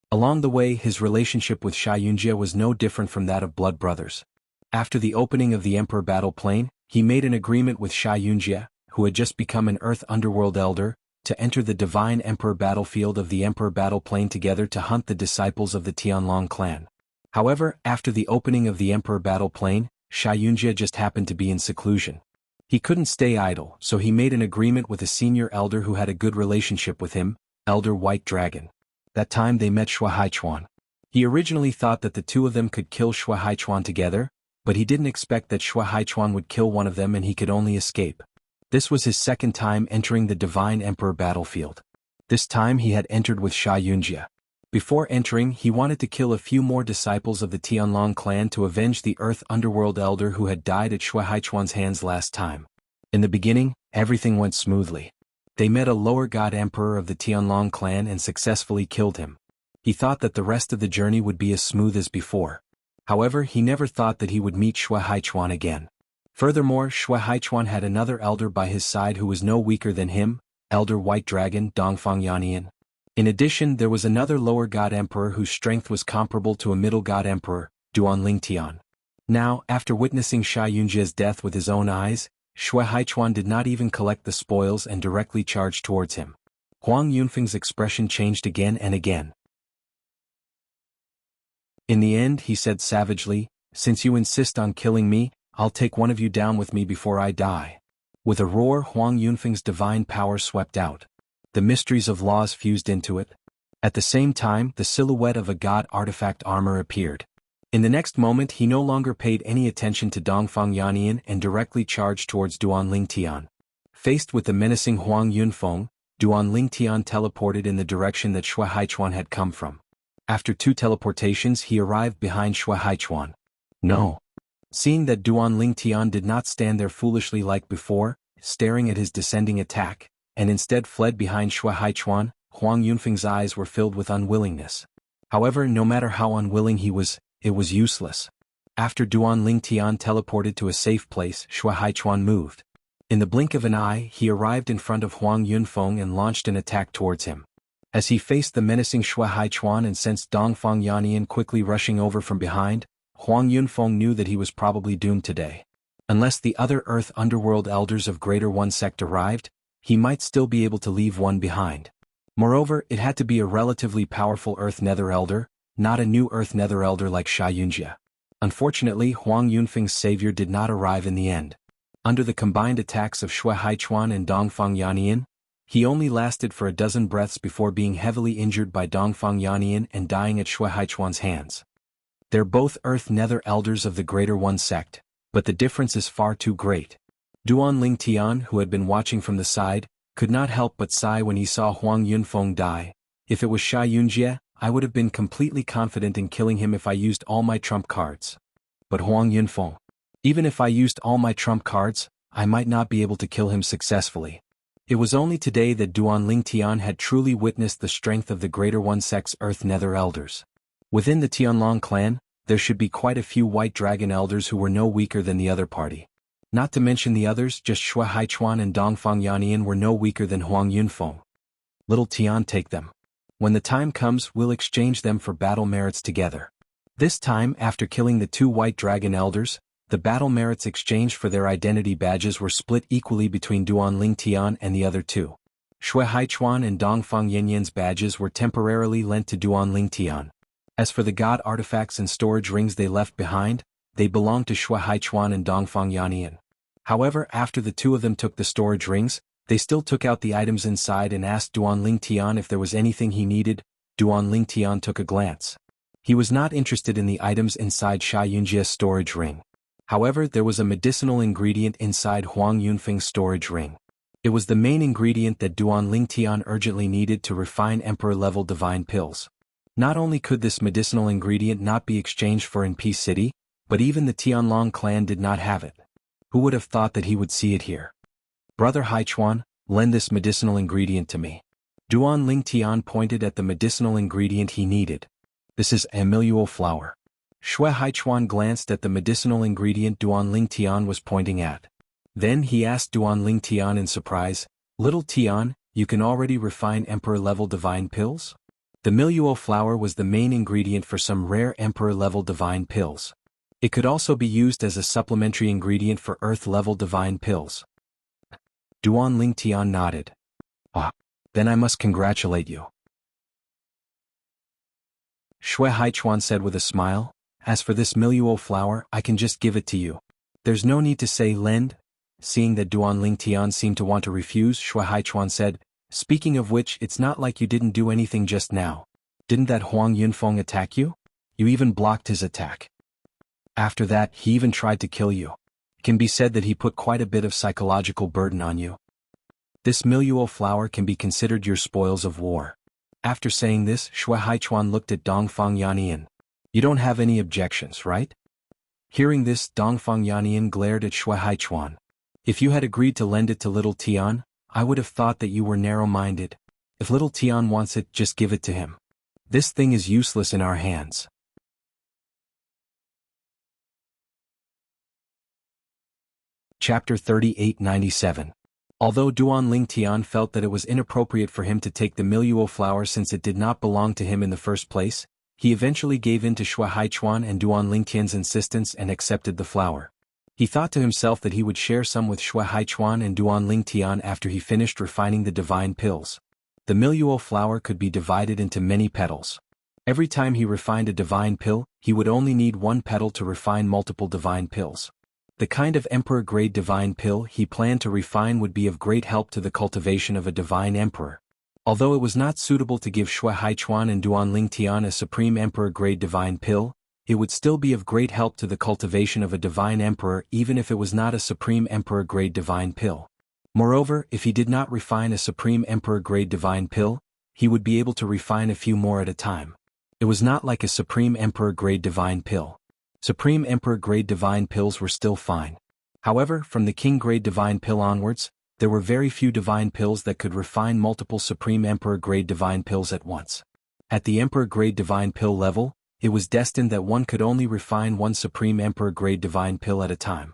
Along the way, his relationship with Sha Yunjia was no different from that of blood brothers. After the opening of the Emperor Battle Plane, he made an agreement with Sha Yunjia, who had just become an Earth Underworld elder, to enter the Divine Emperor battlefield of the Emperor Battle Plane together to hunt the disciples of the Tianlong clan. However, after the opening of the Emperor Battle Plane, Sha Yunjia just happened to be in seclusion. He couldn't stay idle, so he made an agreement with a senior elder who had a good relationship with him, Elder White Dragon. That time they met Shui Haichuan. He originally thought that the two of them could kill Shui Haichuan together, but he didn't expect that Shui Haichuan would kill one of them and he could only escape. This was his second time entering the Divine Emperor battlefield. This time he had entered with Sha Yunjia. Before entering, he wanted to kill a few more disciples of the Tianlong clan to avenge the Earth Underworld elder who had died at Shui Haichuan's hands last time. In the beginning, everything went smoothly. They met a lower god emperor of the Tianlong clan and successfully killed him. He thought that the rest of the journey would be as smooth as before. However, he never thought that he would meet Shui Haichuan again. Furthermore, Shui Haichuan had another elder by his side who was no weaker than him, Elder White Dragon Dongfang Yannian. In addition, there was another lower god emperor whose strength was comparable to a middle god emperor, Duan Lingtian. Now, after witnessing Sha Yunjia's death with his own eyes, Shui Haichuan did not even collect the spoils and directly charged towards him. Huang Yunfeng's expression changed again and again. In the end, he said savagely, "Since you insist on killing me, I'll take one of you down with me before I die." With a roar, Huang Yunfeng's divine power swept out. The mysteries of laws fused into it. At the same time, the silhouette of a god artifact armor appeared. In the next moment, he no longer paid any attention to Dongfang Yannian and directly charged towards Duan Lingtian. Faced with the menacing Huang Yunfeng, Duan Lingtian teleported in the direction that Shui Haichuan had come from. After 2 teleportations, he arrived behind Shui Haichuan. No. Seeing that Duan Lingtian did not stand there foolishly like before, staring at his descending attack, and instead fled behind Shui Haichuan, Huang Yunfeng's eyes were filled with unwillingness. However, no matter how unwilling he was, it was useless. After Duan Lingtian teleported to a safe place, Shui Haichuan moved. In the blink of an eye, he arrived in front of Huang Yunfeng and launched an attack towards him. As he faced the menacing Shui Haichuan and sensed Dongfang Yannian quickly rushing over from behind, Huang Yunfeng knew that he was probably doomed today. Unless the other Earth Underworld elders of Greater One Sect arrived, he might still be able to leave one behind. Moreover, it had to be a relatively powerful Earth Nether Elder, not a new Earth Nether Elder like Sha Yunjia. Unfortunately, Huang Yunfeng's savior did not arrive in the end. Under the combined attacks of Shui Haichuan and Dongfang Yannian, he only lasted for a dozen breaths before being heavily injured by Dongfang Yannian and dying at Shui Haichuan's hands. They're both Earth Nether Elders of the Greater One Sect, but the difference is far too great. Duan Ling Tian, who had been watching from the side, could not help but sigh when he saw Huang Yunfeng die. If it was Sha Yunjie, I would have been completely confident in killing him if I used all my trump cards. But Huang Yunfeng. Even if I used all my trump cards, I might not be able to kill him successfully. It was only today that Duan Ling Tian had truly witnessed the strength of the Greater One Sect's Earth Nether Elders. Within the Tianlong clan, there should be quite a few White Dragon Elders who were no weaker than the other party. Not to mention the others, just Shui Haichuan and Dongfang Yannian were no weaker than Huang Yunfeng. Little Tian, take them. When the time comes, we'll exchange them for battle merits together. This time, after killing the two White Dragon Elders, the battle merits exchanged for their identity badges were split equally between Duan Ling Tian and the other two. Shui Haichuan and Dongfang Yannian's badges were temporarily lent to Duan Ling Tian. As for the god artifacts and storage rings they left behind, they belonged to Shui Haichuan and Dongfang Yannian. However, after the two of them took the storage rings, they still took out the items inside and asked Duan Ling Tian if there was anything he needed. Duan Ling Tian took a glance. He was not interested in the items inside Sha Yunjia's storage ring. However, there was a medicinal ingredient inside Huang Yunfeng's storage ring. It was the main ingredient that Duan Ling Tian urgently needed to refine Emperor-level divine pills. Not only could this medicinal ingredient not be exchanged for in Peace City, but even the Tianlong clan did not have it. Who would have thought that he would see it here? Brother Haichuan, lend this medicinal ingredient to me. Duan Ling Tian pointed at the medicinal ingredient he needed. This is Ameluo flower. Shui Haichuan glanced at the medicinal ingredient Duan Ling Tian was pointing at. Then he asked Duan Ling Tian in surprise, "Little Tian, you can already refine Emperor-level divine pills?" The Miluo flower was the main ingredient for some rare Emperor-level divine pills. It could also be used as a supplementary ingredient for Earth-level divine pills. Duan Ling Tian nodded. "Ah, then I must congratulate you." Shui Haichuan said with a smile, "As for this Miluo flower, I can just give it to you. There's no need to say lend." Seeing that Duan Ling Tian seemed to want to refuse, Shui Haichuan said, "Speaking of which, it's not like you didn't do anything just now. Didn't that Huang Yunfeng attack you? You even blocked his attack. After that, he even tried to kill you. It can be said that he put quite a bit of psychological burden on you. This Miluo flower can be considered your spoils of war." After saying this, Shui Haichuan looked at Dongfang Yannian. "You don't have any objections, right?" Hearing this, Dongfang Yannian glared at Shui Haichuan. "If you had agreed to lend it to little Tian, I would have thought that you were narrow-minded. If little Tian wants it, just give it to him. This thing is useless in our hands." Chapter 3897. Although Duan Ling Tian felt that it was inappropriate for him to take the Miluo flower since it did not belong to him in the first place, he eventually gave in to Shui Haichuan and Duan Ling Tian's insistence and accepted the flower. He thought to himself that he would share some with Shui Haichuan and Duan Ling Tian after he finished refining the divine pills. The Miluo flower could be divided into many petals. Every time he refined a divine pill, he would only need one petal to refine multiple divine pills. The kind of emperor-grade divine pill he planned to refine would be of great help to the cultivation of a divine emperor. Although it was not suitable to give Shui Haichuan and Duan Ling Tian a supreme emperor-grade divine pill, it would still be of great help to the cultivation of a divine emperor even if it was not a supreme emperor-grade divine pill. Moreover, if he did not refine a supreme emperor-grade divine pill, he would be able to refine a few more at a time. It was not like a supreme emperor-grade divine pill. Supreme Emperor-grade divine pills were still fine. However, from the King-grade divine pill onwards, there were very few divine pills that could refine multiple Supreme Emperor-grade divine pills at once. At the Emperor-grade divine pill level, it was destined that one could only refine one Supreme Emperor-grade divine pill at a time.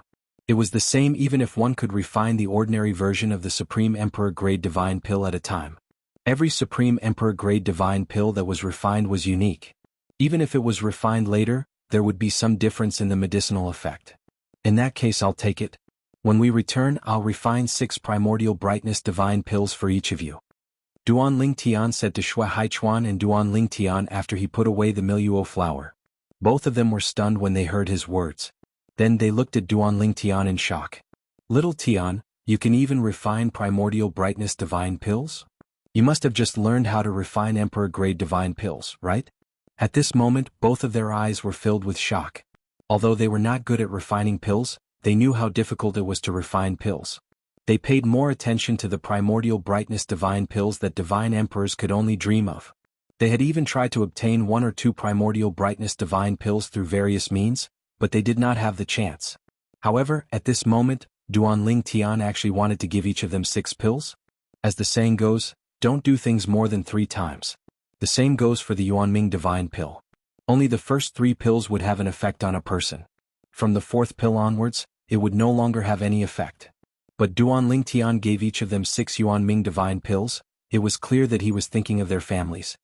It was the same even if one could refine the ordinary version of the Supreme Emperor Grade Divine Pill at a time. Every Supreme Emperor Grade Divine Pill that was refined was unique. Even if it was refined later, there would be some difference in the medicinal effect. In that case, I'll take it. When we return, I'll refine 6 Primordial Brightness Divine Pills for each of you. Duan Ling Tian said to Xue Haichuan and Duan Ling Tian after he put away the Miluo flower. Both of them were stunned when they heard his words. Then they looked at Duan Ling Tian in shock. Little Tian, you can even refine Primordial Brightness Divine Pills? You must have just learned how to refine Emperor Grade Divine Pills, right? At this moment, both of their eyes were filled with shock. Although they were not good at refining pills, they knew how difficult it was to refine pills. They paid more attention to the Primordial Brightness Divine Pills that divine emperors could only dream of. They had even tried to obtain 1 or 2 Primordial Brightness Divine Pills through various means, but they did not have the chance. However, at this moment, Duan Ling Tian actually wanted to give each of them 6 pills. As the saying goes, don't do things more than 3 times. The same goes for the Yuanming Divine Pill. Only the first 3 pills would have an effect on a person. From the 4th pill onwards, it would no longer have any effect. But Duan Ling Tian gave each of them 6 Yuanming Divine Pills. It was clear that he was thinking of their families.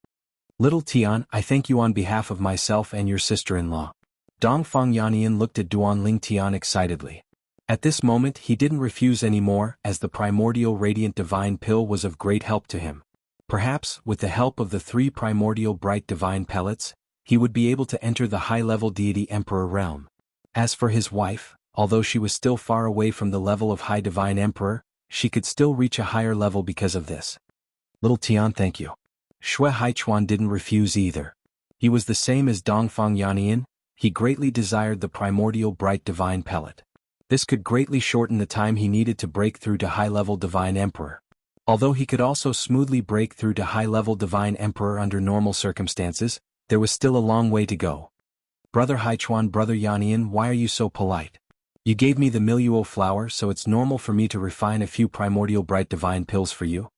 Little Tian, I thank you on behalf of myself and your sister-in-law. Dongfang Yannian looked at Duan Ling Tian excitedly. At this moment he didn't refuse anymore, as the Primordial Radiant Divine Pill was of great help to him. Perhaps, with the help of the 3 Primordial Bright Divine Pellets, he would be able to enter the high-level Deity Emperor realm. As for his wife, although she was still far away from the level of High Divine Emperor, she could still reach a higher level because of this. Little Tian, thank you. Xue Haichuan didn't refuse either. He was the same as Dongfang Yannian. He greatly desired the Primordial Bright Divine Pellet. This could greatly shorten the time he needed to break through to high-level Divine Emperor. Although he could also smoothly break through to high-level Divine Emperor under normal circumstances, there was still a long way to go. Brother Haichuan, Brother Yannian, why are you so polite? You gave me the Miluo flower, so it's normal for me to refine a few Primordial Bright Divine Pills for you?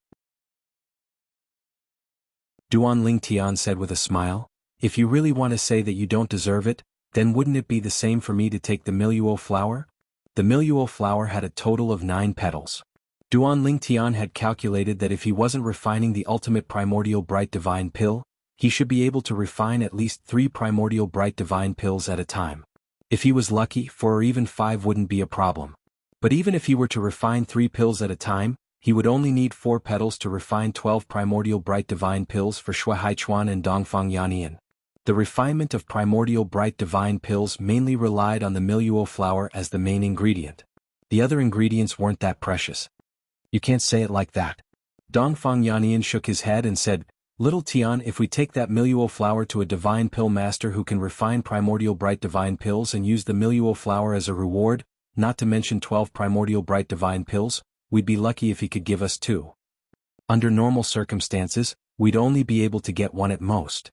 Duan Ling Tian said with a smile. If you really want to say that you don't deserve it, then wouldn't it be the same for me to take the Miluo flower? The Miluo flower had a total of 9 petals. Duan Ling Tian had calculated that if he wasn't refining the ultimate Primordial Bright Divine Pill, he should be able to refine at least 3 Primordial Bright Divine Pills at a time. If he was lucky, 4 or even 5 wouldn't be a problem. But even if he were to refine 3 pills at a time, he would only need 4 petals to refine 12 Primordial Bright Divine Pills for Xue Haichuan and Dongfang Yannian. The refinement of Primordial Bright Divine Pills mainly relied on the Miluo flower as the main ingredient. The other ingredients weren't that precious. You can't say it like that. Dongfang Yannian shook his head and said, Little Tian, if we take that Miluo flower to a Divine Pill Master who can refine Primordial Bright Divine Pills and use the Miluo flower as a reward, not to mention 12 Primordial Bright Divine Pills, we'd be lucky if he could give us 2. Under normal circumstances, we'd only be able to get 1 at most.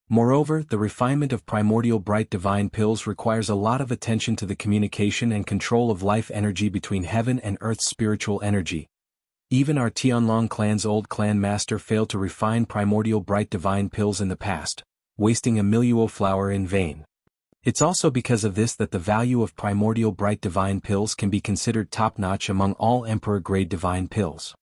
Moreover, the refinement of Primordial Bright Divine Pills requires a lot of attention to the communication and control of life energy between heaven and earth's spiritual energy. Even our Tianlong clan's old clan master failed to refine Primordial Bright Divine Pills in the past, wasting a Miluo flower in vain. It's also because of this that the value of Primordial Bright Divine Pills can be considered top-notch among all Emperor-grade Divine Pills.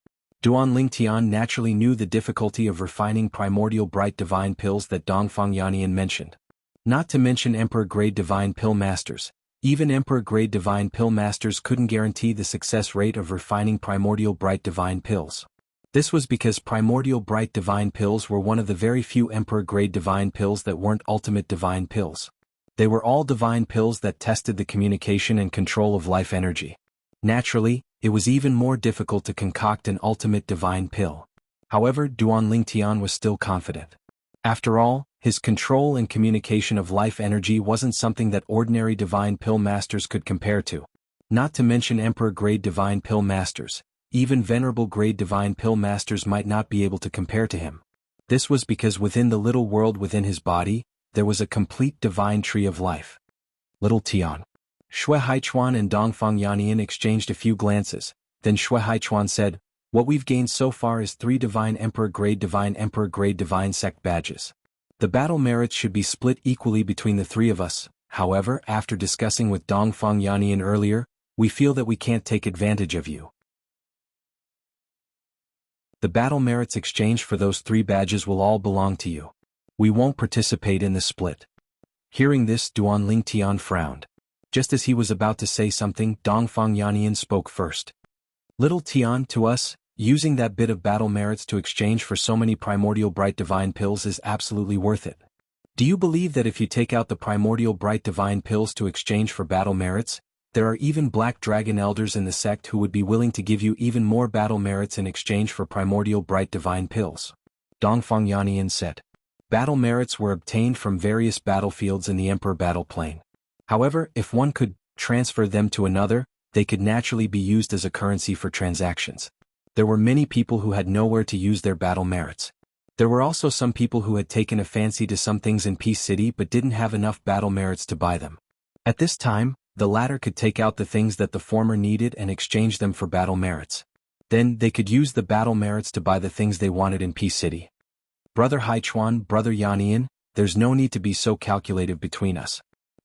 Duan Ling Tian naturally knew the difficulty of refining Primordial Bright Divine Pills that Dongfang Yannian mentioned. Not to mention Emperor-grade Divine Pill Masters. Even Emperor-grade Divine Pill Masters couldn't guarantee the success rate of refining Primordial Bright Divine Pills. This was because Primordial Bright Divine Pills were one of the very few Emperor-grade Divine Pills that weren't Ultimate Divine Pills. They were all Divine Pills that tested the communication and control of life energy. Naturally, it was even more difficult to concoct an Ultimate Divine Pill. However, Duan Ling Tian was still confident. After all, his control and communication of life energy wasn't something that ordinary Divine Pill Masters could compare to. Not to mention Emperor-grade Divine Pill Masters, even Venerable-grade Divine Pill Masters might not be able to compare to him. This was because within the little world within his body, there was a complete divine tree of life. Little Tian. Xue Haichuan and Dongfang Yannian exchanged a few glances, then Xue Haichuan said, What we've gained so far is 3 Divine Emperor-grade Divine Sect badges. The battle merits should be split equally between the 3 of us. However, after discussing with Dongfang Yannian earlier, We feel that we can't take advantage of you. The battle merits exchanged for those 3 badges will all belong to you. We won't participate in the split. Hearing this, Duan Ling Tian frowned. Just as he was about to say something, Dongfang Yannian spoke first. Little Tian, to us, using that bit of battle merits to exchange for so many primordial bright divine pills is absolutely worth it. Do you believe that if you take out the primordial bright divine pills to exchange for battle merits, there are even black dragon elders in the sect who would be willing to give you even more battle merits in exchange for primordial bright divine pills? Dongfang Yannian said. Battle merits were obtained from various battlefields in the Emperor battle plane. However, if one could transfer them to another, they could naturally be used as a currency for transactions. There were many people who had nowhere to use their battle merits. There were also some people who had taken a fancy to some things in Peace City but didn't have enough battle merits to buy them. At this time, the latter could take out the things that the former needed and exchange them for battle merits. Then, they could use the battle merits to buy the things they wanted in Peace City. Brother Haichuan, Brother Yannian, there's no need to be so calculative between us.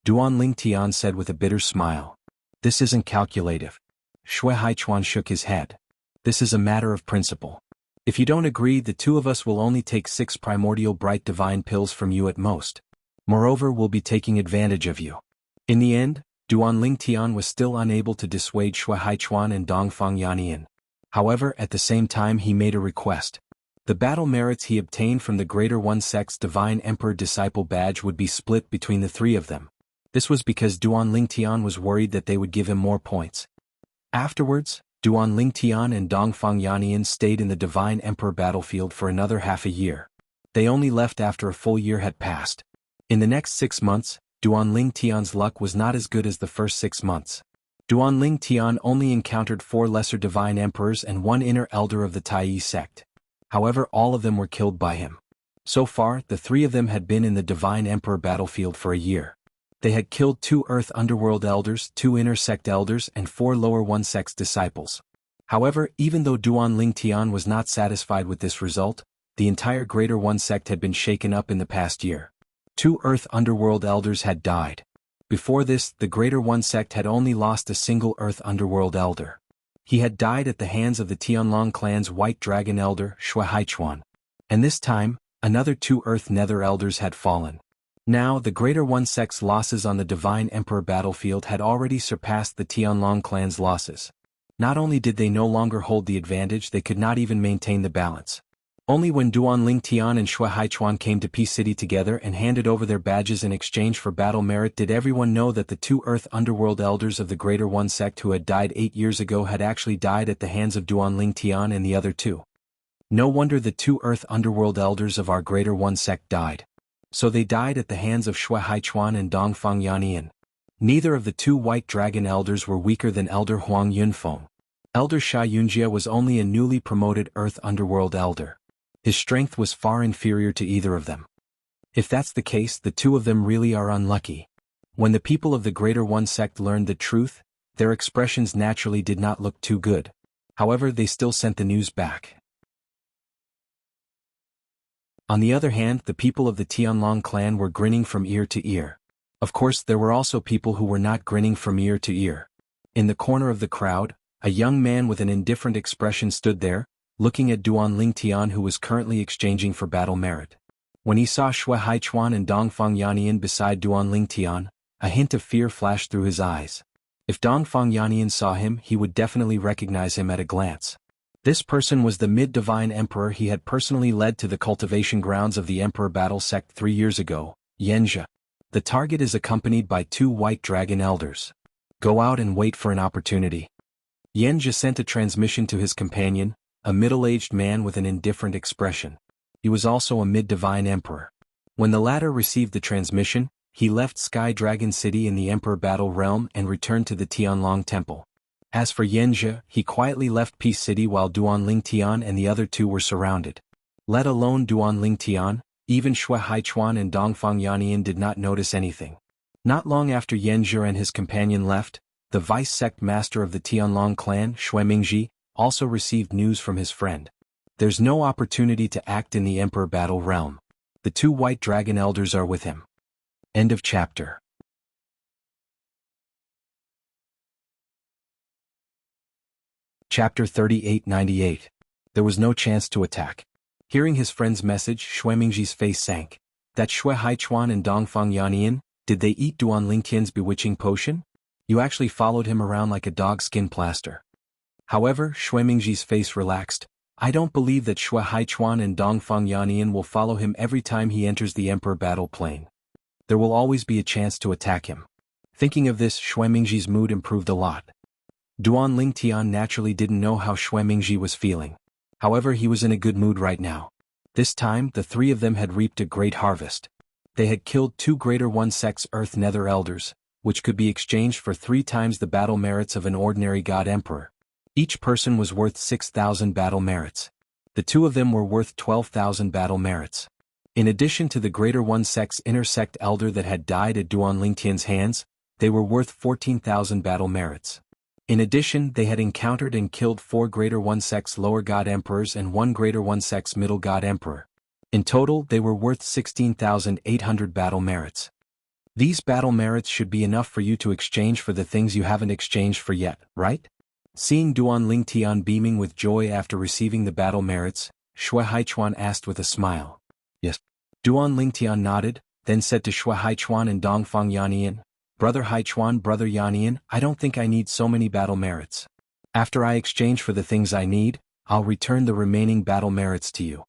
Duan Ling Tian said with a bitter smile. This isn't calculative. Shui Haichuan shook his head. This is a matter of principle. If you don't agree, the 2 of us will only take 6 primordial bright divine pills from you at most. Moreover, we'll be taking advantage of you. In the end, Duan Ling Tian was still unable to dissuade Shui Haichuan and Dongfang Yannian. However, at the same time he made a request. The battle merits he obtained from the Greater One Sect's Divine Emperor Disciple badge would be split between the 3 of them. This was because Duan Ling Tian was worried that they would give him more points. Afterwards, Duan Ling Tian and Dongfang Yannian stayed in the Divine Emperor battlefield for another half a year. They only left after a full year had passed. In the next 6 months, Duan Ling Tian's luck was not as good as the first 6 months. Duan Ling Tian only encountered 4 lesser divine emperors and 1 inner elder of the Tai sect. However, all of them were killed by him. So far, the 3 of them had been in the Divine Emperor battlefield for a year. They had killed 2 Earth Underworld elders, 2 inner sect elders and 4 lower one sect's disciples. However, even though Duan Ling Tian was not satisfied with this result, the entire Greater One Sect had been shaken up in the past year. 2 Earth Underworld elders had died. Before this, the Greater One Sect had only lost a single Earth Underworld elder. He had died at the hands of the Tianlong clan's White Dragon elder, Shui Haichuan. And this time, another 2 Earth Nether elders had fallen. Now, the Greater One Sect's losses on the Divine Emperor battlefield had already surpassed the Tianlong clan's losses. Not only did they no longer hold the advantage, they could not even maintain the balance. Only when Duan Ling Tian and Shui Haichuan came to Peace City together and handed over their badges in exchange for battle merit did everyone know that the 2 Earth Underworld elders of the Greater One Sect who had died 8 years ago had actually died at the hands of Duan Ling Tian and the other 2. No wonder the 2 Earth Underworld elders of our Greater One Sect died. So they died at the hands of Shui Haichuan and Dongfang Yannian. Neither of the 2 White Dragon elders were weaker than Elder Huang Yunfeng. Elder Sha Yunjia was only a newly promoted Earth Underworld elder. His strength was far inferior to either of them. If that's the case, the 2 of them really are unlucky. When the people of the Greater One Sect learned the truth, their expressions naturally did not look too good. However, they still sent the news back. On the other hand, the people of the Tianlong clan were grinning from ear to ear. Of course, there were also people who were not grinning from ear to ear. In the corner of the crowd, a young man with an indifferent expression stood there, looking at Duan Ling Tian who was currently exchanging for battle merit. When he saw Shui Haichuan and Dongfang Yannian beside Duan Ling Tian, a hint of fear flashed through his eyes. If Dongfang Yannian saw him, he would definitely recognize him at a glance. This person was the mid-divine emperor he had personally led to the cultivation grounds of the Emperor Battle Sect 3 years ago, Yanjia. The target is accompanied by 2 White Dragon elders. Go out and wait for an opportunity. Yanjia sent a transmission to his companion, a middle-aged man with an indifferent expression. He was also a mid-divine emperor. When the latter received the transmission, he left Sky Dragon City in the Emperor Battle Realm and returned to the Tianlong Temple. As for Yanjia, he quietly left Peace City while Duan Ling Tian and the other 2 were surrounded. Let alone Duan Ling Tian, even Shui Haichuan and Dongfang Yannian did not notice anything. Not long after Yanjia and his companion left, the vice-sect master of the Tianlong clan, Shui Mingji, also received news from his friend. There's no opportunity to act in the Emperor Battle Realm. The 2 White Dragon elders are with him. End of chapter. Chapter 3898. There was no chance to attack. Hearing his friend's message, Xue Mingji's face sank. That Xue Haichuan and Dongfang Yannian, did they eat Duan Lingtian's bewitching potion? You actually followed him around like a dog skin plaster. However, Xue Mingji's face relaxed. I don't believe that Xue Haichuan and Dongfang Yannian will follow him every time he enters the Emperor battle plane. There will always be a chance to attack him. Thinking of this, Xue Mingji's mood improved a lot. Duan Lingtian naturally didn't know how Xue Mingji was feeling. However, he was in a good mood right now. This time, the three of them had reaped a great harvest. They had killed 2 Greater One Sex Earth Nether Elders, which could be exchanged for 3 times the battle merits of an ordinary God Emperor. Each person was worth 6,000 battle merits. The 2 of them were worth 12,000 battle merits. In addition to the Greater One Sex Inner Sect Elder that had died at Duan Lingtian's hands, they were worth 14,000 battle merits. In addition, they had encountered and killed 4 Greater One Sex Lower God Emperors and 1 Greater One Sex Middle God Emperor. In total, they were worth 16,800 battle merits. These battle merits should be enough for you to exchange for the things you haven't exchanged for yet, right? Seeing Duan Lingtian beaming with joy after receiving the battle merits, Xue Haichuan asked with a smile. Yes. Duan Lingtian nodded, then said to Xue Haichuan and Dongfang Yannian, Brother Haichuan, Brother Yannian, I don't think I need so many battle merits. After I exchange for the things I need, I'll return the remaining battle merits to you.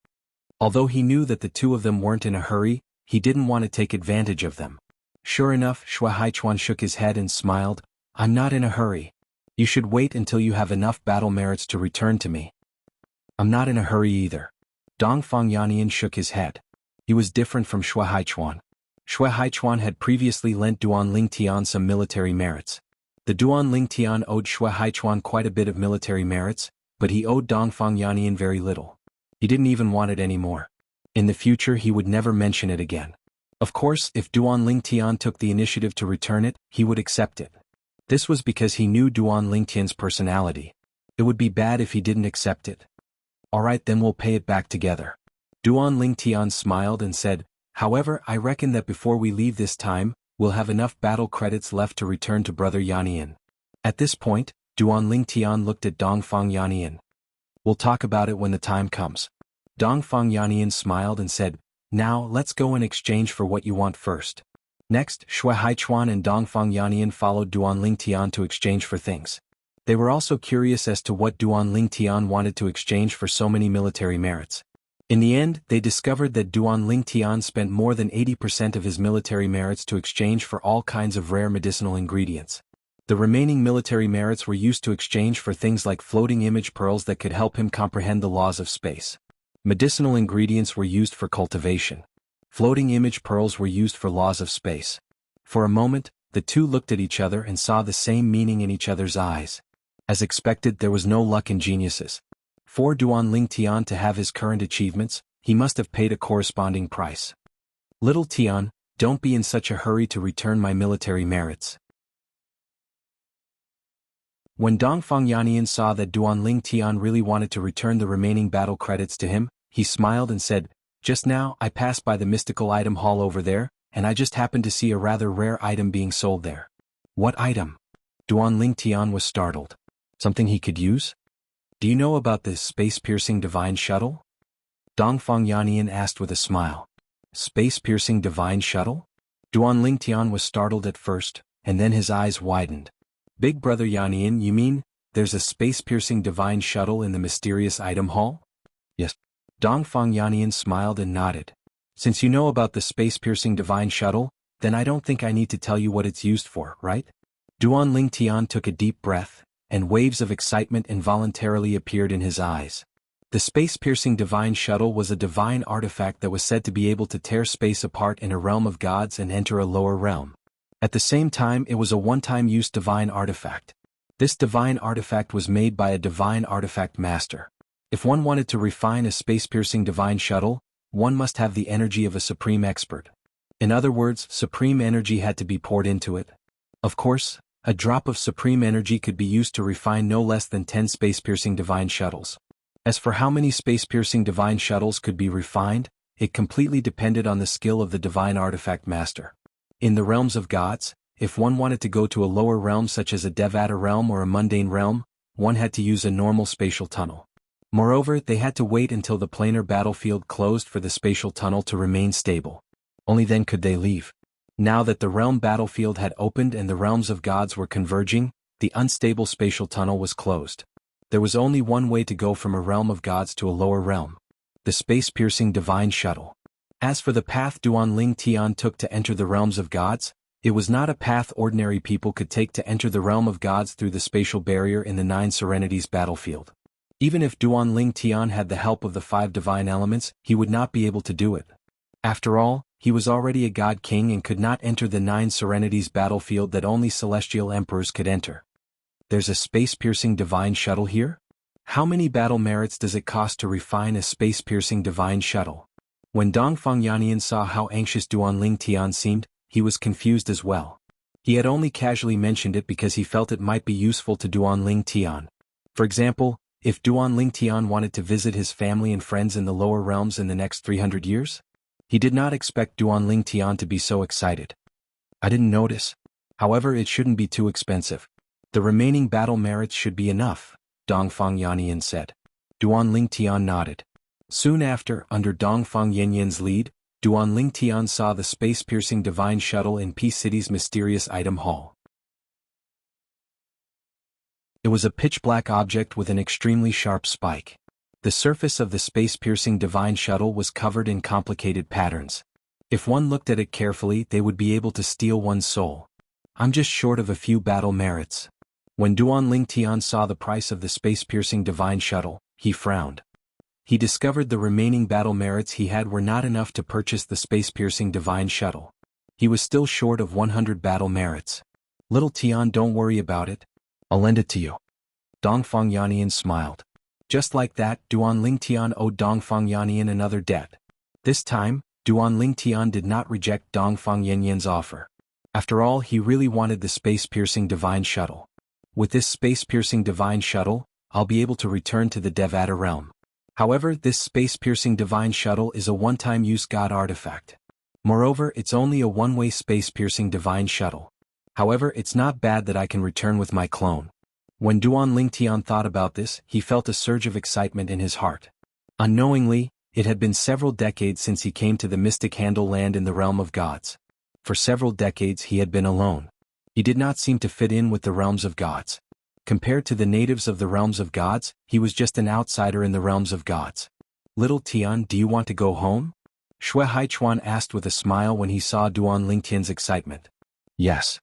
Although he knew that the 2 of them weren't in a hurry, he didn't want to take advantage of them. Sure enough, Xue Haichuan shook his head and smiled, I'm not in a hurry. You should wait until you have enough battle merits to return to me. I'm not in a hurry either. Dongfang Yannian shook his head. He was different from Xue Haichuan. Xue Haichuan had previously lent Duan Lingtian some military merits. The Duan Lingtian owed Xue Haichuan quite a bit of military merits, but he owed Dongfang Yannian very little. He didn't even want it anymore. In the future he would never mention it again. Of course, if Duan Lingtian took the initiative to return it, he would accept it. This was because he knew Duan Lingtian's personality. It would be bad if he didn't accept it. Alright, then we'll pay it back together. Duan Lingtian smiled and said, However, I reckon that before we leave this time, we'll have enough battle credits left to return to Brother Yannian. At this point, Duan Lingtian looked at Dongfang Yannian. We'll talk about it when the time comes. Dongfang Yannian smiled and said, Now, let's go and exchange for what you want first. Next, Xue Haichuan and Dongfang Yannian followed Duan Lingtian to exchange for things. They were also curious as to what Duan Lingtian wanted to exchange for so many military merits. In the end, they discovered that Duan Lingtian spent more than 80% of his military merits to exchange for all kinds of rare medicinal ingredients. The remaining military merits were used to exchange for things like floating image pearls that could help him comprehend the laws of space. Medicinal ingredients were used for cultivation. Floating image pearls were used for laws of space. For a moment, the 2 looked at each other and saw the same meaning in each other's eyes. As expected, there was no luck in geniuses. For Duan Lingtian to have his current achievements, he must have paid a corresponding price. Little Tian, don't be in such a hurry to return my military merits. When Dongfang Yannian saw that Duan Lingtian really wanted to return the remaining battle credits to him, he smiled and said, Just now, I passed by the mystical item hall over there, and I just happened to see a rather rare item being sold there. What item? Duan Lingtian was startled. Something he could use? Do you know about this space-piercing divine shuttle? Dongfang Yannian asked with a smile. Space-piercing divine shuttle? Duan Lingtian was startled at first, and then his eyes widened. Big Brother Yannian, you mean, there's a space-piercing divine shuttle in the mysterious item hall? Yes. Dongfang Yannian smiled and nodded. Since you know about the space-piercing divine shuttle, then I don't think I need to tell you what it's used for, right? Duan Lingtian took a deep breath, and waves of excitement involuntarily appeared in his eyes. The space-piercing divine shuttle was a divine artifact that was said to be able to tear space apart in a realm of gods and enter a lower realm. At the same time, it was a one-time use divine artifact. This divine artifact was made by a divine artifact master. If one wanted to refine a space-piercing divine shuttle, one must have the energy of a supreme expert. In other words, supreme energy had to be poured into it. Of course, a drop of supreme energy could be used to refine no less than 10 space-piercing divine shuttles. As for how many space-piercing divine shuttles could be refined, it completely depended on the skill of the divine artifact master. In the realms of gods, if one wanted to go to a lower realm such as a Devata realm or a mundane realm, one had to use a normal spatial tunnel. Moreover, they had to wait until the planar battlefield closed for the spatial tunnel to remain stable. Only then could they leave. Now that the realm battlefield had opened and the realms of gods were converging, the unstable spatial tunnel was closed. There was only one way to go from a realm of gods to a lower realm: the space-piercing divine shuttle. As for the path Duanling Tian took to enter the realms of gods, it was not a path ordinary people could take to enter the realm of gods through the spatial barrier in the Nine Serenities battlefield. Even if Duanling Tian had the help of the 5 divine elements, he would not be able to do it. After all, he was already a god king and could not enter the Nine Serenities battlefield that only celestial emperors could enter. There's a space-piercing divine shuttle here? How many battle merits does it cost to refine a space-piercing divine shuttle? When Dongfang Yannian saw how anxious Duanling Tian seemed, he was confused as well. He had only casually mentioned it because he felt it might be useful to Duanling Tian. For example, if Duanling Tian wanted to visit his family and friends in the lower realms in the next 300 years? He did not expect Duanling Tian to be so excited. I didn't notice. However, it shouldn't be too expensive. The remaining battle merits should be enough, Dongfang Yannian said. Duanling Tian nodded. Soon after, under Dongfang Yannian's lead, Duanling Tian saw the space-piercing divine shuttle in Peace City's mysterious item hall. It was a pitch-black object with an extremely sharp spike. The surface of the space-piercing divine shuttle was covered in complicated patterns. If one looked at it carefully, they would be able to steal one's soul. I'm just short of a few battle merits. When Duanling Tian saw the price of the space-piercing divine shuttle, he frowned. He discovered the remaining battle merits he had were not enough to purchase the space-piercing divine shuttle. He was still short of 100 battle merits. Little Tian, don't worry about it. I'll lend it to you. Dongfang Yannian smiled. Just like that, Duanling Tian owed Dongfang Yannian another debt. This time, Duanling Tian did not reject Dongfang Yannian's offer. After all, he really wanted the space-piercing divine shuttle. With this space-piercing divine shuttle, I'll be able to return to the Devata realm. However, this space-piercing divine shuttle is a one-time use god artifact. Moreover, it's only a one-way space-piercing divine shuttle. However, it's not bad that I can return with my clone. When Duanling Tian thought about this, he felt a surge of excitement in his heart. Unknowingly, it had been several decades since he came to the Mystic Handle land in the realm of gods. For several decades he had been alone. He did not seem to fit in with the realms of gods. Compared to the natives of the realms of gods, he was just an outsider in the realms of gods. Little Tian, do you want to go home? Shui Haichuan asked with a smile when he saw Duanling Tian's excitement. Yes.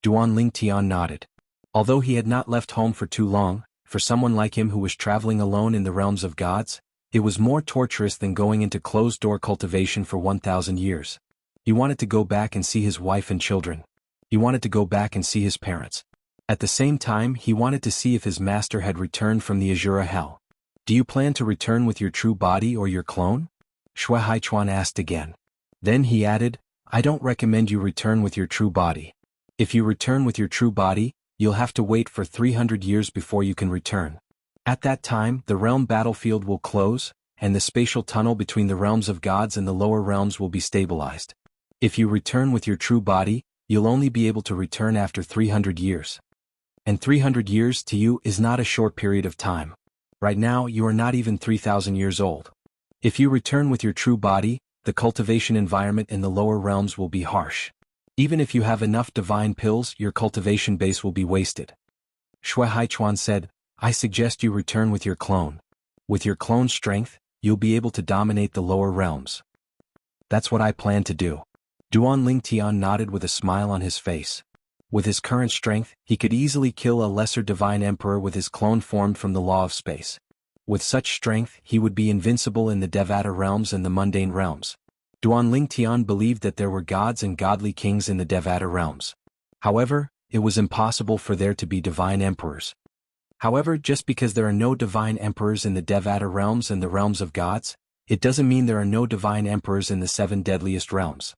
Duanling Tian nodded. Although he had not left home for too long, for someone like him who was traveling alone in the realms of gods, it was more torturous than going into closed-door cultivation for 1,000 years. He wanted to go back and see his wife and children. He wanted to go back and see his parents. At the same time, he wanted to see if his master had returned from the Azura Hell. Do you plan to return with your true body or your clone? Shui Haichuan asked again. Then he added, I don't recommend you return with your true body. If you return with your true body, you'll have to wait for 300 years before you can return. At that time, the realm battlefield will close, and the spatial tunnel between the realms of gods and the lower realms will be stabilized. If you return with your true body, you'll only be able to return after 300 years. And 300 years to you is not a short period of time. Right now, you are not even 3,000 years old. If you return with your true body, the cultivation environment in the lower realms will be harsh. Even if you have enough divine pills, your cultivation base will be wasted. Shui Haichuan said, I suggest you return with your clone. With your clone's strength, you'll be able to dominate the lower realms. That's what I plan to do. Duanling Tian nodded with a smile on his face. With his current strength, he could easily kill a lesser divine emperor with his clone formed from the law of space. With such strength, he would be invincible in the Devata realms and the mundane realms. Duanling Tian believed that there were gods and godly kings in the Devata realms. However, it was impossible for there to be divine emperors. However, just because there are no divine emperors in the Devata realms and the realms of gods, it doesn't mean there are no divine emperors in the 7 deadliest realms.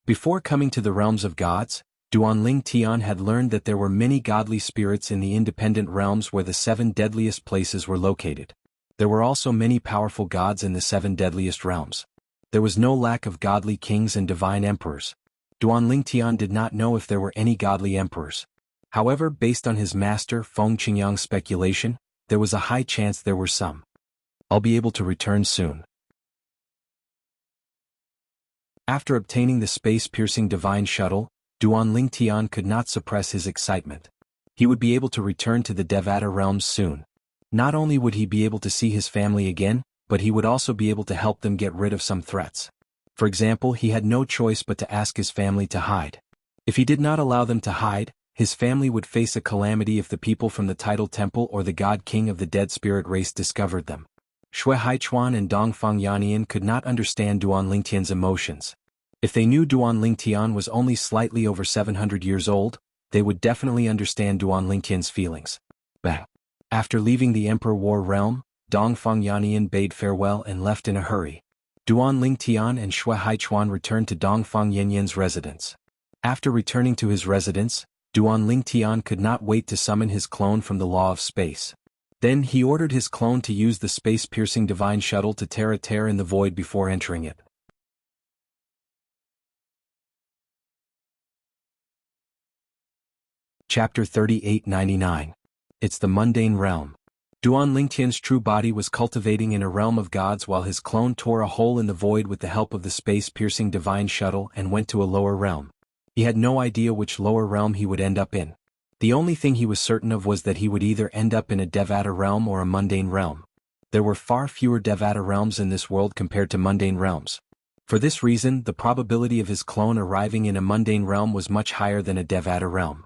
Before coming to the realms of gods, Duanling Tian had learned that there were many godly spirits in the independent realms where the 7 deadliest places were located. There were also many powerful gods in the 7 deadliest realms. There was no lack of godly kings and divine emperors. Duanling Tian did not know if there were any godly emperors. However, based on his master Feng Qingyang's speculation, there was a high chance there were some. I'll be able to return soon. After obtaining the space-piercing divine shuttle, Duan Lingtian could not suppress his excitement. He would be able to return to the Devata realms soon. Not only would he be able to see his family again, but he would also be able to help them get rid of some threats. For example, he had no choice but to ask his family to hide. If he did not allow them to hide, his family would face a calamity if the people from the Tidal Temple or the God King of the Dead Spirit race discovered them. Shui Haichuan and Dongfang Yannian could not understand Duan Lingtian's emotions. If they knew Duan Lingtian was only slightly over 700 years old, they would definitely understand Duan Lingtian's feelings. Bang. After leaving the Emperor War realm, Dongfang Yannian bade farewell and left in a hurry. Duan Lingtian and Shui Haichuan returned to Dongfang Yannian's residence. After returning to his residence, Duan Lingtian could not wait to summon his clone from the Law of Space. Then he ordered his clone to use the space-piercing divine shuttle to tear a tear in the void before entering it. Chapter 3899. It's the Mundane Realm. Duan Lingtian's true body was cultivating in a realm of gods while his clone tore a hole in the void with the help of the space-piercing divine shuttle and went to a lower realm. He had no idea which lower realm he would end up in. The only thing he was certain of was that he would either end up in a Devata realm or a mundane realm. There were far fewer Devata realms in this world compared to mundane realms. For this reason, the probability of his clone arriving in a mundane realm was much higher than a Devata realm.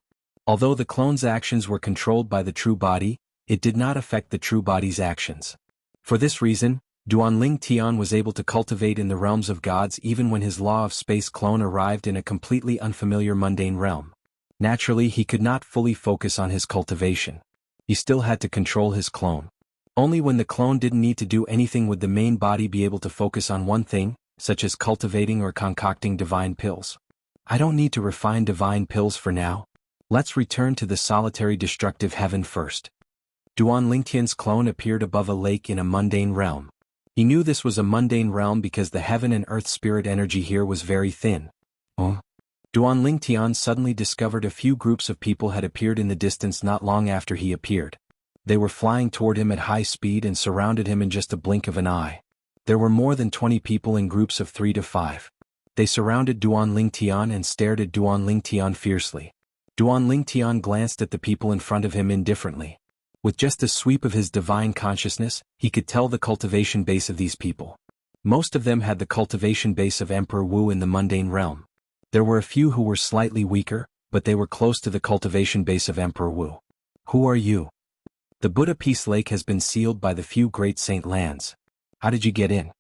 Although the clone's actions were controlled by the true body, it did not affect the true body's actions. For this reason, Duan Lingtian was able to cultivate in the realms of gods even when his Law of Space clone arrived in a completely unfamiliar mundane realm. Naturally, he could not fully focus on his cultivation. He still had to control his clone. Only when the clone didn't need to do anything would the main body be able to focus on one thing, such as cultivating or concocting divine pills. I don't need to refine divine pills for now. Let's return to the solitary destructive heaven first. Duan Lingtian's clone appeared above a lake in a mundane realm. He knew this was a mundane realm because the heaven and earth spirit energy here was very thin. Duan Lingtian suddenly discovered a few groups of people had appeared in the distance not long after he appeared. They were flying toward him at high speed and surrounded him in just a blink of an eye. There were more than 20 people in groups of 3 to 5. They surrounded Duan Lingtian and stared at Duan Lingtian fiercely. Duan Lingtian glanced at the people in front of him indifferently. With just a sweep of his divine consciousness, he could tell the cultivation base of these people. Most of them had the cultivation base of Emperor Wu in the mundane realm. There were a few who were slightly weaker, but they were close to the cultivation base of Emperor Wu. Who are you? The Buddha Peace Lake has been sealed by the few great saint lands. How did you get in?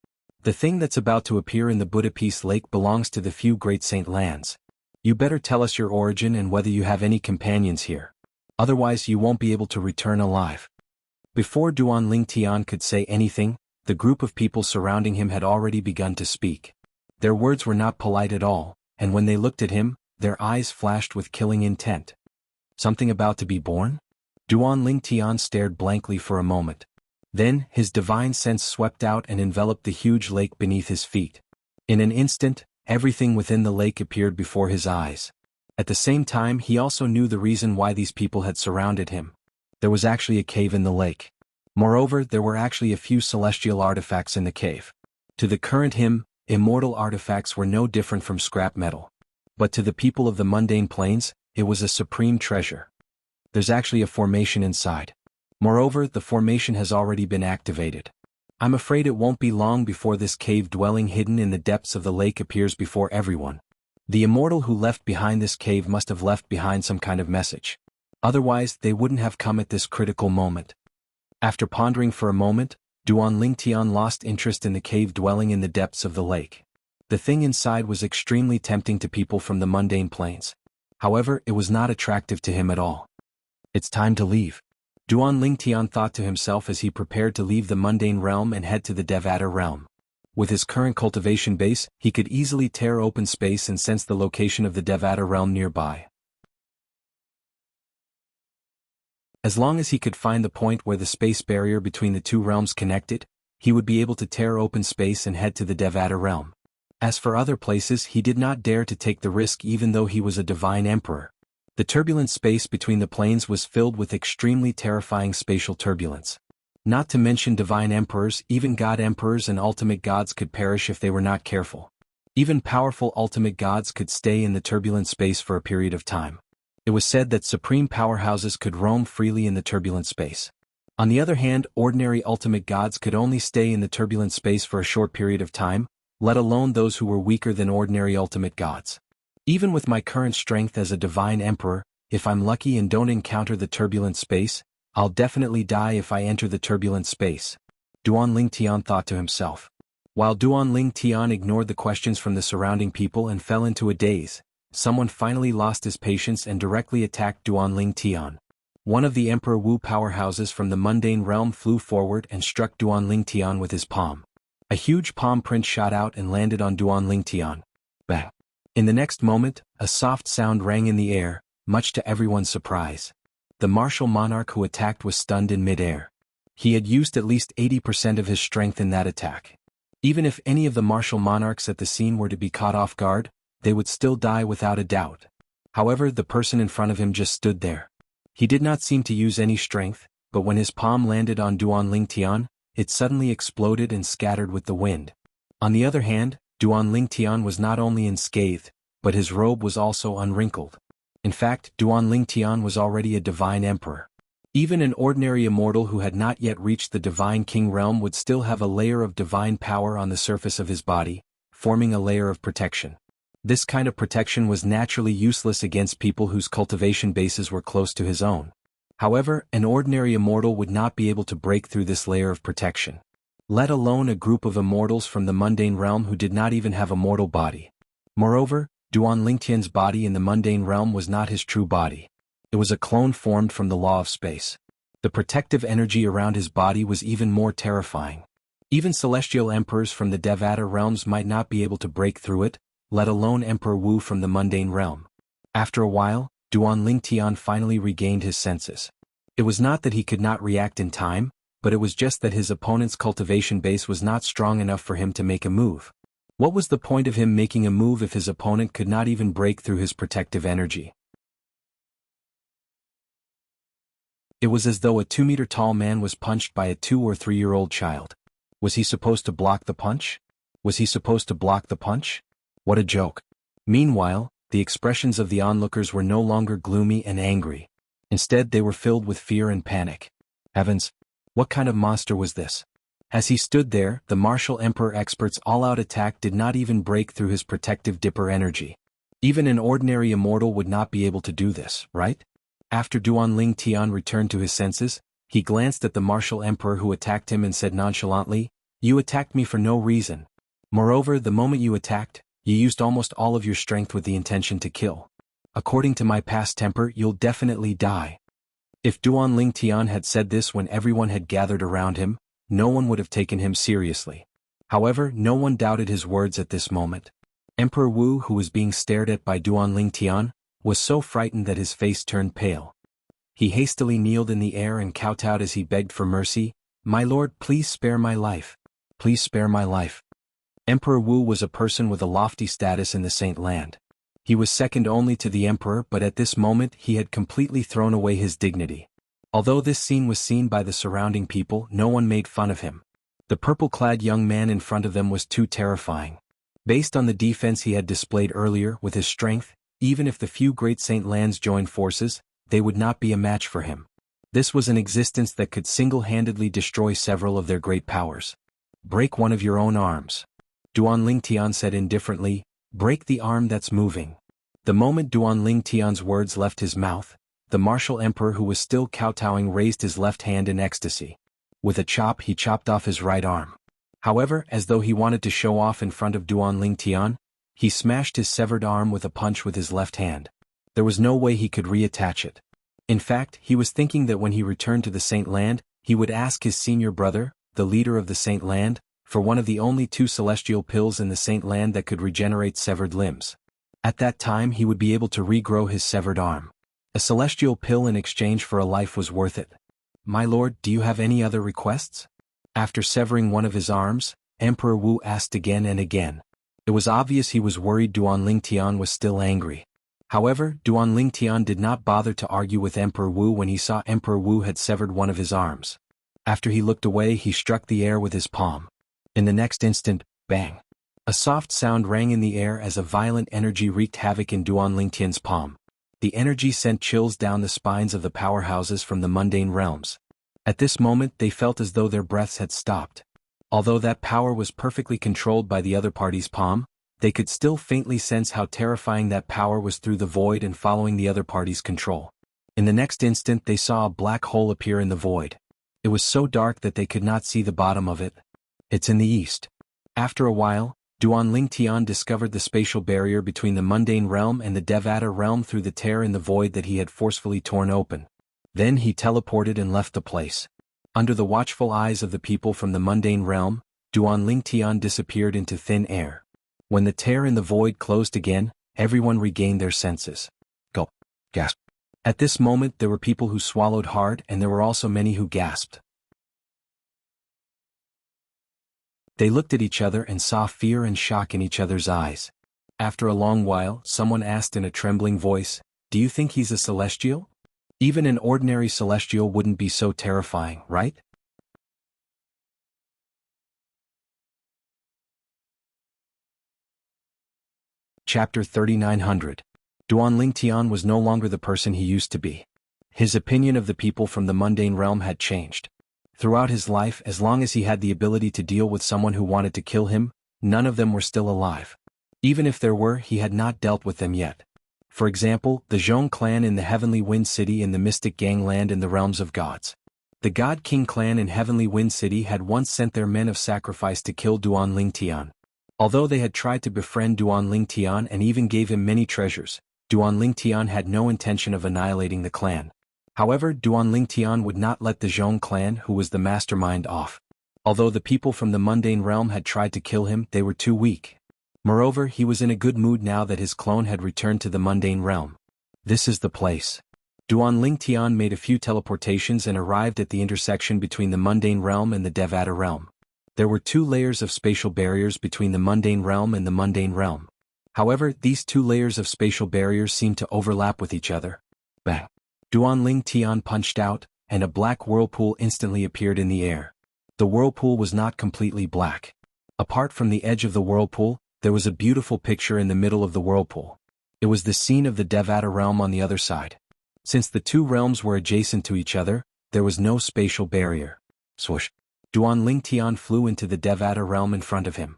The thing that's about to appear in the Buddha Peace Lake belongs to the few great saint lands. You better tell us your origin and whether you have any companions here. Otherwise you won't be able to return alive. Before Duan Lingtian could say anything, the group of people surrounding him had already begun to speak. Their words were not polite at all, and when they looked at him, their eyes flashed with killing intent. Something about to be born? Duan Lingtian stared blankly for a moment. Then, his divine sense swept out and enveloped the huge lake beneath his feet. In an instant, everything within the lake appeared before his eyes. At the same time, he also knew the reason why these people had surrounded him. There was actually a cave in the lake. Moreover, there were actually a few celestial artifacts in the cave. To the current him, immortal artifacts were no different from scrap metal. But to the people of the mundane plains, it was a supreme treasure. There's actually a formation inside. Moreover, the formation has already been activated. I'm afraid it won't be long before this cave dwelling hidden in the depths of the lake appears before everyone. The immortal who left behind this cave must have left behind some kind of message. Otherwise, they wouldn't have come at this critical moment. After pondering for a moment, Duan Lingtian lost interest in the cave dwelling in the depths of the lake. The thing inside was extremely tempting to people from the mundane plains. However, it was not attractive to him at all. It's time to leave. Duan Lingtian thought to himself as he prepared to leave the mundane realm and head to the Devata realm. With his current cultivation base, he could easily tear open space and sense the location of the Devata realm nearby. As long as he could find the point where the space barrier between the two realms connected, he would be able to tear open space and head to the Devata realm. As for other places, he did not dare to take the risk even though he was a divine emperor. The turbulent space between the planes was filled with extremely terrifying spatial turbulence. Not to mention divine emperors, even god emperors and ultimate gods could perish if they were not careful. Even powerful ultimate gods could stay in the turbulent space for a period of time. It was said that supreme powerhouses could roam freely in the turbulent space. On the other hand, ordinary ultimate gods could only stay in the turbulent space for a short period of time, let alone those who were weaker than ordinary ultimate gods. Even with my current strength as a divine emperor, if I'm lucky and don't encounter the turbulent space, I'll definitely die if I enter the turbulent space, Duan Ling Tian thought to himself. While Duan Ling Tian ignored the questions from the surrounding people and fell into a daze, someone finally lost his patience and directly attacked Duan Ling Tian. One of the Emperor Wu powerhouses from the mundane realm flew forward and struck Duan Ling Tian with his palm. A huge palm print shot out and landed on Duan Ling Tian. Bang! In the next moment, a soft sound rang in the air, much to everyone's surprise. The martial monarch who attacked was stunned in mid-air. He had used at least 80% of his strength in that attack. Even if any of the martial monarchs at the scene were to be caught off guard, they would still die without a doubt. However, the person in front of him just stood there. He did not seem to use any strength, but when his palm landed on Duan Ling Tian, it suddenly exploded and scattered with the wind. On the other hand, Duan Ling Tian was not only unscathed, but his robe was also unwrinkled. In fact, Duan Ling Tian was already a divine emperor. Even an ordinary immortal who had not yet reached the divine king realm would still have a layer of divine power on the surface of his body, forming a layer of protection. This kind of protection was naturally useless against people whose cultivation bases were close to his own. However, an ordinary immortal would not be able to break through this layer of protection. Let alone a group of immortals from the mundane realm who did not even have a mortal body. Moreover, Duan Ling Tian's body in the mundane realm was not his true body. It was a clone formed from the law of space. The protective energy around his body was even more terrifying. Even celestial emperors from the Devata realms might not be able to break through it, let alone Emperor Wu from the mundane realm. After a while, Duan Ling Tian finally regained his senses. It was not that he could not react in time, but it was just that his opponent's cultivation base was not strong enough for him to make a move. What was the point of him making a move if his opponent could not even break through his protective energy? It was as though a 2-meter-tall man was punched by a 2- or 3-year-old child. Was he supposed to block the punch? Was he supposed to block the punch? What a joke. Meanwhile, the expressions of the onlookers were no longer gloomy and angry. Instead, they were filled with fear and panic. Heavens! What kind of monster was this? As he stood there, the martial emperor expert's all-out attack did not even break through his protective dipper energy. Even an ordinary immortal would not be able to do this, right? After Duan Ling Tian returned to his senses, he glanced at the martial emperor who attacked him and said nonchalantly, "You attacked me for no reason. Moreover, the moment you attacked, you used almost all of your strength with the intention to kill. According to my past temper, you'll definitely die." If Duan Ling Tian had said this when everyone had gathered around him, no one would have taken him seriously. However, no one doubted his words at this moment. Emperor Wu, who was being stared at by Duan Ling Tian, was so frightened that his face turned pale. He hastily kneeled in the air and kowtowed as he begged for mercy, "My lord, please spare my life. Please spare my life." Emperor Wu was a person with a lofty status in the Saint Land. He was second only to the emperor, but at this moment he had completely thrown away his dignity. Although this scene was seen by the surrounding people, no one made fun of him. The purple-clad young man in front of them was too terrifying. Based on the defense he had displayed earlier with his strength, even if the few great Saint Lands joined forces, they would not be a match for him. This was an existence that could single-handedly destroy several of their great powers. "Break one of your own arms," Duan Ling Tian said indifferently. "Break the arm that's moving." The moment Duan Ling Tian's words left his mouth, the martial emperor who was still kowtowing raised his left hand in ecstasy. With a chop he chopped off his right arm. However, as though he wanted to show off in front of Duan Ling Tian, he smashed his severed arm with a punch with his left hand. There was no way he could reattach it. In fact, he was thinking that when he returned to the Saint Land, he would ask his senior brother, the leader of the Saint Land, for one of the only 2 celestial pills in the Saint Land that could regenerate severed limbs. At that time he would be able to regrow his severed arm. A celestial pill in exchange for a life was worth it. "My lord, do you have any other requests?" After severing one of his arms, Emperor Wu asked again and again. It was obvious he was worried Duan Ling Tian was still angry. However, Duan Tian did not bother to argue with Emperor Wu when he saw Emperor Wu had severed one of his arms. After he looked away, he struck the air with his palm. In the next instant, bang! A soft sound rang in the air as a violent energy wreaked havoc in Duan Tian's palm. The energy sent chills down the spines of the powerhouses from the mundane realms. At this moment they felt as though their breaths had stopped. Although that power was perfectly controlled by the other party's palm, they could still faintly sense how terrifying that power was through the void and following the other party's control. In the next instant they saw a black hole appear in the void. It was so dark that they could not see the bottom of it. It's in the east. After a while, Duan Tian discovered the spatial barrier between the mundane realm and the Devata realm through the tear in the void that he had forcefully torn open. Then he teleported and left the place. Under the watchful eyes of the people from the mundane realm, Duan Tian disappeared into thin air. When the tear in the void closed again, everyone regained their senses. Gulp. Gasp. At this moment there were people who swallowed hard and there were also many who gasped. They looked at each other and saw fear and shock in each other's eyes. After a long while, someone asked in a trembling voice, "Do you think he's a celestial? Even an ordinary celestial wouldn't be so terrifying, right?" Chapter 3900. Duan Tian was no longer the person he used to be. His opinion of the people from the mundane realm had changed. Throughout his life, as long as he had the ability to deal with someone who wanted to kill him, none of them were still alive. Even if there were, he had not dealt with them yet. For example, the Zhong clan in the Heavenly Wind City and the Mystic Gangland in the realms of gods. The God King clan in Heavenly Wind City had once sent their men of sacrifice to kill Duan Tian. Although they had tried to befriend Duan Tian and even gave him many treasures, Duan Tian had no intention of annihilating the clan. However, Duan Tian would not let the Zhong clan, who was the mastermind, off. Although the people from the mundane realm had tried to kill him, they were too weak. Moreover, he was in a good mood now that his clone had returned to the mundane realm. This is the place. Duan Tian made a few teleportations and arrived at the intersection between the mundane realm and the Devata realm. There were 2 layers of spatial barriers between the mundane realm and the mundane realm. However, these 2 layers of spatial barriers seemed to overlap with each other. Bang! Duan Tian punched out, and a black whirlpool instantly appeared in the air. The whirlpool was not completely black. Apart from the edge of the whirlpool, there was a beautiful picture in the middle of the whirlpool. It was the scene of the Devata realm on the other side. Since the 2 realms were adjacent to each other, there was no spatial barrier. Swoosh! Duan Tian flew into the Devata realm in front of him.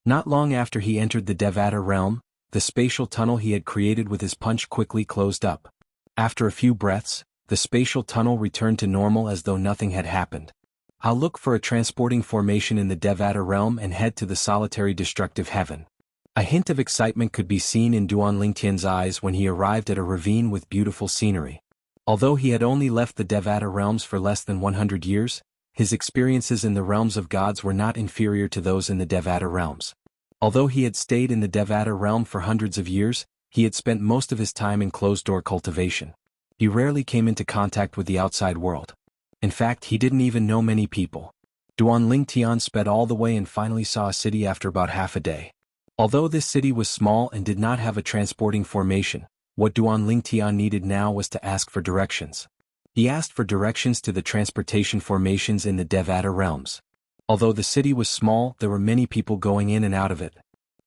Not long after he entered the Devata realm, the spatial tunnel he had created with his punch quickly closed up. After a few breaths, the spatial tunnel returned to normal as though nothing had happened. I'll look for a transporting formation in the Devata realm and head to the solitary destructive heaven. A hint of excitement could be seen in Duan Tian's eyes when he arrived at a ravine with beautiful scenery. Although he had only left the Devata realms for less than 100 years, his experiences in the realms of gods were not inferior to those in the Devata realms. Although he had stayed in the Devata realm for hundreds of years, he had spent most of his time in closed-door cultivation. He rarely came into contact with the outside world. In fact, he didn't even know many people. Duan Tian sped all the way and finally saw a city after about half a day. Although this city was small and did not have a transporting formation, what Duan Tian needed now was to ask for directions. He asked for directions to the transportation formations in the Devata realms. Although the city was small, there were many people going in and out of it.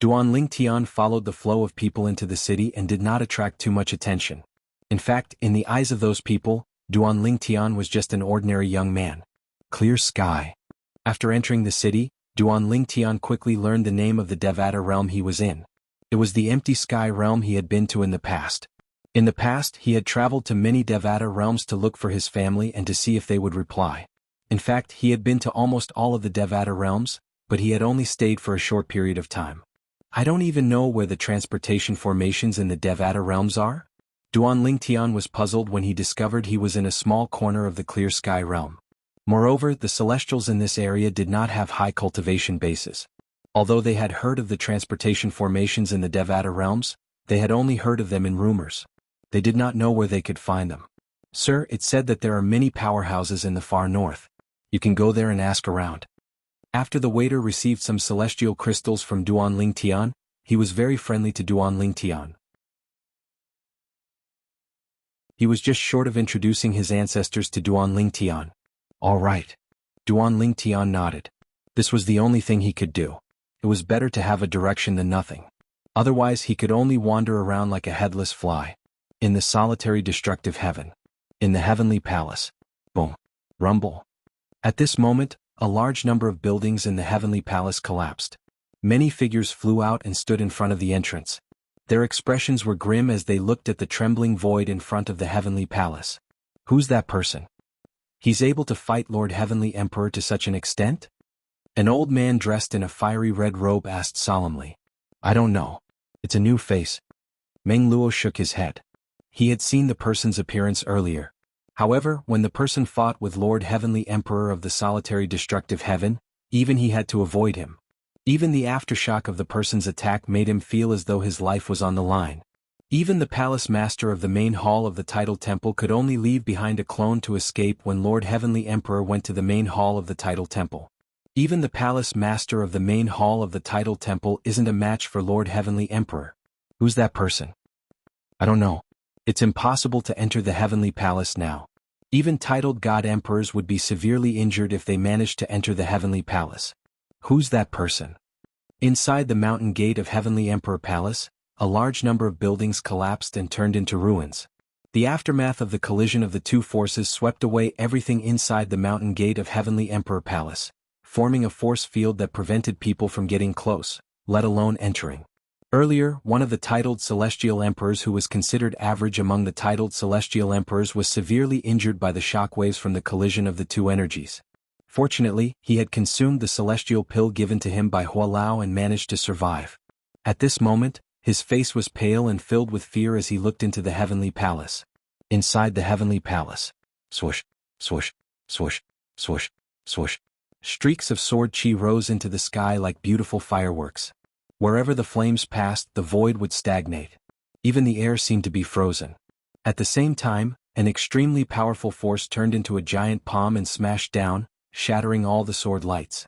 Duan Tian followed the flow of people into the city and did not attract too much attention. In fact, in the eyes of those people, Duan Tian was just an ordinary young man. Clear sky. After entering the city, Duan Tian quickly learned the name of the Devata realm he was in. It was the empty sky realm he had been to in the past. In the past, he had traveled to many Devata realms to look for his family and to see if they would reply. In fact, he had been to almost all of the Devata realms, but he had only stayed for a short period of time. I don't even know where the transportation formations in the Devata realms are? Duan Tian was puzzled when he discovered he was in a small corner of the clear sky realm. Moreover, the celestials in this area did not have high cultivation bases. Although they had heard of the transportation formations in the Devata realms, they had only heard of them in rumors. They did not know where they could find them. Sir, it said that there are many powerhouses in the far north. You can go there and ask around. After the waiter received some celestial crystals from Duan Tian, he was very friendly to Duan Tian. He was just short of introducing his ancestors to Duan Lingtian. All right. Duan Lingtian nodded. This was the only thing he could do. It was better to have a direction than nothing. Otherwise he could only wander around like a headless fly. In the solitary destructive heaven. In the heavenly palace. Boom. Rumble. At this moment, a large number of buildings in the heavenly palace collapsed. Many figures flew out and stood in front of the entrance. Their expressions were grim as they looked at the trembling void in front of the heavenly palace. Who's that person? He's able to fight Lord Heavenly Emperor to such an extent? An old man dressed in a fiery red robe asked solemnly. I don't know. It's a new face. Meng Luo shook his head. He had seen the person's appearance earlier. However, when the person fought with Lord Heavenly Emperor of the solitary destructive heaven, even he had to avoid him. Even the aftershock of the person's attack made him feel as though his life was on the line. Even the palace master of the main hall of the Tidal Temple could only leave behind a clone to escape when Lord Heavenly Emperor went to the main hall of the Tidal Temple. Even the palace master of the main hall of the Tidal Temple isn't a match for Lord Heavenly Emperor. Who's that person? I don't know. It's impossible to enter the heavenly palace now. Even titled god emperors would be severely injured if they managed to enter the heavenly palace. Who's that person? Inside the mountain gate of Heavenly Emperor Palace, a large number of buildings collapsed and turned into ruins. The aftermath of the collision of the two forces swept away everything inside the mountain gate of Heavenly Emperor Palace, forming a force field that prevented people from getting close, let alone entering. Earlier, one of the titled celestial emperors who was considered average among the titled celestial emperors was severely injured by the shockwaves from the collision of the two energies. Fortunately, he had consumed the celestial pill given to him by Hualao and managed to survive. At this moment, his face was pale and filled with fear as he looked into the heavenly palace. Inside the heavenly palace. Swoosh, swoosh, swoosh, swoosh, swoosh. Streaks of sword chi rose into the sky like beautiful fireworks. Wherever the flames passed, the void would stagnate. Even the air seemed to be frozen. At the same time, an extremely powerful force turned into a giant palm and smashed down, shattering all the sword lights.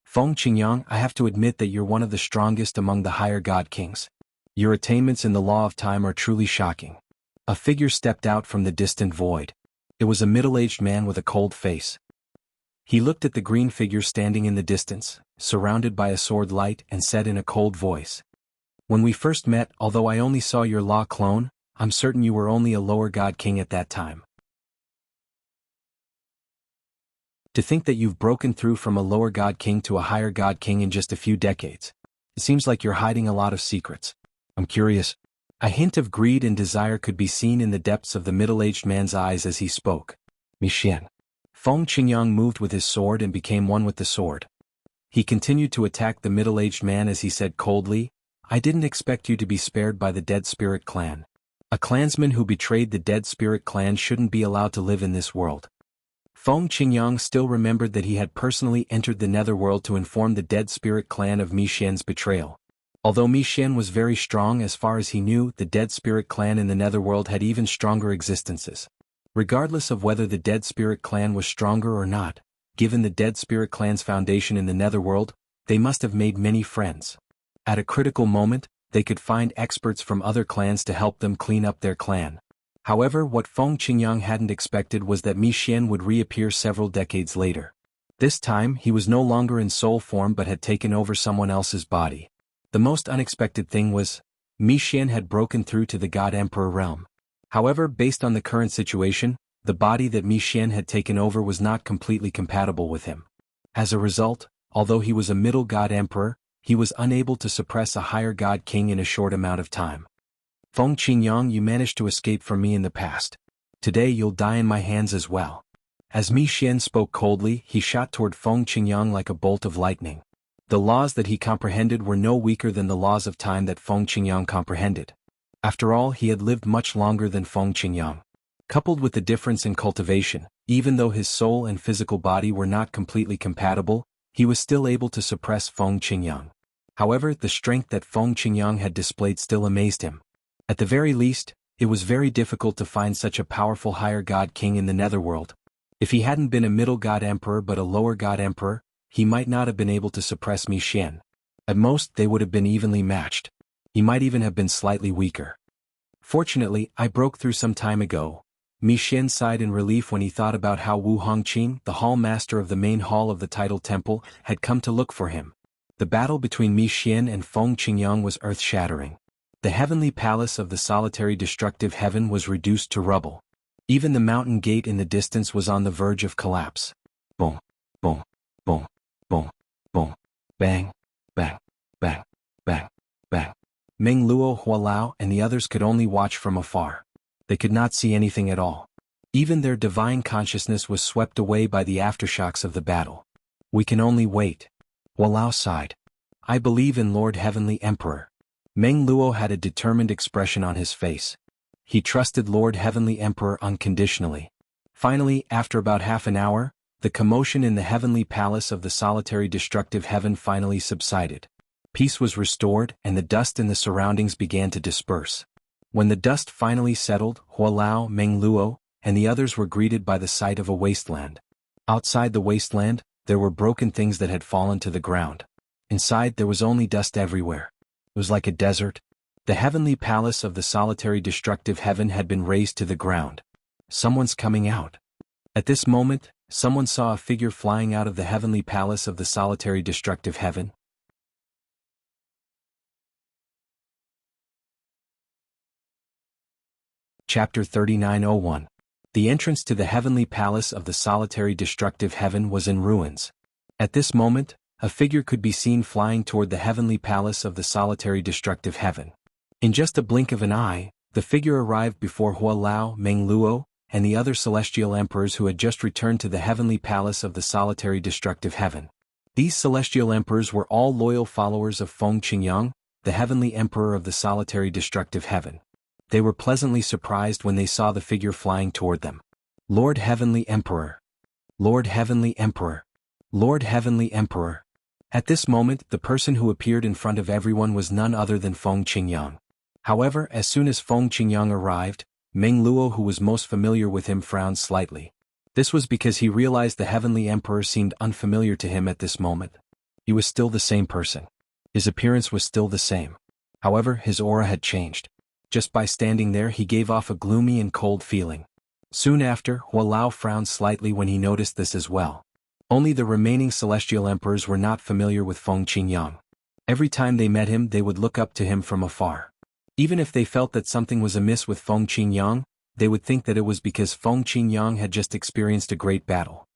Feng Qingyang, I have to admit that you're one of the strongest among the higher god kings. Your attainments in the law of time are truly shocking. A figure stepped out from the distant void. It was a middle-aged man with a cold face. He looked at the green figure standing in the distance, surrounded by a sword light, and said in a cold voice. When we first met, although I only saw your law clone, I'm certain you were only a lower god king at that time. To think that you've broken through from a lower god king to a higher god king in just a few decades. It seems like you're hiding a lot of secrets. I'm curious. A hint of greed and desire could be seen in the depths of the middle-aged man's eyes as he spoke. Mixian. Feng Qingyang moved with his sword and became one with the sword. He continued to attack the middle-aged man as he said coldly, I didn't expect you to be spared by the Dead Spirit clan. A clansman who betrayed the Dead Spirit clan shouldn't be allowed to live in this world. Feng Qingyang still remembered that he had personally entered the netherworld to inform the Dead Spirit clan of Mixian's betrayal. Although Mixian was very strong as far as he knew, the Dead Spirit clan in the netherworld had even stronger existences. Regardless of whether the Dead Spirit clan was stronger or not, given the Dead Spirit clan's foundation in the netherworld, they must have made many friends. At a critical moment, they could find experts from other clans to help them clean up their clan. However, what Feng Qingyang hadn't expected was that Mixian would reappear several decades later. This time, he was no longer in soul form but had taken over someone else's body. The most unexpected thing was, Mixian had broken through to the God Emperor realm. However, based on the current situation, the body that Mixian had taken over was not completely compatible with him. As a result, although he was a middle God Emperor, he was unable to suppress a higher God King in a short amount of time. Feng Qingyang, you managed to escape from me in the past. Today you'll die in my hands as well. As Mixian spoke coldly, he shot toward Feng Qingyang like a bolt of lightning. The laws that he comprehended were no weaker than the laws of time that Feng Qingyang comprehended. After all, he had lived much longer than Feng Qingyang. Coupled with the difference in cultivation, even though his soul and physical body were not completely compatible, he was still able to suppress Feng Qingyang. However, the strength that Feng Qingyang had displayed still amazed him. At the very least, it was very difficult to find such a powerful higher god king in the netherworld. If he hadn't been a middle god emperor but a lower god emperor, he might not have been able to suppress Mixian. At most, they would have been evenly matched. He might even have been slightly weaker. Fortunately, I broke through some time ago. Mi Xian sighed in relief when he thought about how Wu Hongqing, the hall master of the main hall of the Tidal Temple, had come to look for him. The battle between Mi Xian and Feng Qingyang was earth-shattering. The heavenly palace of the solitary destructive heaven was reduced to rubble. Even the mountain gate in the distance was on the verge of collapse. Boom, boom, boom, boom, boom, bang, bang, bang, bang, bang. Meng Luo, Hualao, and the others could only watch from afar. They could not see anything at all. Even their divine consciousness was swept away by the aftershocks of the battle. We can only wait. Hualao sighed. I believe in Lord Heavenly Emperor. Meng Luo had a determined expression on his face. He trusted Lord Heavenly Emperor unconditionally. Finally, after about half an hour, the commotion in the heavenly palace of the solitary destructive heaven finally subsided. Peace was restored and the dust in the surroundings began to disperse. When the dust finally settled, Hualao, Meng Luo, and the others were greeted by the sight of a wasteland. Outside the wasteland, there were broken things that had fallen to the ground. Inside there was only dust everywhere. It was like a desert. The heavenly palace of the solitary destructive heaven had been razed to the ground. Someone's coming out. At this moment, someone saw a figure flying out of the heavenly palace of the solitary destructive heaven. Chapter 39:01. The entrance to the heavenly palace of the solitary destructive heaven was in ruins. At this moment, a figure could be seen flying toward the heavenly palace of the solitary destructive heaven. In just a blink of an eye, the figure arrived before Hualao, Meng Luo, and the other celestial emperors who had just returned to the heavenly palace of the solitary destructive heaven. These celestial emperors were all loyal followers of Feng Qingyang, the heavenly emperor of the solitary destructive heaven. They were pleasantly surprised when they saw the figure flying toward them. Lord Heavenly Emperor! Lord Heavenly Emperor! Lord Heavenly Emperor! At this moment, the person who appeared in front of everyone was none other than Feng Qingyang. However, as soon as Feng Qingyang arrived, Meng Luo, who was most familiar with him, frowned slightly. This was because he realized the heavenly emperor seemed unfamiliar to him at this moment. He was still the same person. His appearance was still the same. However, his aura had changed. Just by standing there he gave off a gloomy and cold feeling. Soon after, Hualao frowned slightly when he noticed this as well. Only the remaining celestial emperors were not familiar with Feng Qingyang. Every time they met him they would look up to him from afar. Even if they felt that something was amiss with Feng Qingyang, they would think that it was because Feng Qingyang had just experienced a great battle.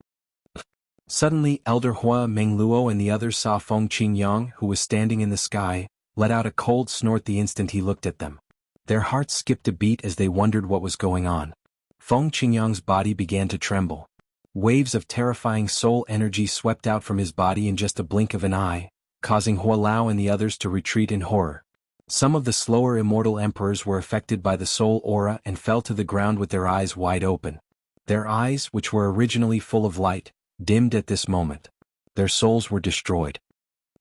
Suddenly, Elder Hua, Meng Luo, and the others saw Feng Qingyang, who was standing in the sky, let out a cold snort the instant he looked at them. Their hearts skipped a beat as they wondered what was going on. Feng Qingyang's body began to tremble. Waves of terrifying soul energy swept out from his body in just a blink of an eye, causing Hualao and the others to retreat in horror. Some of the slower immortal emperors were affected by the soul aura and fell to the ground with their eyes wide open. Their eyes, which were originally full of light, dimmed at this moment. Their souls were destroyed.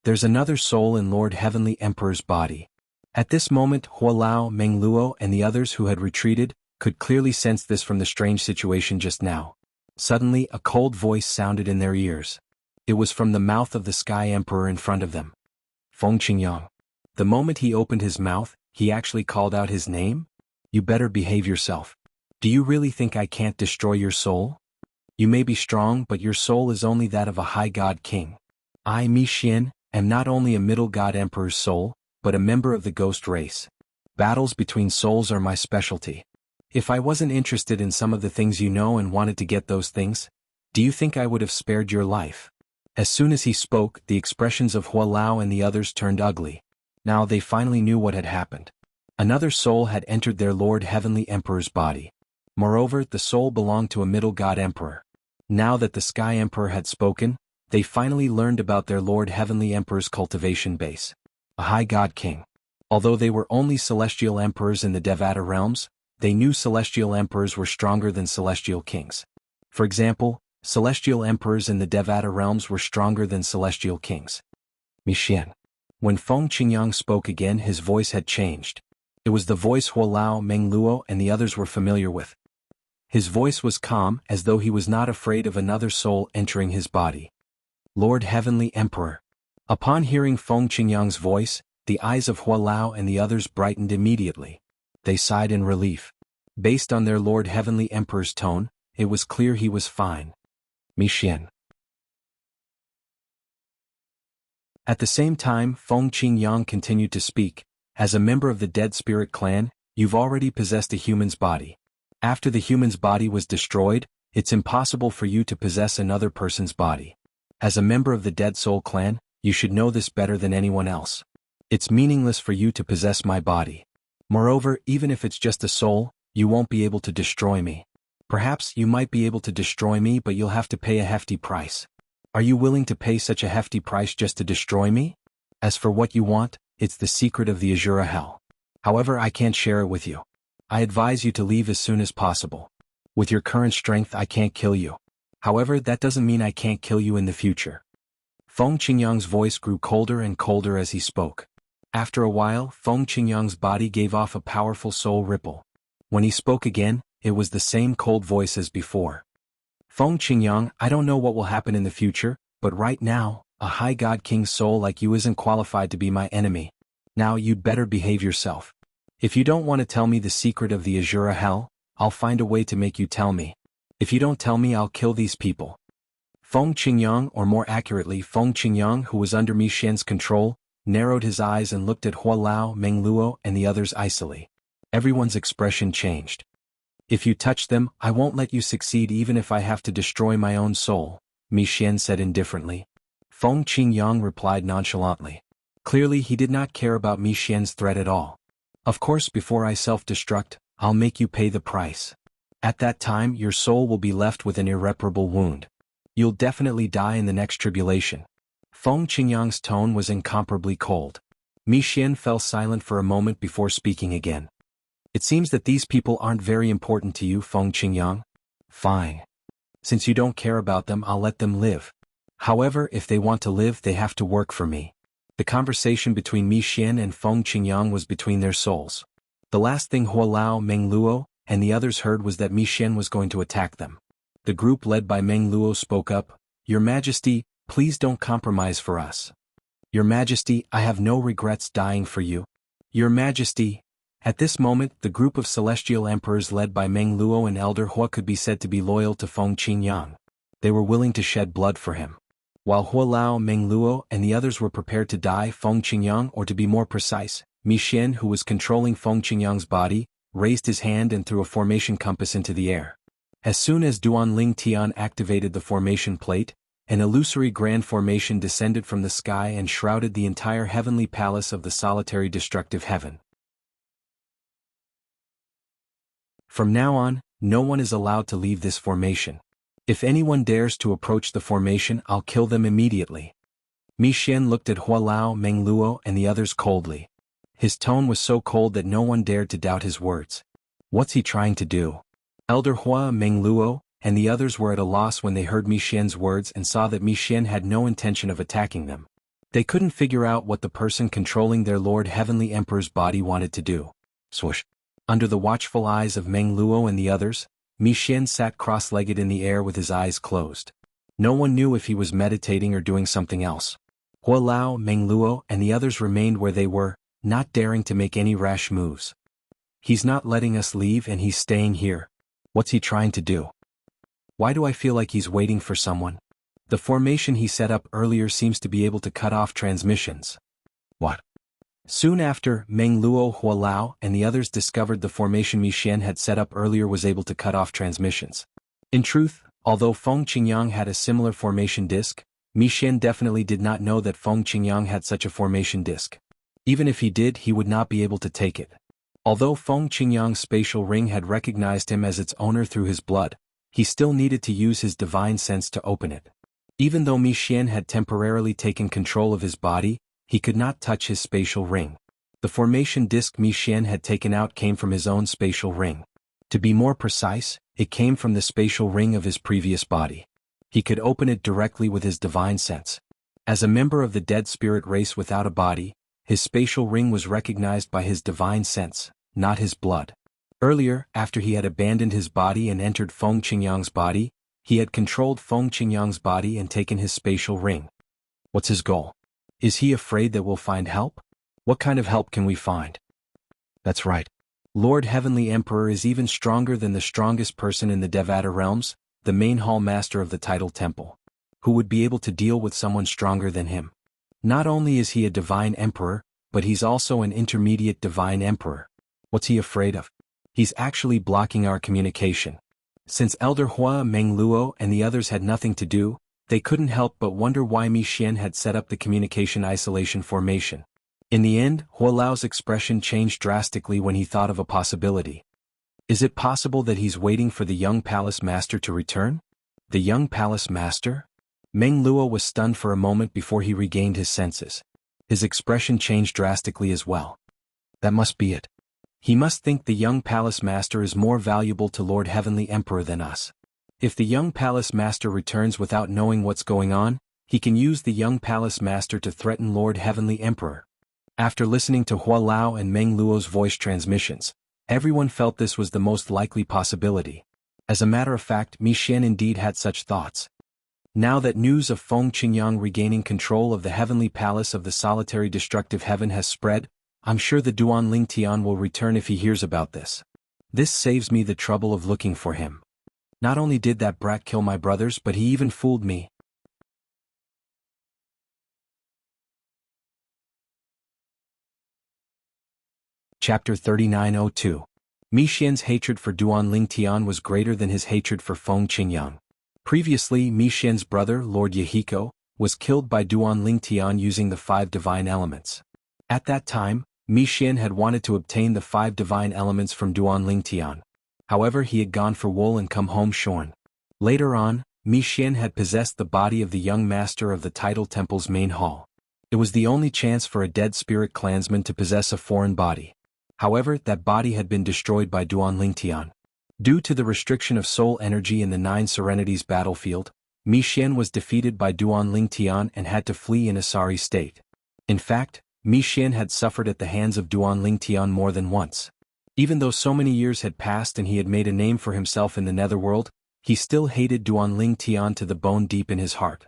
There's another soul in Lord Heavenly Emperor's body. At this moment, Hualao, Meng Luo, and the others who had retreated, could clearly sense this from the strange situation just now. Suddenly, a cold voice sounded in their ears. It was from the mouth of the Sky Emperor in front of them. Feng Qingyang. The moment he opened his mouth, he actually called out his name? You better behave yourself. Do you really think I can't destroy your soul? You may be strong, but your soul is only that of a high god king. I, Mi Xian, am not only a middle god emperor's soul, but a member of the ghost race. Battles between souls are my specialty. If I wasn't interested in some of the things you know and wanted to get those things, do you think I would have spared your life? As soon as he spoke, the expressions of Hualao and the others turned ugly. Now they finally knew what had happened. Another soul had entered their Lord Heavenly Emperor's body. Moreover, the soul belonged to a middle god emperor. Now that the Sky Emperor had spoken, they finally learned about their Lord Heavenly Emperor's cultivation base. A high god king. Although they were only celestial emperors in the Devata realms, they knew celestial emperors were stronger than celestial kings. For example, celestial emperors in the Devata realms were stronger than celestial kings. Mi Xian. When Feng Qingyang spoke again, his voice had changed. It was the voice Hualao, Meng Luo, and the others were familiar with. His voice was calm, as though he was not afraid of another soul entering his body. Lord Heavenly Emperor. Upon hearing Feng Qingyang's voice, the eyes of Hualao and the others brightened immediately. They sighed in relief. Based on their Lord Heavenly Emperor's tone, it was clear he was fine. Mixian. At the same time, Feng Qingyang continued to speak. As a member of the Dead Spirit clan, you've already possessed a human's body. After the human's body was destroyed, it's impossible for you to possess another person's body. As a member of the Dead Soul clan, you should know this better than anyone else. It's meaningless for you to possess my body. Moreover, even if it's just a soul, you won't be able to destroy me. Perhaps you might be able to destroy me, but you'll have to pay a hefty price. Are you willing to pay such a hefty price just to destroy me? As for what you want, it's the secret of the Azura Hell. However, I can't share it with you. I advise you to leave as soon as possible. With your current strength, I can't kill you. However, that doesn't mean I can't kill you in the future. Feng Qingyang's voice grew colder and colder as he spoke. After a while, Feng Qingyang's body gave off a powerful soul ripple. When he spoke again, it was the same cold voice as before. Feng Qingyang, I don't know what will happen in the future, but right now, a high god king's soul like you isn't qualified to be my enemy. Now you'd better behave yourself. If you don't want to tell me the secret of the Azura Hell, I'll find a way to make you tell me. If you don't tell me, I'll kill these people. Feng Qingyang, or more accurately Feng Qingyang, who was under Mi Xian's control, narrowed his eyes and looked at Hua Lao, Meng Luo and the others icily. Everyone's expression changed. If you touch them, I won't let you succeed even if I have to destroy my own soul, Mi Xian said indifferently. Feng Qingyang replied nonchalantly. Clearly he did not care about Mi Xian's threat at all. Of course, before I self-destruct, I'll make you pay the price. At that time your soul will be left with an irreparable wound. You'll definitely die in the next tribulation. Feng Qingyang's tone was incomparably cold. Mi Xian fell silent for a moment before speaking again. It seems that these people aren't very important to you, Feng Qingyang. Fine. Since you don't care about them, I'll let them live. However, if they want to live, they have to work for me. The conversation between Mi Xian and Feng Qingyang was between their souls. The last thing Hua Lao, Meng Luo, and the others heard was that Mi Xian was going to attack them. The group led by Meng Luo spoke up, Your Majesty, please don't compromise for us. Your Majesty, I have no regrets dying for you. Your Majesty. At this moment, the group of celestial emperors led by Meng Luo and Elder Hua could be said to be loyal to Feng Qingyang. They were willing to shed blood for him. While Hua Lao, Meng Luo, and the others were prepared to die, Feng Qingyang, or to be more precise, Mi Xian, who was controlling Feng Qingyang's body, raised his hand and threw a formation compass into the air. As soon as Duan Ling Tian activated the formation plate, an illusory grand formation descended from the sky and shrouded the entire heavenly palace of the solitary destructive heaven. From now on, no one is allowed to leave this formation. If anyone dares to approach the formation, I'll kill them immediately. Mi Xian looked at Hua Lao, Meng Luo and the others coldly. His tone was so cold that no one dared to doubt his words. What's he trying to do? Elder Hua, Meng Luo, and the others were at a loss when they heard Mi Xian's words and saw that Mi Xian had no intention of attacking them. They couldn't figure out what the person controlling their Lord Heavenly Emperor's body wanted to do. Swoosh. Under the watchful eyes of Meng Luo and the others, Mi Xian sat cross-legged in the air with his eyes closed. No one knew if he was meditating or doing something else. Hua Lao, Meng Luo, and the others remained where they were, not daring to make any rash moves. He's not letting us leave and he's staying here. What's he trying to do? Why do I feel like he's waiting for someone? The formation he set up earlier seems to be able to cut off transmissions. What? Soon after, Meng Luo, Hua Lao, and the others discovered the formation Mi Xian had set up earlier was able to cut off transmissions. In truth, although Feng Qingyang had a similar formation disk, Mi Xian definitely did not know that Feng Qingyang had such a formation disk. Even if he did, he would not be able to take it. Although Feng Qingyang's spatial ring had recognized him as its owner through his blood, he still needed to use his divine sense to open it. Even though Mi Xian had temporarily taken control of his body, he could not touch his spatial ring. The formation disk Mi Xian had taken out came from his own spatial ring. To be more precise, it came from the spatial ring of his previous body. He could open it directly with his divine sense. As a member of the dead spirit race without a body, his spatial ring was recognized by his divine sense, not his blood. Earlier, after he had abandoned his body and entered Feng Qingyang's body, he had controlled Feng Qingyang's body and taken his spatial ring. What's his goal? Is he afraid that we'll find help? What kind of help can we find? That's right. Lord Heavenly Emperor is even stronger than the strongest person in the Devata realms, the main hall master of the Tidal Temple. Who would be able to deal with someone stronger than him? Not only is he a divine emperor, but he's also an intermediate divine emperor. What's he afraid of? He's actually blocking our communication. Since Elder Hua, Meng Luo and the others had nothing to do, they couldn't help but wonder why Mi Xian had set up the communication isolation formation. In the end, Hua Lao's expression changed drastically when he thought of a possibility. Is it possible that he's waiting for the young palace master to return? The young palace master? Meng Luo was stunned for a moment before he regained his senses. His expression changed drastically as well. That must be it. He must think the young palace master is more valuable to Lord Heavenly Emperor than us. If the young palace master returns without knowing what's going on, he can use the young palace master to threaten Lord Heavenly Emperor. After listening to Hua Lao and Meng Luo's voice transmissions, everyone felt this was the most likely possibility. As a matter of fact, Mi Xian indeed had such thoughts. Now that news of Feng Qingyang regaining control of the heavenly palace of the solitary destructive heaven has spread, I'm sure the Duan Ling Tian will return if he hears about this. This saves me the trouble of looking for him. Not only did that brat kill my brothers, but he even fooled me. Chapter 3902. Mi Xian's hatred for Duan Ling Tian was greater than his hatred for Feng Qingyang. Previously, Mi Xian's brother, Lord Yahiko, was killed by Duan Ling Tian using the 5 divine elements. At that time, Mi Xian had wanted to obtain the 5 divine elements from Duan Ling Tian. However, he had gone for wool and come home shorn. Later on, Mi Xian had possessed the body of the young master of the Tidal Temple's main hall. It was the only chance for a dead spirit clansman to possess a foreign body. However, that body had been destroyed by Duan Ling Tian. Due to the restriction of soul energy in the 9 Serenities battlefield, Mi Xian was defeated by Duan Ling Tian and had to flee in a sorry state. In fact, Mi Xian had suffered at the hands of Duan Ling Tian more than once. Even though so many years had passed and he had made a name for himself in the netherworld, he still hated Duan Ling Tian to the bone deep in his heart.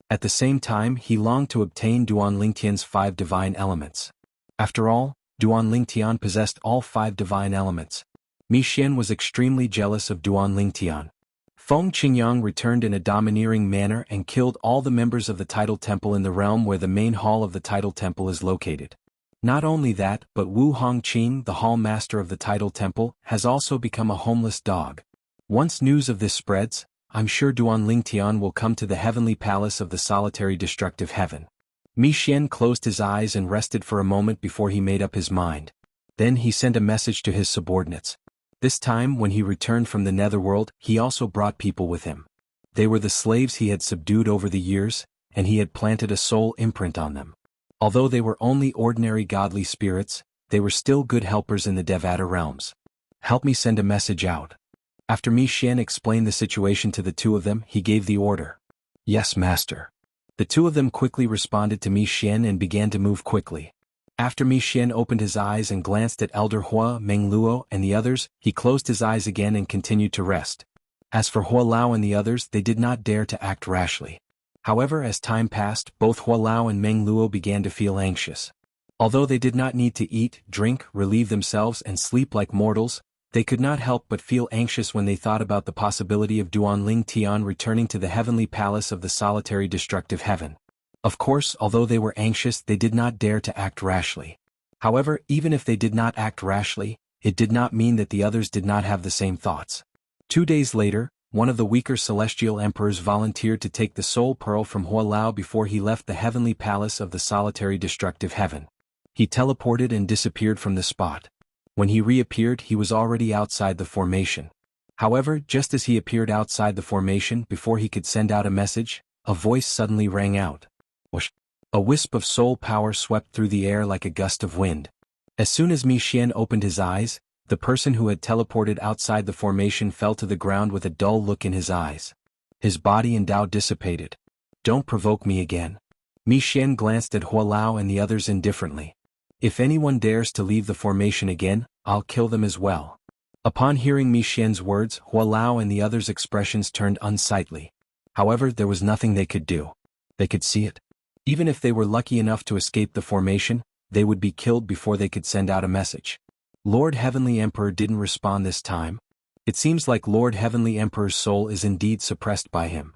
At the same time, he longed to obtain Duan Ling Tian's 5 divine elements. After all, Duan Ling Tian possessed all 5 divine elements. Mi Xian was extremely jealous of Duan Ling Tian. Feng Qingyang returned in a domineering manner and killed all the members of the Tidal Temple in the realm where the main hall of the Tidal Temple is located. Not only that, but Wu Hongqing, the hall master of the Tidal Temple, has also become a homeless dog. Once news of this spreads, I'm sure Duan Ling Tian will come to the heavenly palace of the solitary destructive heaven. Mi Xian closed his eyes and rested for a moment before he made up his mind. Then he sent a message to his subordinates. This time, when he returned from the netherworld, he also brought people with him. They were the slaves he had subdued over the years, and he had planted a soul imprint on them. Although they were only ordinary godly spirits, they were still good helpers in the Devata realms. Help me send a message out. After Mi Xian explained the situation to the 2 of them, he gave the order. Yes, master. The 2 of them quickly responded to Mi Xian and began to move quickly. After Mi Xian opened his eyes and glanced at Elder Hua, Meng Luo and the others, he closed his eyes again and continued to rest. As for Hua Lao and the others, they did not dare to act rashly. However, as time passed, both Hua Lao and Meng Luo began to feel anxious. Although they did not need to eat, drink, relieve themselves and sleep like mortals, they could not help but feel anxious when they thought about the possibility of Duan Ling Tian returning to the heavenly palace of the solitary destructive heaven. Of course, although they were anxious, they did not dare to act rashly. However, even if they did not act rashly, it did not mean that the others did not have the same thoughts. 2 days later, one of the weaker celestial emperors volunteered to take the soul pearl from Hua Lao before he left the heavenly palace of the solitary destructive heaven. He teleported and disappeared from the spot. When he reappeared, he was already outside the formation. However, just as he appeared outside the formation before he could send out a message, a voice suddenly rang out. Whoosh! A wisp of soul power swept through the air like a gust of wind. As soon as Mi Xian opened his eyes, the person who had teleported outside the formation fell to the ground with a dull look in his eyes. His body and Dao dissipated. Don't provoke me again. Mi Xian glanced at Hua Lao and the others indifferently. If anyone dares to leave the formation again, I'll kill them as well. Upon hearing Mi Xian's words, Hua Lao and the others' expressions turned unsightly. However, there was nothing they could do. They could see it. Even if they were lucky enough to escape the formation, they would be killed before they could send out a message. Lord Heavenly Emperor didn't respond this time. It seems like Lord Heavenly Emperor's soul is indeed suppressed by him.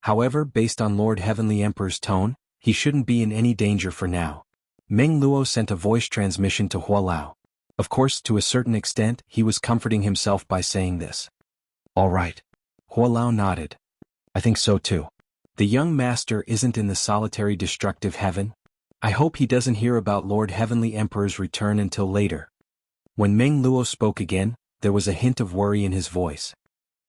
However, based on Lord Heavenly Emperor's tone, he shouldn't be in any danger for now. Meng Luo sent a voice transmission to Hua Lao. Of course, to a certain extent, he was comforting himself by saying this. All right. Hua Lao nodded. I think so too. The young master isn't in the solitary destructive heaven. I hope he doesn't hear about Lord Heavenly Emperor's return until later. When Meng Luo spoke again, there was a hint of worry in his voice.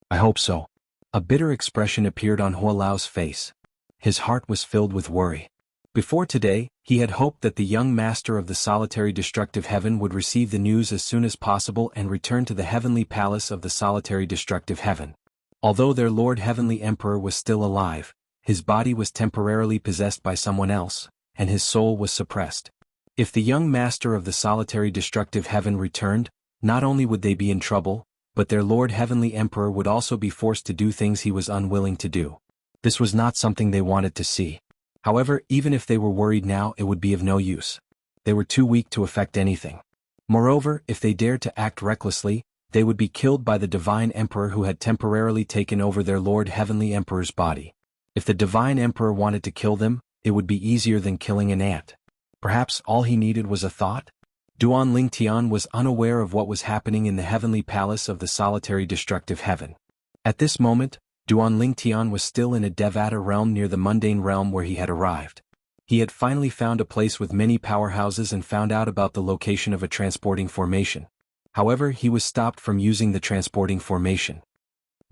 I hope so. A bitter expression appeared on Hua Lao's face. His heart was filled with worry. Before today, he had hoped that the young master of the solitary destructive heaven would receive the news as soon as possible and return to the heavenly palace of the solitary destructive heaven. Although their Lord Heavenly Emperor was still alive, his body was temporarily possessed by someone else, and his soul was suppressed. If the young master of the solitary destructive heaven returned, not only would they be in trouble, but their Lord Heavenly Emperor would also be forced to do things he was unwilling to do. This was not something they wanted to see. However, even if they were worried now, it would be of no use. They were too weak to affect anything. Moreover, if they dared to act recklessly, they would be killed by the Divine Emperor who had temporarily taken over their Lord Heavenly Emperor's body. If the Divine Emperor wanted to kill them, it would be easier than killing an ant. Perhaps all he needed was a thought? Duan Lingtian was unaware of what was happening in the heavenly palace of the solitary destructive heaven. At this moment, Duan Lingtian was still in a Devata realm near the mundane realm where he had arrived. He had finally found a place with many powerhouses and found out about the location of a transporting formation. However, he was stopped from using the transporting formation.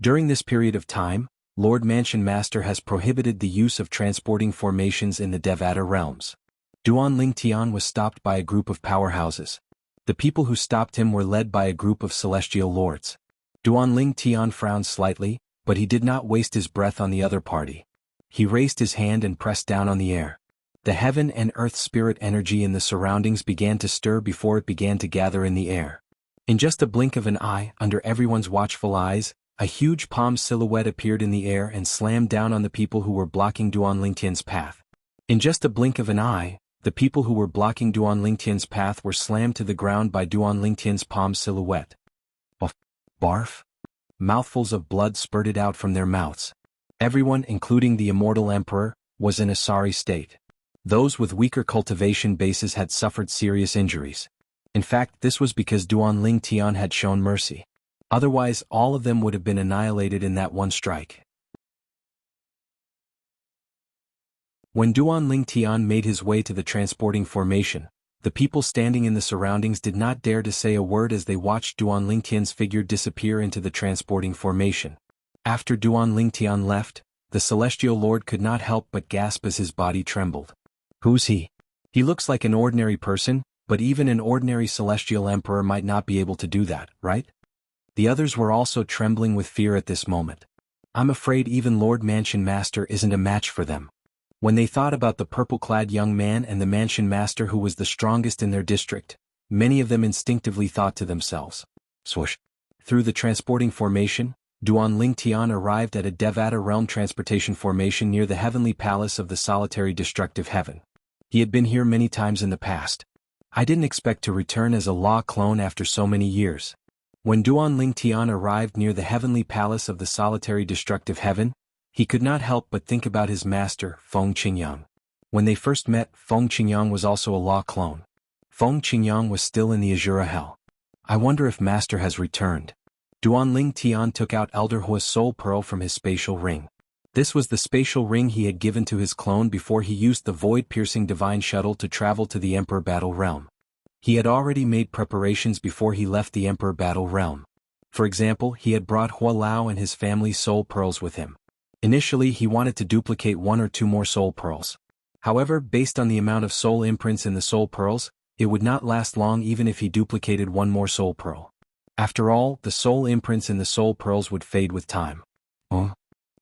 During this period of time, Lord Mansion Master has prohibited the use of transporting formations in the Devata realms. Duan Lingtian was stopped by a group of powerhouses. The people who stopped him were led by a group of celestial lords. Duan Lingtian frowned slightly, but he did not waste his breath on the other party. He raised his hand and pressed down on the air. The heaven and earth spirit energy in the surroundings began to stir before it began to gather in the air. In just a blink of an eye, under everyone's watchful eyes, a huge palm silhouette appeared in the air and slammed down on the people who were blocking Duan Lingtian's path. In just a blink of an eye, the people who were blocking Duan Lingtian's path were slammed to the ground by Duan Lingtian's palm silhouette. Barf? Mouthfuls of blood spurted out from their mouths. Everyone, including the immortal emperor, was in a sorry state. Those with weaker cultivation bases had suffered serious injuries. In fact, this was because Duan Lingtian had shown mercy. Otherwise, all of them would have been annihilated in that one strike. When Duan Lingtian made his way to the transporting formation, the people standing in the surroundings did not dare to say a word as they watched Duan Lingtian's figure disappear into the transporting formation. After Duan Lingtian left, the celestial lord could not help but gasp as his body trembled. Who's he? He looks like an ordinary person, but even an ordinary celestial emperor might not be able to do that, right? The others were also trembling with fear at this moment. I'm afraid even Lord Mansion Master isn't a match for them. When they thought about the purple-clad young man and the mansion master who was the strongest in their district, many of them instinctively thought to themselves. Swoosh. Through the transporting formation, Duan Lingtian arrived at a Devata realm transportation formation near the heavenly palace of the solitary destructive heaven. He had been here many times in the past. I didn't expect to return as a law clone after so many years. When Duan Lingtian arrived near the heavenly palace of the solitary destructive heaven, he could not help but think about his master, Feng Qingyang. When they first met, Feng Qingyang was also a law clone. Feng Qingyang was still in the Azura Hell. I wonder if Master has returned. Duan Lingtian took out Elder Hua's soul pearl from his spatial ring. This was the spatial ring he had given to his clone before he used the void-piercing divine shuttle to travel to the Emperor Battle Realm. He had already made preparations before he left the Emperor Battle Realm. For example, he had brought Hua Lao and his family's soul pearls with him. Initially, he wanted to duplicate 1 or 2 more soul pearls. However, based on the amount of soul imprints in the soul pearls, it would not last long even if he duplicated 1 more soul pearl. After all, the soul imprints in the soul pearls would fade with time.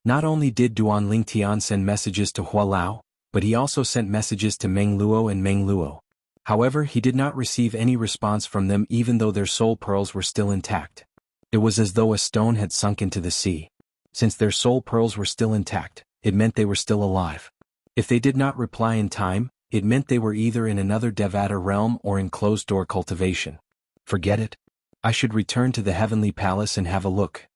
Not only did Duan Lingtian send messages to Hua Lao, but he also sent messages to Meng Luo and Meng Luo. However, he did not receive any response from them even though their soul pearls were still intact. It was as though a stone had sunk into the sea. Since their soul pearls were still intact, it meant they were still alive. If they did not reply in time, it meant they were either in another Devata realm or in closed-door cultivation. Forget it. I should return to the heavenly palace and have a look.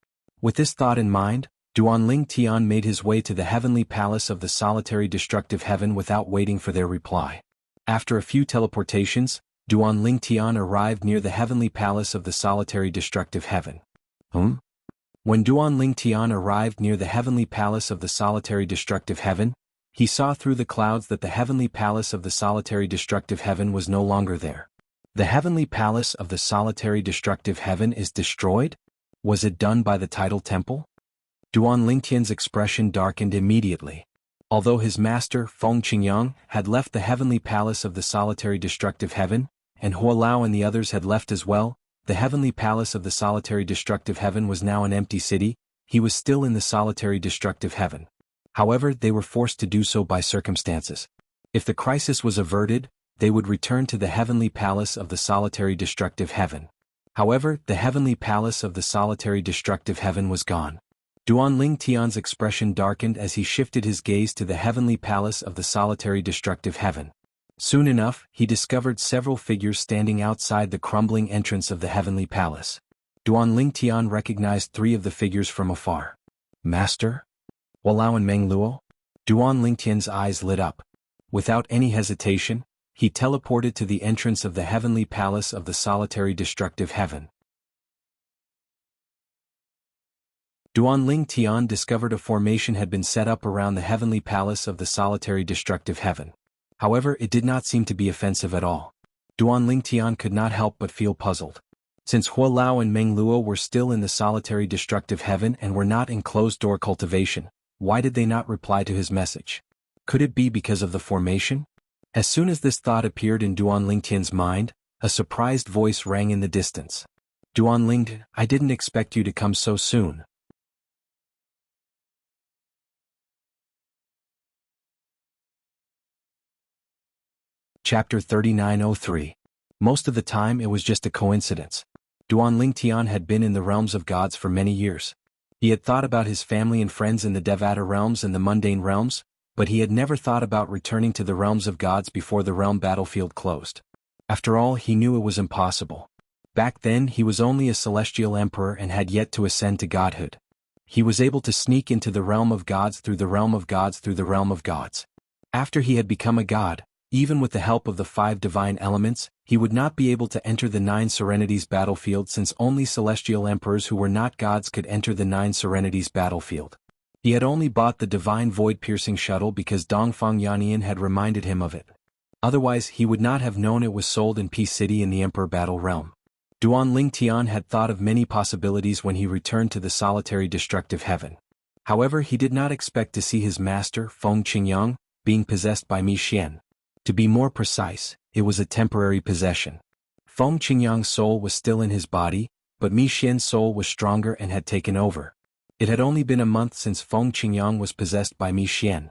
With this thought in mind, Duanling Tian made his way to the heavenly palace of the solitary destructive heaven without waiting for their reply. After a few teleportations, Duanling Tian arrived near the heavenly palace of the solitary destructive heaven. When Duanling Tian arrived near the heavenly palace of the solitary destructive heaven, he saw through the clouds that the heavenly palace of the solitary destructive heaven was no longer there. The heavenly palace of the solitary destructive heaven is destroyed? Was it done by the tidal temple? Duanling Tian's expression darkened immediately. Although his master, Feng Qingyang, had left the heavenly palace of the solitary destructive heaven, and Hua Lao and the others had left as well, the heavenly palace of the solitary destructive heaven was now an empty city. He was still in the solitary destructive heaven. However, they were forced to do so by circumstances. If the crisis was averted, they would return to the heavenly palace of the solitary destructive heaven. However, the heavenly palace of the solitary destructive heaven was gone. Duanling Tian's expression darkened as he shifted his gaze to the heavenly palace of the solitary destructive heaven. Soon enough, he discovered several figures standing outside the crumbling entrance of the heavenly palace. Duanling Tian recognized 3 of the figures from afar. Master? Walao and Meng Luo? Duanling Tian's eyes lit up. Without any hesitation, he teleported to the entrance of the heavenly palace of the solitary destructive heaven. Duanling Tian discovered a formation had been set up around the heavenly palace of the solitary destructive heaven. However, it did not seem to be offensive at all. Duanling Tian could not help but feel puzzled. Since Hua Lao and Meng Luo were still in the solitary destructive heaven and were not in closed-door cultivation, why did they not reply to his message? Could it be because of the formation? As soon as this thought appeared in Duanling Tian's mind, a surprised voice rang in the distance. Duanling, I didn't expect you to come so soon. Chapter 3903. Most of the time it was just a coincidence. Duanling Tian had been in the realms of gods for many years. He had thought about his family and friends in the Devata realms and the mundane realms, but he had never thought about returning to the realms of gods before the realm battlefield closed. After all, he knew it was impossible. Back then he was only a celestial emperor and had yet to ascend to godhood. He was able to sneak into the realm of gods through the realm of gods through the realm of gods. After he had become a god, even with the help of the 5 divine elements, he would not be able to enter the 9 Serenities battlefield since only celestial emperors who were not gods could enter the 9 Serenities battlefield. He had only bought the divine void-piercing shuttle because Dongfang Yannian had reminded him of it. Otherwise he would not have known it was sold in Peace City in the Emperor Battle Realm. Duanling Tian had thought of many possibilities when he returned to the solitary destructive heaven. However, he did not expect to see his master, Feng Qingyang, being possessed by Mi Xian. To be more precise, it was a temporary possession. Feng Qingyang's soul was still in his body, but Mi Xian's soul was stronger and had taken over. It had only been a month since Feng Qingyang was possessed by Mi Xian.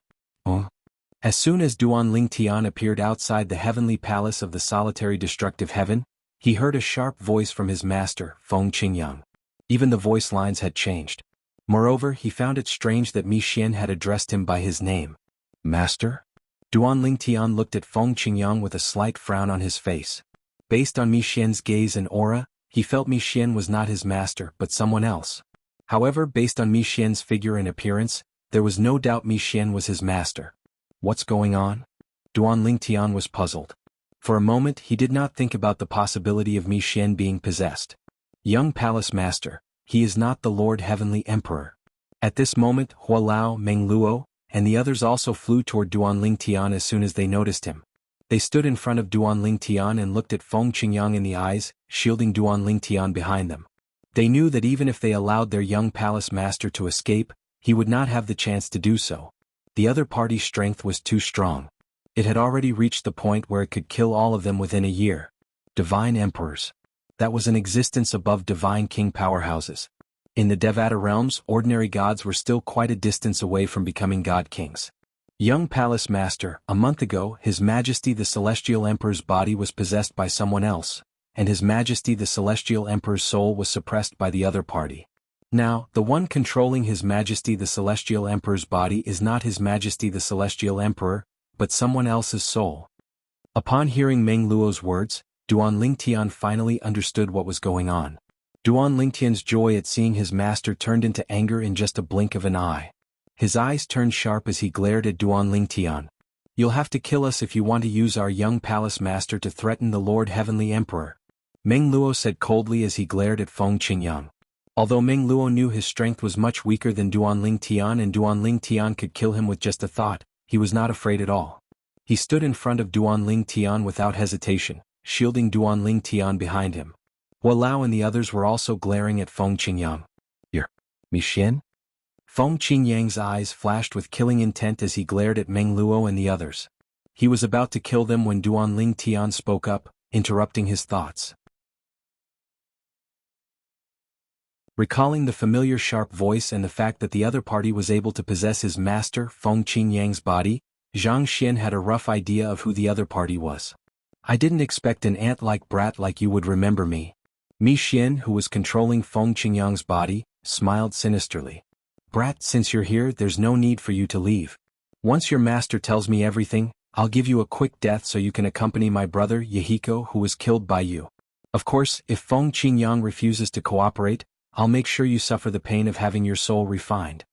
As soon as Duanling Tian appeared outside the heavenly palace of the solitary destructive heaven, he heard a sharp voice from his master, Feng Qingyang. Even the voice lines had changed. Moreover, he found it strange that Mi Xian had addressed him by his name. Master? Duanling Tian looked at Feng Qingyang with a slight frown on his face. Based on Mi Xian's gaze and aura, he felt Mi Xian was not his master but someone else. However, based on Mi Xian's figure and appearance, there was no doubt Mi Xian was his master. What's going on? Duanling Tian was puzzled. For a moment he did not think about the possibility of Mi Xian being possessed. Young Palace Master, he is not the Lord Heavenly Emperor. At this moment Hua Lao, Meng Luo, and the others also flew toward Duanling Tian as soon as they noticed him. They stood in front of Duanling Tian and looked at Feng Qingyang in the eyes, shielding Duanling Tian behind them. They knew that even if they allowed their young palace master to escape, he would not have the chance to do so. The other party's strength was too strong. It had already reached the point where it could kill all of them within a year. Divine emperors. That was an existence above divine king powerhouses. In the Devata realms, ordinary gods were still quite a distance away from becoming god kings. Young Palace Master, a month ago, His Majesty the Celestial Emperor's body was possessed by someone else, and His Majesty the Celestial Emperor's soul was suppressed by the other party. Now, the one controlling His Majesty the Celestial Emperor's body is not His Majesty the Celestial Emperor, but someone else's soul. Upon hearing Meng Luo's words, Duan Lingtian finally understood what was going on. Duan Lingtian's joy at seeing his master turned into anger in just a blink of an eye. His eyes turned sharp as he glared at Duan Lingtian. "You'll have to kill us if you want to use our young palace master to threaten the Lord Heavenly Emperor," Meng Luo said coldly as he glared at Feng Qingyang. Although Meng Luo knew his strength was much weaker than Duan Lingtian and Duan Lingtian could kill him with just a thought, he was not afraid at all. He stood in front of Duan Lingtian without hesitation, shielding Duan Lingtian behind him. Hua Lao and the others were also glaring at Feng Qingyang. "You're Mi Xian?" Feng Qingyang's eyes flashed with killing intent as he glared at Meng Luo and the others. He was about to kill them when Duan Lingtian spoke up, interrupting his thoughts. Recalling the familiar sharp voice and the fact that the other party was able to possess his master Feng Qingyang's body, Zhang Xian had a rough idea of who the other party was. "I didn't expect an ant-like brat like you would remember me." Mi Xian, who was controlling Feng Qingyang's body, smiled sinisterly. "Brat, since you're here, there's no need for you to leave. Once your master tells me everything, I'll give you a quick death so you can accompany my brother Yehiko who was killed by you. Of course, if Feng Qingyang refuses to cooperate, I'll make sure you suffer the pain of having your soul refined."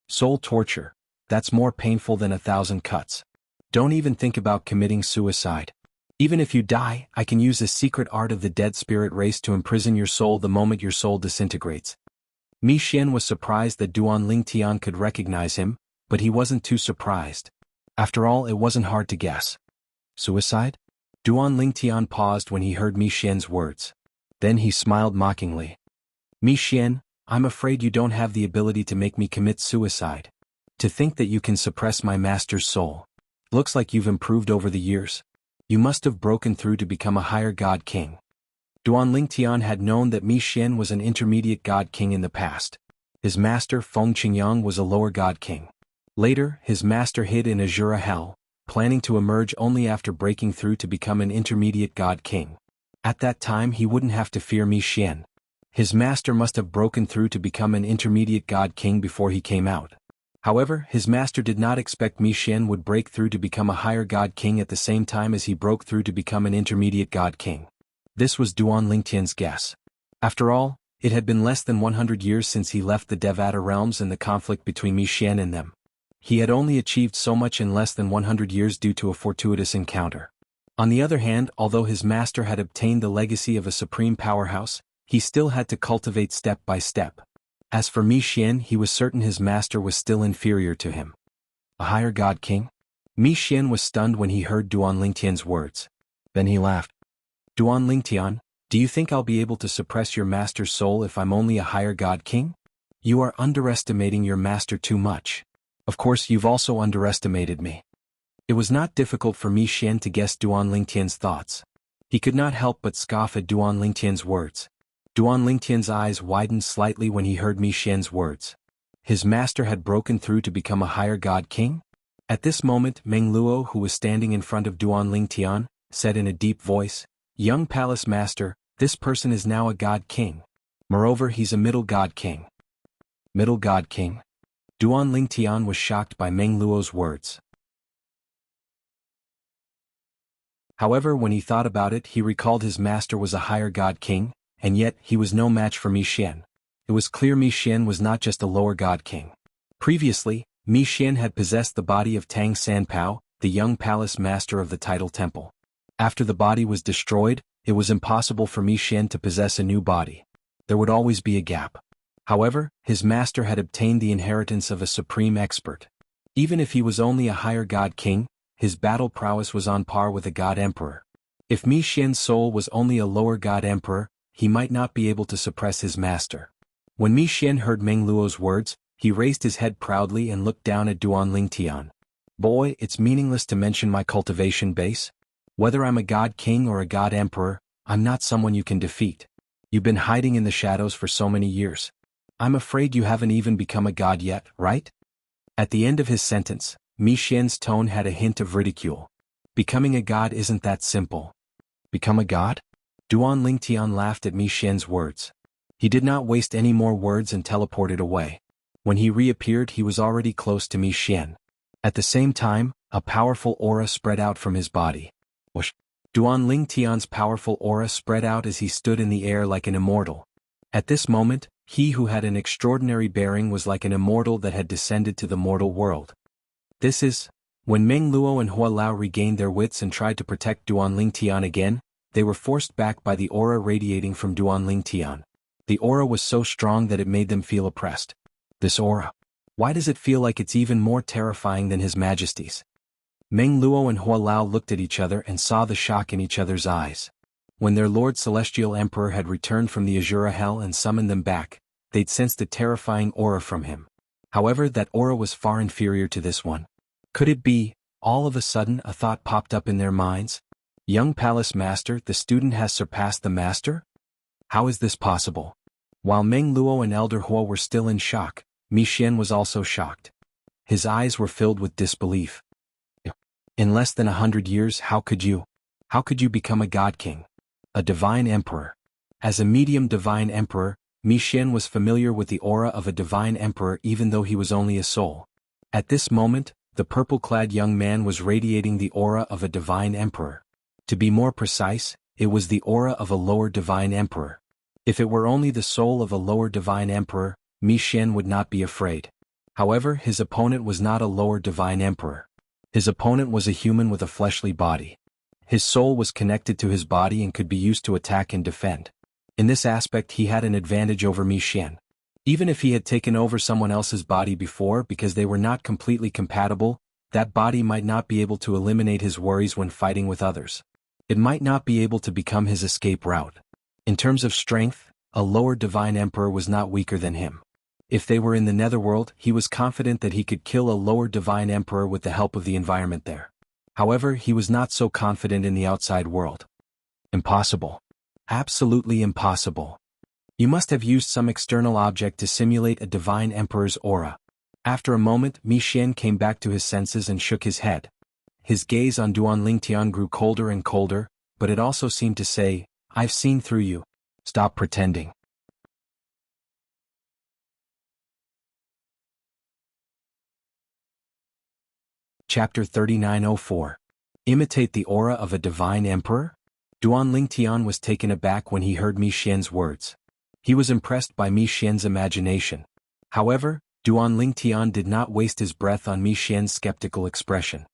Soul torture. That's more painful than 1,000 cuts. Don't even think about committing suicide. Even if you die, I can use the secret art of the dead spirit race to imprison your soul the moment your soul disintegrates. Mi Xian was surprised that Duan Lingtian could recognize him, but he wasn't too surprised. After all, it wasn't hard to guess. Suicide? Duan Lingtian paused when he heard Mi Xian's words. Then he smiled mockingly. "Mi Xian, I'm afraid you don't have the ability to make me commit suicide. To think that you can suppress my master's soul. Looks like you've improved over the years. You must have broken through to become a higher god king." Duan Lingtian had known that Mi Xian was an intermediate god king in the past. His master Feng Qingyang was a lower god king. Later, his master hid in Azura Hell, planning to emerge only after breaking through to become an intermediate god king. At that time he wouldn't have to fear Mi Xian. His master must have broken through to become an intermediate god king before he came out. However, his master did not expect Mi Xian would break through to become a higher god king at the same time as he broke through to become an intermediate god king. This was Duan Lingtian's guess. After all, it had been less than 100 years since he left the Devata realms and the conflict between Mi Xian and them. He had only achieved so much in less than 100 years due to a fortuitous encounter. On the other hand, although his master had obtained the legacy of a supreme powerhouse, he still had to cultivate step by step. As for Mi Xian, he was certain his master was still inferior to him. A higher god king? Mi Xian was stunned when he heard Duan Lingtian's words. Then he laughed. "Duan Lingtian, do you think I'll be able to suppress your master's soul if I'm only a higher god king? You are underestimating your master too much. Of course, you've also underestimated me." It was not difficult for Mi Xian to guess Duan Lingtian's thoughts. He could not help but scoff at Duan Lingtian's words. Duan Lingtian's eyes widened slightly when he heard Mi Xian's words. His master had broken through to become a higher god king? At this moment, Meng Luo, who was standing in front of Duan Lingtian, said in a deep voice, "Young palace master, this person is now a god king. Moreover, he's a middle god king." Middle god king? Duan Lingtian was shocked by Meng Luo's words. However, when he thought about it, he recalled his master was a higher god king, and yet he was no match for Mi Xian. It was clear Mi Xian was not just a lower god king. Previously, Mi Xian had possessed the body of Tang Sanpao, the young palace master of the Tidal Temple. After the body was destroyed, it was impossible for Mi Xian to possess a new body. There would always be a gap. However, his master had obtained the inheritance of a supreme expert. Even if he was only a higher god king, his battle prowess was on par with a god emperor. If Mi Xian's soul was only a lower god emperor, he might not be able to suppress his master. When Mi Xian heard Meng Luo's words, he raised his head proudly and looked down at Duan Lingtian. "Boy, it's meaningless to mention my cultivation base. Whether I'm a god king or a god emperor, I'm not someone you can defeat. You've been hiding in the shadows for so many years. I'm afraid you haven't even become a god yet, right?" At the end of his sentence, Mi Xian's tone had a hint of ridicule. "Becoming a god isn't that simple." "Become a god?" Duan Lingtian laughed at Mi Xian's words. He did not waste any more words and teleported away. When he reappeared, he was already close to Mi Xian. At the same time, a powerful aura spread out from his body. Whoosh. Duan Lingtian's powerful aura spread out as he stood in the air like an immortal. At this moment, he who had an extraordinary bearing was like an immortal that had descended to the mortal world. This is, when Meng Luo and Hua Lao regained their wits and tried to protect Duan Lingtian again, they were forced back by the aura radiating from Duan Lingtian. The aura was so strong that it made them feel oppressed. This aura. Why does it feel like it's even more terrifying than His Majesty's? Meng Luo and Hua Lao looked at each other and saw the shock in each other's eyes. When their Lord Celestial Emperor had returned from the Azura Hell and summoned them back, they'd sensed a terrifying aura from him. However, that aura was far inferior to this one. Could it be, all of a sudden a thought popped up in their minds? Young Palace Master, the student has surpassed the Master? How is this possible? While Meng Luo and Elder Hua were still in shock, Mi Xian was also shocked. His eyes were filled with disbelief. In less than 100 years, how could you become a God King? A Divine Emperor? As a medium Divine Emperor, Mi Xian was familiar with the aura of a Divine Emperor even though he was only a soul. At this moment, the purple-clad young man was radiating the aura of a Divine Emperor. To be more precise, it was the aura of a lower Divine Emperor. If it were only the soul of a lower Divine Emperor, Mi Xian would not be afraid. However, his opponent was not a lower Divine Emperor. His opponent was a human with a fleshly body. His soul was connected to his body and could be used to attack and defend. In this aspect he had an advantage over Mi Xian. Even if he had taken over someone else's body before because they were not completely compatible, that body might not be able to eliminate his worries when fighting with others. It might not be able to become his escape route. In terms of strength, a lower Divine Emperor was not weaker than him. If they were in the Netherworld, he was confident that he could kill a lower Divine Emperor with the help of the environment there. However, he was not so confident in the outside world. Impossible. Absolutely impossible. You must have used some external object to simulate a Divine Emperor's aura. After a moment, Mi Xian came back to his senses and shook his head. His gaze on Duan Lingtian grew colder and colder, but it also seemed to say, "I've seen through you. Stop pretending." Chapter 3904. Imitate the aura of a Divine Emperor? Duan Lingtian was taken aback when he heard Mi Xian's words. He was impressed by Mi Xian's imagination. However, Duan Lingtian did not waste his breath on Mi Xian's skeptical expression.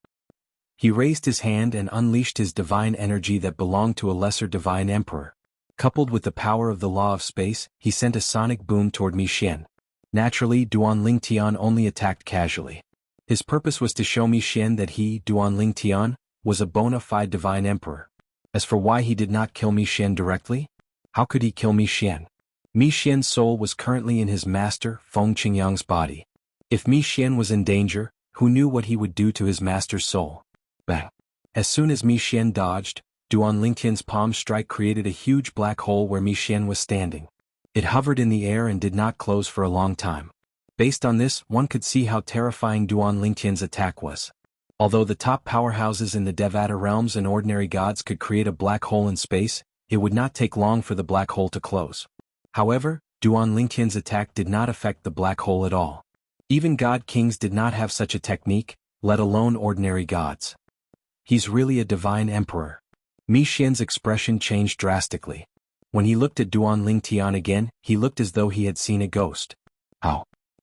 He raised his hand and unleashed his divine energy that belonged to a lesser Divine Emperor. Coupled with the power of the law of space, he sent a sonic boom toward Mi Xian. Naturally, Duan Lingtian only attacked casually. His purpose was to show Mi Xian that he, Duan Lingtian, was a bona fide Divine Emperor. As for why he did not kill Mi Xian directly? How could he kill Mi Xian? Mi Xian's soul was currently in his master, Feng Qingyang's body. If Mi Xian was in danger, who knew what he would do to his master's soul? Bang! As soon as Mi Xian dodged, Duan Lingtian's palm strike created a huge black hole where Mi Xian was standing. It hovered in the air and did not close for a long time. Based on this, one could see how terrifying Duan Lingtian's attack was. Although the top powerhouses in the Devata realms and ordinary gods could create a black hole in space, it would not take long for the black hole to close. However, Duan Lingtian's attack did not affect the black hole at all. Even god kings did not have such a technique, let alone ordinary gods. He's really a Divine Emperor. Mi Xian's expression changed drastically. When he looked at Duan Lingtian again, he looked as though he had seen a ghost.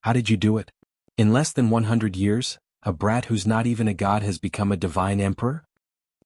How did you do it? In less than 100 years, a brat who's not even a god has become a Divine Emperor?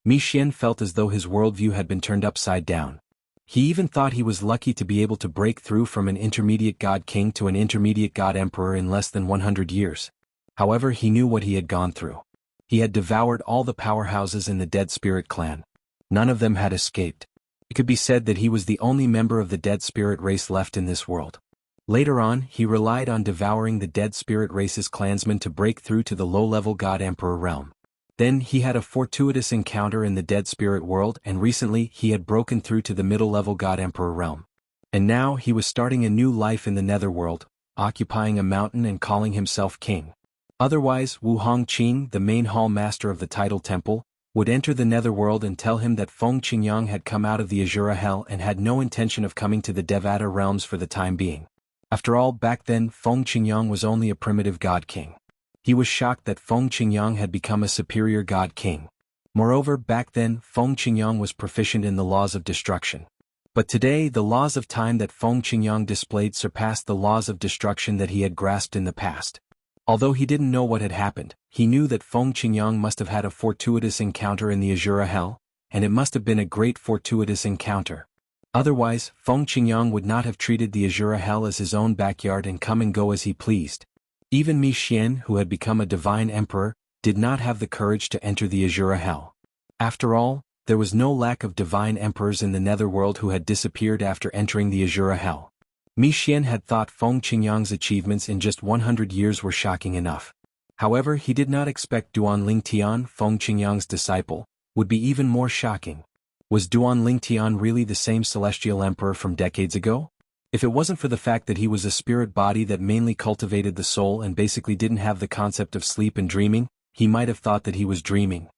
Mi Xian felt as though his worldview had been turned upside down. He even thought he was lucky to be able to break through from an intermediate god king to an intermediate god emperor in less than 100 years. However, he knew what he had gone through. He had devoured all the powerhouses in the Dead Spirit clan. None of them had escaped. It could be said that he was the only member of the Dead Spirit race left in this world. Later on, he relied on devouring the Dead Spirit race's clansmen to break through to the low-level God Emperor realm. Then he had a fortuitous encounter in the Dead Spirit world, and recently he had broken through to the middle-level God Emperor realm. And now he was starting a new life in the Netherworld, occupying a mountain and calling himself king. Otherwise, Wu Hongqing, the main hall master of the Tidal Temple, would enter the Netherworld and tell him that Feng Qingyang had come out of the Azura Hell and had no intention of coming to the Devata realms for the time being. After all, back then, Feng Qingyang was only a primitive god king. He was shocked that Feng Qingyang had become a superior god king. Moreover, back then, Feng Qingyang was proficient in the laws of destruction. But today, the laws of time that Feng Qingyang displayed surpassed the laws of destruction that he had grasped in the past. Although he didn't know what had happened, he knew that Feng Qingyang must have had a fortuitous encounter in the Azura Hell, and it must have been a great fortuitous encounter. Otherwise, Feng Qingyang would not have treated the Azura Hell as his own backyard and come and go as he pleased. Even Mi Xian, who had become a divine emperor, did not have the courage to enter the Azura Hell. After all, there was no lack of divine emperors in the netherworld who had disappeared after entering the Azura Hell. Mi Xian had thought Feng Qingyang's achievements in just 100 years were shocking enough. However, he did not expect Duan Lingtian, Feng Qingyang's disciple, would be even more shocking. Was Duan Lingtian really the same celestial emperor from decades ago? If it wasn't for the fact that he was a spirit body that mainly cultivated the soul and basically didn't have the concept of sleep and dreaming, he might have thought that he was dreaming.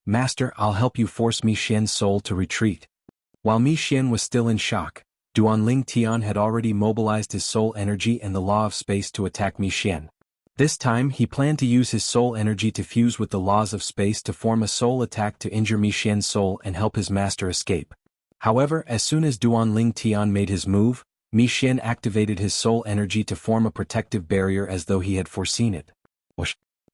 Master, I'll help you force Mi Xian's soul to retreat. While Mi Xian was still in shock, Duan Lingtian had already mobilized his soul energy and the law of space to attack Mi Xian. This time he planned to use his soul energy to fuse with the laws of space to form a soul attack to injure Mi Xian's soul and help his master escape. However, as soon as Duan Lingtian made his move, Mi Xian activated his soul energy to form a protective barrier as though he had foreseen it.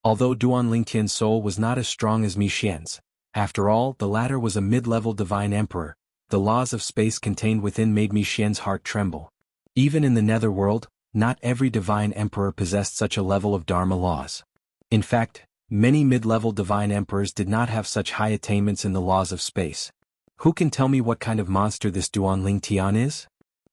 Although Duan Lingtian's soul was not as strong as Mi Xian's, after all, the latter was a mid-level divine emperor, the laws of space contained within made Mi Xian's heart tremble. Even in the netherworld, not every divine emperor possessed such a level of Dharma laws. In fact, many mid-level divine emperors did not have such high attainments in the laws of space. Who can tell me what kind of monster this Duan Lingtian is?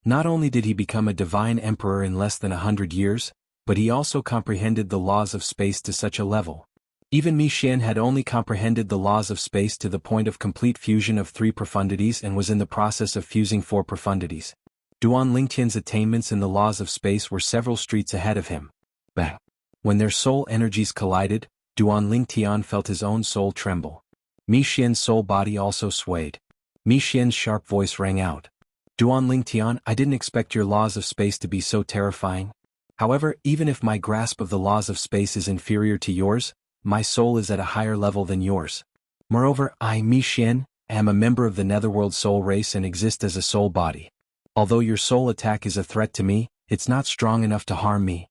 Not only did he become a divine emperor in less than 100 years, but he also comprehended the laws of space to such a level. Even Mi Xian had only comprehended the laws of space to the point of complete fusion of 3 profundities and was in the process of fusing 4 profundities. Duan Lingtian's attainments in the laws of space were several streets ahead of him. Bang! When their soul energies collided, Duan Lingtian felt his own soul tremble. Mi Xian's soul body also swayed. Mi Xian's sharp voice rang out. Duan Lingtian, I didn't expect your laws of space to be so terrifying. However, even if my grasp of the laws of space is inferior to yours, my soul is at a higher level than yours. Moreover, I, Mi Xian, am a member of the netherworld soul race and exist as a soul body. Although your soul attack is a threat to me, it's not strong enough to harm me.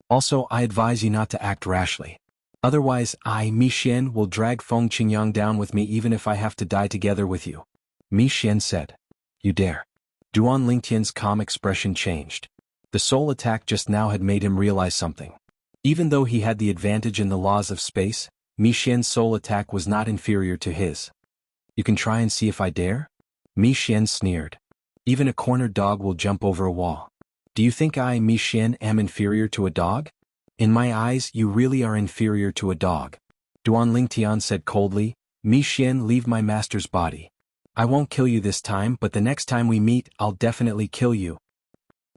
Also, I advise you not to act rashly. Otherwise, I, Mi Xian, will drag Feng Qingyang down with me even if I have to die together with you. Mi Xian said. You dare. Duan Lingtian's calm expression changed. The soul attack just now had made him realize something. Even though he had the advantage in the laws of space, Mi Xian's soul attack was not inferior to his. You can try and see if I dare? Mi Xian sneered. Even a cornered dog will jump over a wall. Do you think I, Mi Xian, am inferior to a dog? In my eyes, you really are inferior to a dog. Duan Lingtian said coldly, Mi Xian, leave my master's body. I won't kill you this time, but the next time we meet, I'll definitely kill you.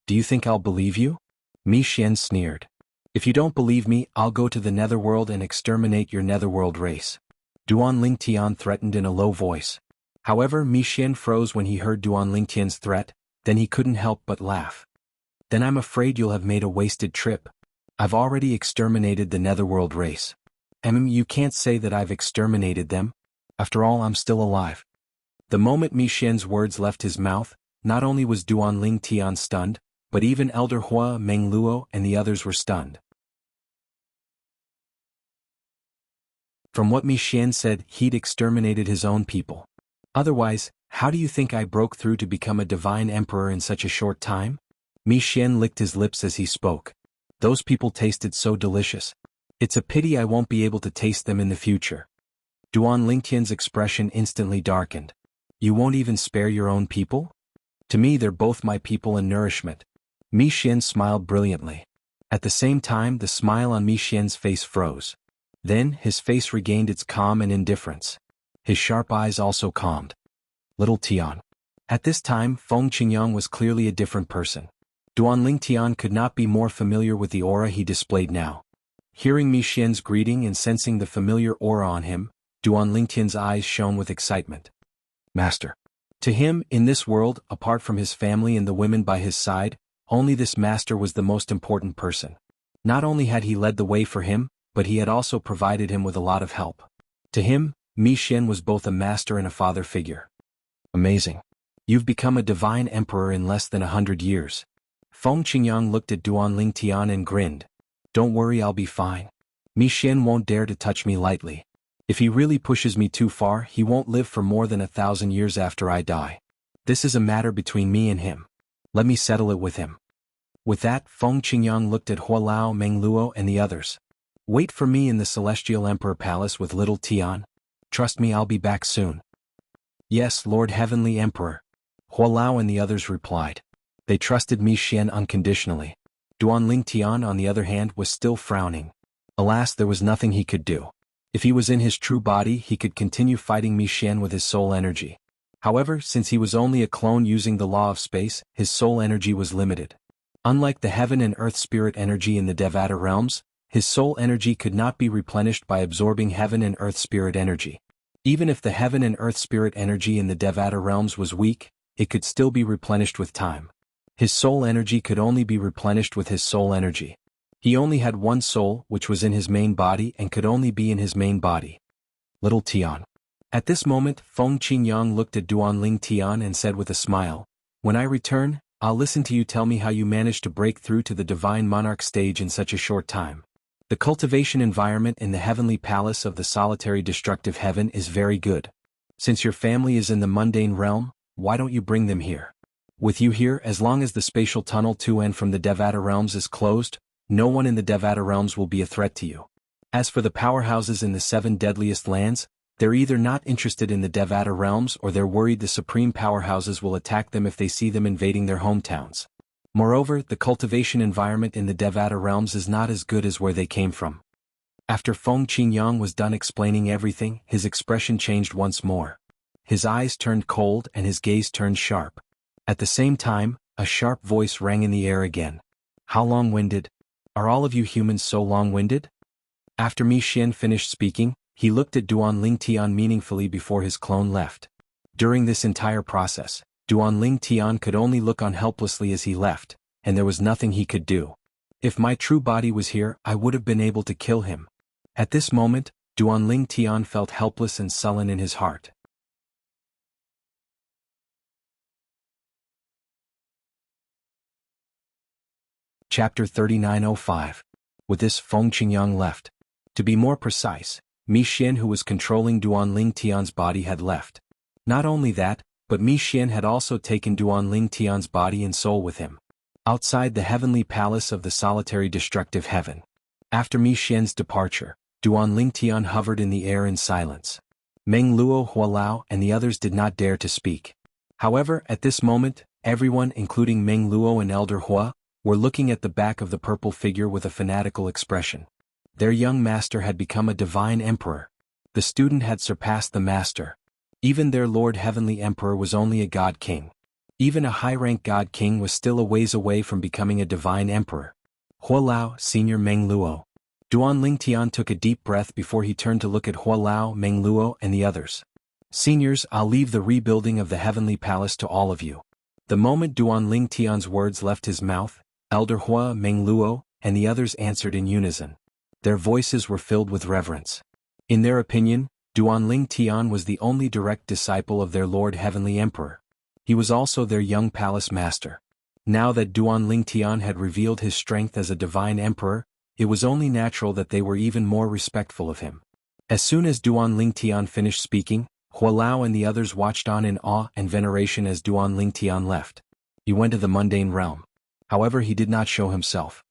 Do you think I'll believe you? Mi Xian sneered. If you don't believe me, I'll go to the netherworld and exterminate your netherworld race. Duan Lingtian threatened in a low voice. However, Mi Xian froze when he heard Duan Lingtian's threat, then he couldn't help but laugh. Then I'm afraid you'll have made a wasted trip. I've already exterminated the netherworld race. You can't say that I've exterminated them. After all, I'm still alive. The moment Mi Xian's words left his mouth, not only was Duan Lingtian stunned, but even Elder Hua, Meng Luo, and the others were stunned. From what Mi Xian said, he'd exterminated his own people. Otherwise, how do you think I broke through to become a divine emperor in such a short time? Mi Xian licked his lips as he spoke. Those people tasted so delicious. It's a pity I won't be able to taste them in the future. Duan Lingtian's expression instantly darkened. You won't even spare your own people? To me they're both my people and nourishment. Mi Xian smiled brilliantly. At the same time, the smile on Mi Xian's face froze. Then, his face regained its calm and indifference. His sharp eyes also calmed. Little Tian. At this time, Feng Qingyang was clearly a different person. Duan Lingtian could not be more familiar with the aura he displayed now. Hearing Mi Xian's greeting and sensing the familiar aura on him, Duan Lingtian's eyes shone with excitement. Master. To him, in this world, apart from his family and the women by his side, only this master was the most important person. Not only had he led the way for him, but he had also provided him with a lot of help. To him, Mi Xian was both a master and a father figure. Amazing. You've become a divine emperor in less than 100 years. Feng Qingyang looked at Duanling Tian and grinned. Don't worry, I'll be fine. Mi Xian won't dare to touch me lightly. If he really pushes me too far, he won't live for more than 1,000 years after I die. This is a matter between me and him. Let me settle it with him. With that, Feng Qingyang looked at Hualao, Meng Luo and the others. Wait for me in the Celestial Emperor Palace with little Tian. Trust me, I'll be back soon. Yes, Lord Heavenly Emperor. Hualao and the others replied. They trusted Mi Xian unconditionally. Duanling Tian, on the other hand, was still frowning. Alas, there was nothing he could do. If he was in his true body, he could continue fighting Mi Xian with his soul energy. However, since he was only a clone using the law of space, his soul energy was limited. Unlike the heaven and earth spirit energy in the Devata realms, his soul energy could not be replenished by absorbing heaven and earth spirit energy. Even if the heaven and earth spirit energy in the Devata realms was weak, it could still be replenished with time. His soul energy could only be replenished with his soul energy. He only had one soul, which was in his main body and could only be in his main body. Little Tian. At this moment, Feng Qingyang looked at Duanling Tian and said with a smile, when I return, I'll listen to you tell me how you managed to break through to the Divine Monarch stage in such a short time. The cultivation environment in the heavenly palace of the solitary destructive heaven is very good. Since your family is in the mundane realm, why don't you bring them here? With you here, as long as the spatial tunnel to and from the Devata realms is closed, no one in the Devata realms will be a threat to you. As for the powerhouses in the 7 deadliest lands, they're either not interested in the Devata realms or they're worried the supreme powerhouses will attack them if they see them invading their hometowns. Moreover, the cultivation environment in the Devata realms is not as good as where they came from. After Feng Qingyang was done explaining everything, his expression changed once more. His eyes turned cold and his gaze turned sharp. At the same time, a sharp voice rang in the air again. How long-winded? Are all of you humans so long-winded? After Mi Xian finished speaking, he looked at Duanling Tian meaningfully before his clone left. During this entire process, Duanling Tian could only look on helplessly as he left, and there was nothing he could do. If my true body was here, I would have been able to kill him. At this moment, Duanling Tian felt helpless and sullen in his heart. Chapter 3905. With this, Feng Qingyang left. To be more precise, Mi Xian, who was controlling Duanling Tian's body, had left. Not only that, but Mi Xian had also taken Duanling Tian's body and soul with him. Outside the heavenly palace of the solitary destructive heaven. After Mi Xian's departure, Duanling Tian hovered in the air in silence. Meng Luo, Hualao, and the others did not dare to speak. However, at this moment, everyone, including Meng Luo and Elder Hua, were looking at the back of the purple figure with a fanatical expression. Their young master had become a divine emperor. The student had surpassed the master. Even their Lord Heavenly Emperor was only a god king. Even a high-rank god king was still a ways away from becoming a divine emperor. Hualao, Senior Meng Luo. Duanling Tian took a deep breath before he turned to look at Hualao, Meng Luo, and the others. Seniors, I'll leave the rebuilding of the heavenly palace to all of you. The moment Duanling Tian's words left his mouth, Elder Hua, Meng Luo, and the others answered in unison. Their voices were filled with reverence. In their opinion, Duanling Tian was the only direct disciple of their Lord Heavenly Emperor. He was also their young palace master. Now that Duanling Tian had revealed his strength as a divine emperor, it was only natural that they were even more respectful of him. As soon as Duanling Tian finished speaking, Hualao and the others watched on in awe and veneration as Duanling Tian left. He went to the mundane realm. However, he did not show himself.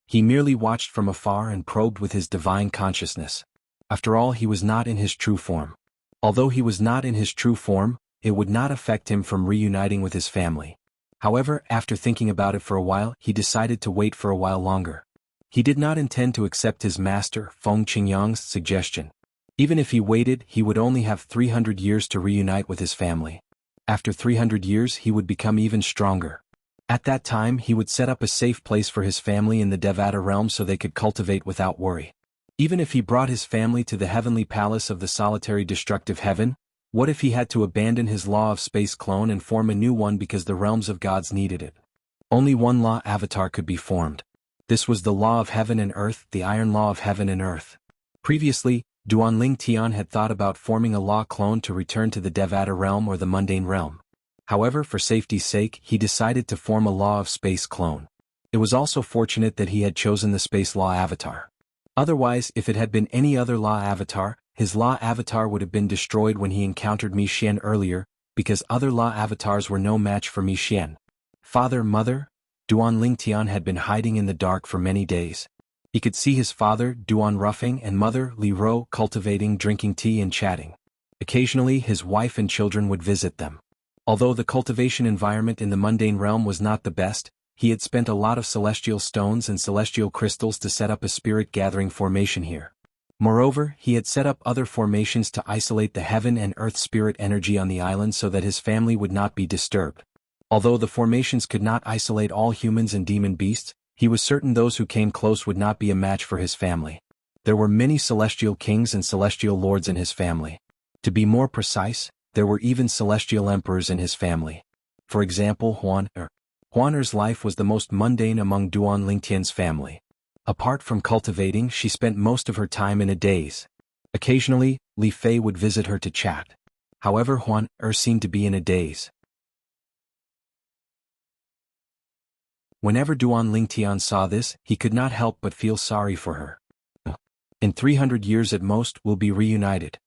He merely watched from afar and probed with his divine consciousness. After all, he was not in his true form. Although he was not in his true form, it would not affect him from reuniting with his family. However, after thinking about it for a while, he decided to wait for a while longer. He did not intend to accept his master, Feng Qingyang's, suggestion. Even if he waited, he would only have 300 years to reunite with his family. After 300 years, he would become even stronger. At that time, he would set up a safe place for his family in the Devata realm so they could cultivate without worry. Even if he brought his family to the heavenly palace of the solitary destructive heaven, what if he had to abandon his law of space clone and form a new one because the realms of gods needed it? Only one law avatar could be formed. This was the law of heaven and earth, the iron law of heaven and earth. Previously, Duanling Tian had thought about forming a law clone to return to the Devata realm or the mundane realm. However, for safety's sake, he decided to form a law of space clone. It was also fortunate that he had chosen the space law avatar. Otherwise, if it had been any other law avatar, his law avatar would have been destroyed when he encountered Mi Xian earlier, because other law avatars were no match for Mi Xian. Father, mother, Duanling Tian had been hiding in the dark for many days. He could see his father, Duan Ruffing, and mother, Li Ro, cultivating, drinking tea and chatting. Occasionally, his wife and children would visit them. Although the cultivation environment in the mundane realm was not the best, he had spent a lot of celestial stones and celestial crystals to set up a spirit gathering formation here. Moreover, he had set up other formations to isolate the heaven and earth spirit energy on the island so that his family would not be disturbed. Although the formations could not isolate all humans and demon beasts, he was certain those who came close would not be a match for his family. There were many celestial kings and celestial lords in his family. To be more precise, there were even celestial emperors in his family. For example, Huaner's life was the most mundane among Duanling Tian's family. Apart from cultivating, she spent most of her time in a daze. Occasionally, Li Fei would visit her to chat. However, Huaner seemed to be in a daze. Whenever Duanling Tian saw this, he could not help but feel sorry for her. In 300 years at most, we'll be reunited.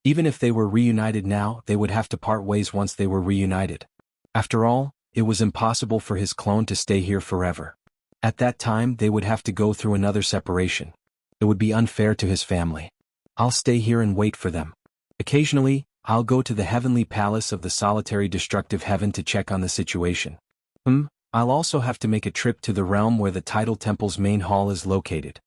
Even if they were reunited now, they would have to part ways once they were reunited. After all, it was impossible for his clone to stay here forever. At that time, they would have to go through another separation. It would be unfair to his family. I'll stay here and wait for them. Occasionally, I'll go to the heavenly palace of the solitary destructive heaven to check on the situation. I'll also have to make a trip to the realm where the tidal temple's main hall is located.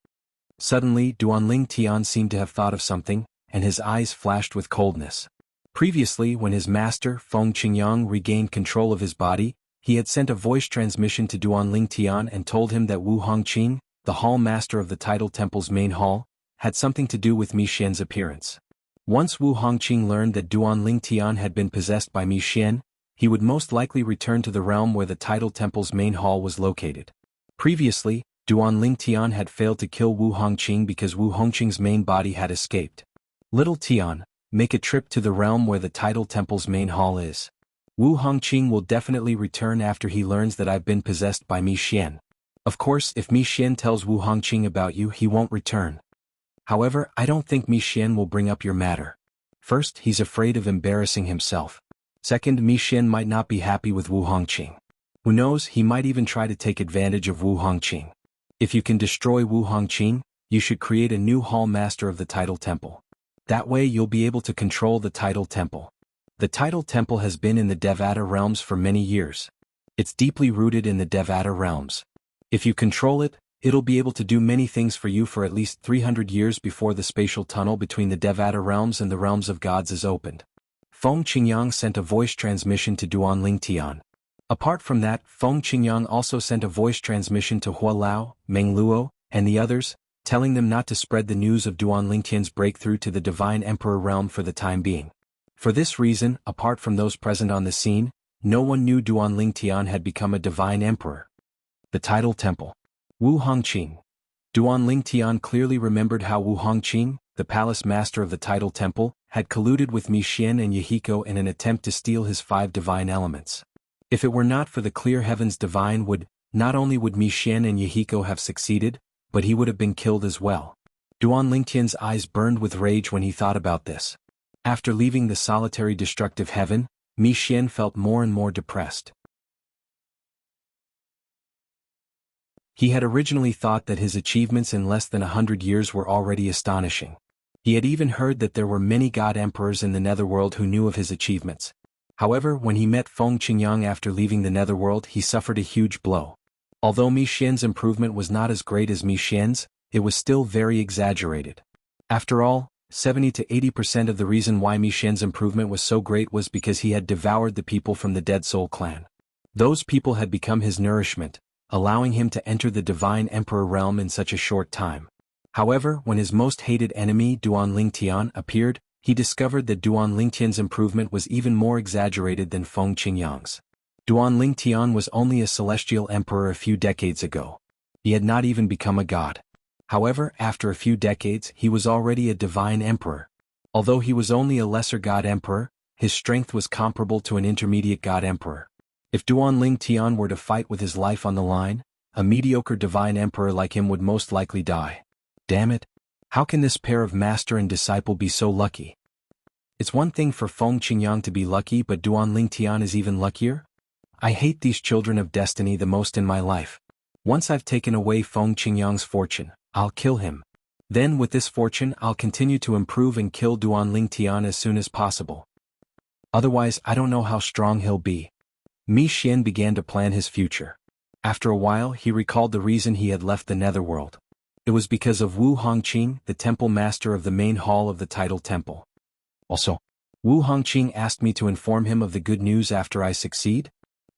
Suddenly, Duanling Tian seemed to have thought of something, and his eyes flashed with coldness. Previously, when his master, Feng Qingyang, regained control of his body, he had sent a voice transmission to Duanling Tian and told him that Wu Hongqing, the hall master of the tidal temple's main hall, had something to do with Mi Xian's appearance. Once Wu Hongqing learned that Duanling Tian had been possessed by Mi Xian, he would most likely return to the realm where the tidal temple's main hall was located. Previously, Duanling Tian had failed to kill Wu Hongqing because Wu Hongqing's main body had escaped. Little Tian, make a trip to the realm where the tidal temple's main hall is. Wu Hongqing will definitely return after he learns that I've been possessed by Mi Xian. Of course, if Mi Xian tells Wu Hongqing about you, he won't return. However, I don't think Mi Xian will bring up your matter. First, he's afraid of embarrassing himself. Second, Mi Xian might not be happy with Wu Hongqing. Who knows, he might even try to take advantage of Wu Hongqing. If you can destroy Wu Hongqing, you should create a new hall master of the tidal temple. That way you'll be able to control the tidal temple. The tidal temple has been in the Devata realms for many years. It's deeply rooted in the Devata realms. If you control it, it'll be able to do many things for you for at least 300 years before the spatial tunnel between the Devata realms and the realms of gods is opened. Feng Qingyang sent a voice transmission to Duanling Tian. Apart from that, Feng Qingyang also sent a voice transmission to Hua Lao, Meng Luo, and the others, telling them not to spread the news of Duanling Tian's breakthrough to the Divine Emperor realm for the time being. For this reason, apart from those present on the scene, no one knew Duanling Tian had become a Divine Emperor. The Tidal Temple. Wu Hongqing. Duanling Tian clearly remembered how Wu Hongqing, the palace master of the Tidal Temple, had colluded with Mi Xian and Yahiko in an attempt to steal his 5 divine elements. If it were not for the clear heavens divine not only would Mi Xian and Yahiko have succeeded, but he would have been killed as well. Duanling Tian's eyes burned with rage when he thought about this. After leaving the solitary destructive heaven, Mi Xian felt more and more depressed. He had originally thought that his achievements in less than 100 years were already astonishing. He had even heard that there were many god emperors in the netherworld who knew of his achievements. However, when he met Feng Qingyang after leaving the netherworld, he suffered a huge blow. Although Mi Xian's improvement was not as great as Mi Xian's, it was still very exaggerated. After all, 70 to 80% of the reason why Mi Xian's improvement was so great was because he had devoured the people from the Dead Soul clan. Those people had become his nourishment, allowing him to enter the Divine Emperor realm in such a short time. However, when his most hated enemy Duanling Tian appeared, he discovered that Duanling Tian's improvement was even more exaggerated than Feng Qingyang's. Duanling Tian was only a celestial emperor a few decades ago. He had not even become a god. However, after a few decades, he was already a divine emperor. Although he was only a lesser god emperor, his strength was comparable to an intermediate god emperor. If Duanling Tian were to fight with his life on the line, a mediocre divine emperor like him would most likely die. Damn it! How can this pair of master and disciple be so lucky? It's one thing for Feng Qingyang to be lucky, but Duanling Tian is even luckier? I hate these children of destiny the most in my life. Once I've taken away Feng Qingyang's fortune, I'll kill him. Then with this fortune I'll continue to improve and kill Duanling Tian as soon as possible. Otherwise I don't know how strong he'll be. Mi Xian began to plan his future. After a while he recalled the reason he had left the netherworld. It was because of Wu Hongqing, the temple master of the main hall of the title temple. Also, Wu Hongqing asked me to inform him of the good news after I succeed.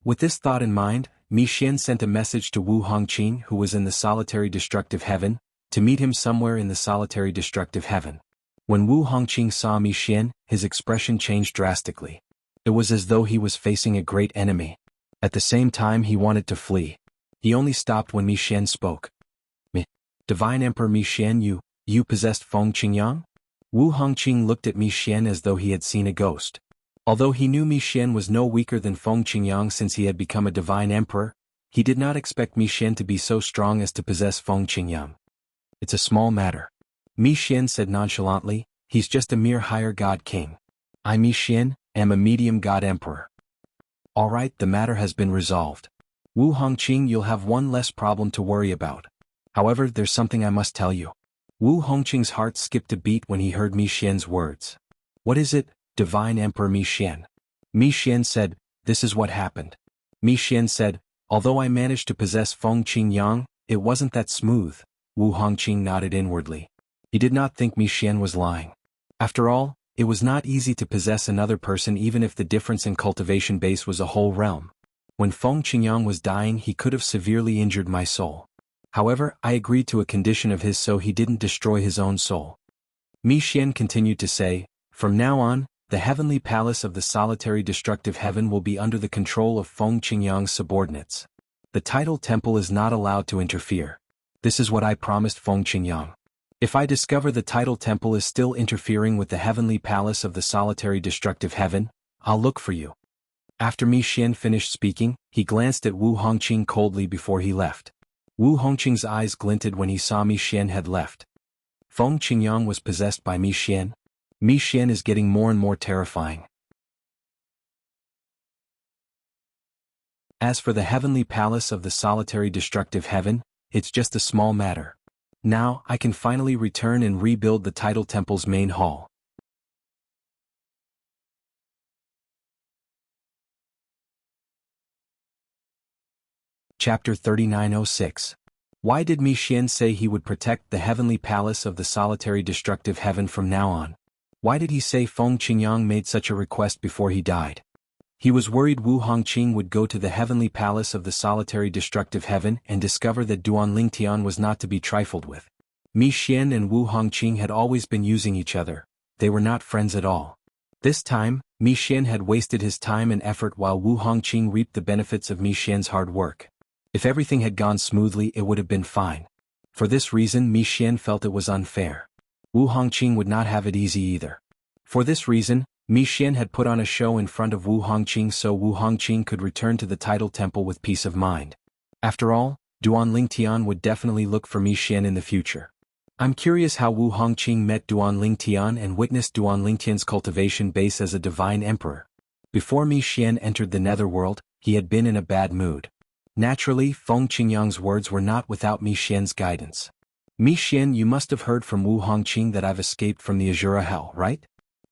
With this thought in mind, Mi Xian sent a message to Wu Hongqing, who was in the solitary destructive heaven, to meet him somewhere in the solitary destructive heaven. When Wu Hongqing saw Mi Xian, his expression changed drastically. It was as though he was facing a great enemy. At the same time he wanted to flee. He only stopped when Mi Xian spoke. Divine Emperor Mi Xian, you possessed Feng Qingyang? Wu Hongqing looked at Mi Xian as though he had seen a ghost. Although he knew Mi Xian was no weaker than Feng Qingyang since he had become a divine emperor, he did not expect Mi Xian to be so strong as to possess Feng Qingyang. It's a small matter. Mi Xian said nonchalantly, he's just a mere higher god king. I, Mi Xian, am a medium god emperor. Alright, the matter has been resolved. Wu Hongqing, you'll have one less problem to worry about. However, there's something I must tell you. Wu Hongqing's heart skipped a beat when he heard Mi Xian's words. What is it, Divine Emperor Mi Xian? Mi Xian said, this is what happened. Mi Xian said, although I managed to possess Feng Qingyang, it wasn't that smooth. Wu Hongqing nodded inwardly. He did not think Mi Xian was lying. After all, it was not easy to possess another person even if the difference in cultivation base was a whole realm. When Feng Qingyang was dying he could have severely injured my soul. However, I agreed to a condition of his so he didn't destroy his own soul. Mi Xian continued to say, from now on, the heavenly palace of the solitary destructive heaven will be under the control of Feng Qingyang's subordinates. The title temple is not allowed to interfere. This is what I promised Feng Qingyang. If I discover the title temple is still interfering with the heavenly palace of the solitary destructive heaven, I'll look for you. After Mi Xian finished speaking, he glanced at Wu Hongqing coldly before he left. Wu Hongqing's eyes glinted when he saw Mi Xian had left. Feng Qingyang was possessed by Mi Xian. Mi Xian is getting more and more terrifying. As for the heavenly palace of the solitary destructive heaven, it's just a small matter. Now, I can finally return and rebuild the title temple's main hall. Chapter 3906. Why did Mi Xian say he would protect the heavenly palace of the solitary destructive heaven from now on? Why did he say Feng Qingyang made such a request before he died? He was worried Wu Hongqing would go to the heavenly palace of the solitary destructive heaven and discover that Duanling Tian was not to be trifled with. Mi Xian and Wu Hongqing had always been using each other. They were not friends at all. This time, Mi Xian had wasted his time and effort while Wu Hongqing reaped the benefits of Mi Xian's hard work. If everything had gone smoothly it would have been fine. For this reason Mi Xian felt it was unfair. Wu Hongqing would not have it easy either. For this reason, Mi Xian had put on a show in front of Wu Hongqing so Wu Hongqing could return to the title temple with peace of mind. After all, Duanling Tian would definitely look for Mi Xian in the future. I'm curious how Wu Hongqing met Duanling Tian and witnessed Duanling Tian's cultivation base as a divine emperor. Before Mi Xian entered the netherworld, he had been in a bad mood. Naturally, Feng Qingyang's words were not without Mi Xian's guidance. Mi Xian, you must have heard from Wu Hongqing that I've escaped from the Azura Hell, right?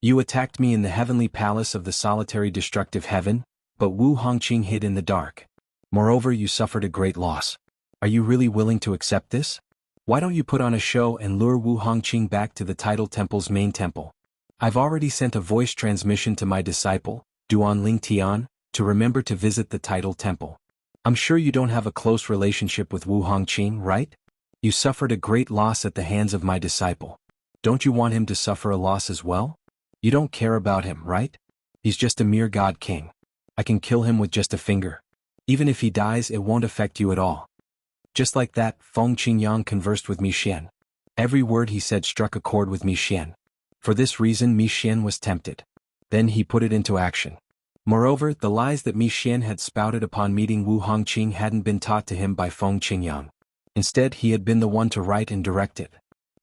You attacked me in the heavenly palace of the solitary destructive heaven, but Wu Hongqing hid in the dark. Moreover, you suffered a great loss. Are you really willing to accept this? Why don't you put on a show and lure Wu Hongqing back to the title temple's main temple? I've already sent a voice transmission to my disciple, Duanling Tian, to remember to visit the title temple. I'm sure you don't have a close relationship with Wu Hongqing, right? You suffered a great loss at the hands of my disciple. Don't you want him to suffer a loss as well? You don't care about him, right? He's just a mere god king. I can kill him with just a finger. Even if he dies it won't affect you at all. Just like that, Feng Qingyang conversed with Mi Xian. Every word he said struck a chord with Mi Xian. For this reason Mi Xian was tempted. Then he put it into action. Moreover, the lies that Mi Xian had spouted upon meeting Wu Hongqing hadn't been taught to him by Feng Qingyang. Instead, he had been the one to write and direct it.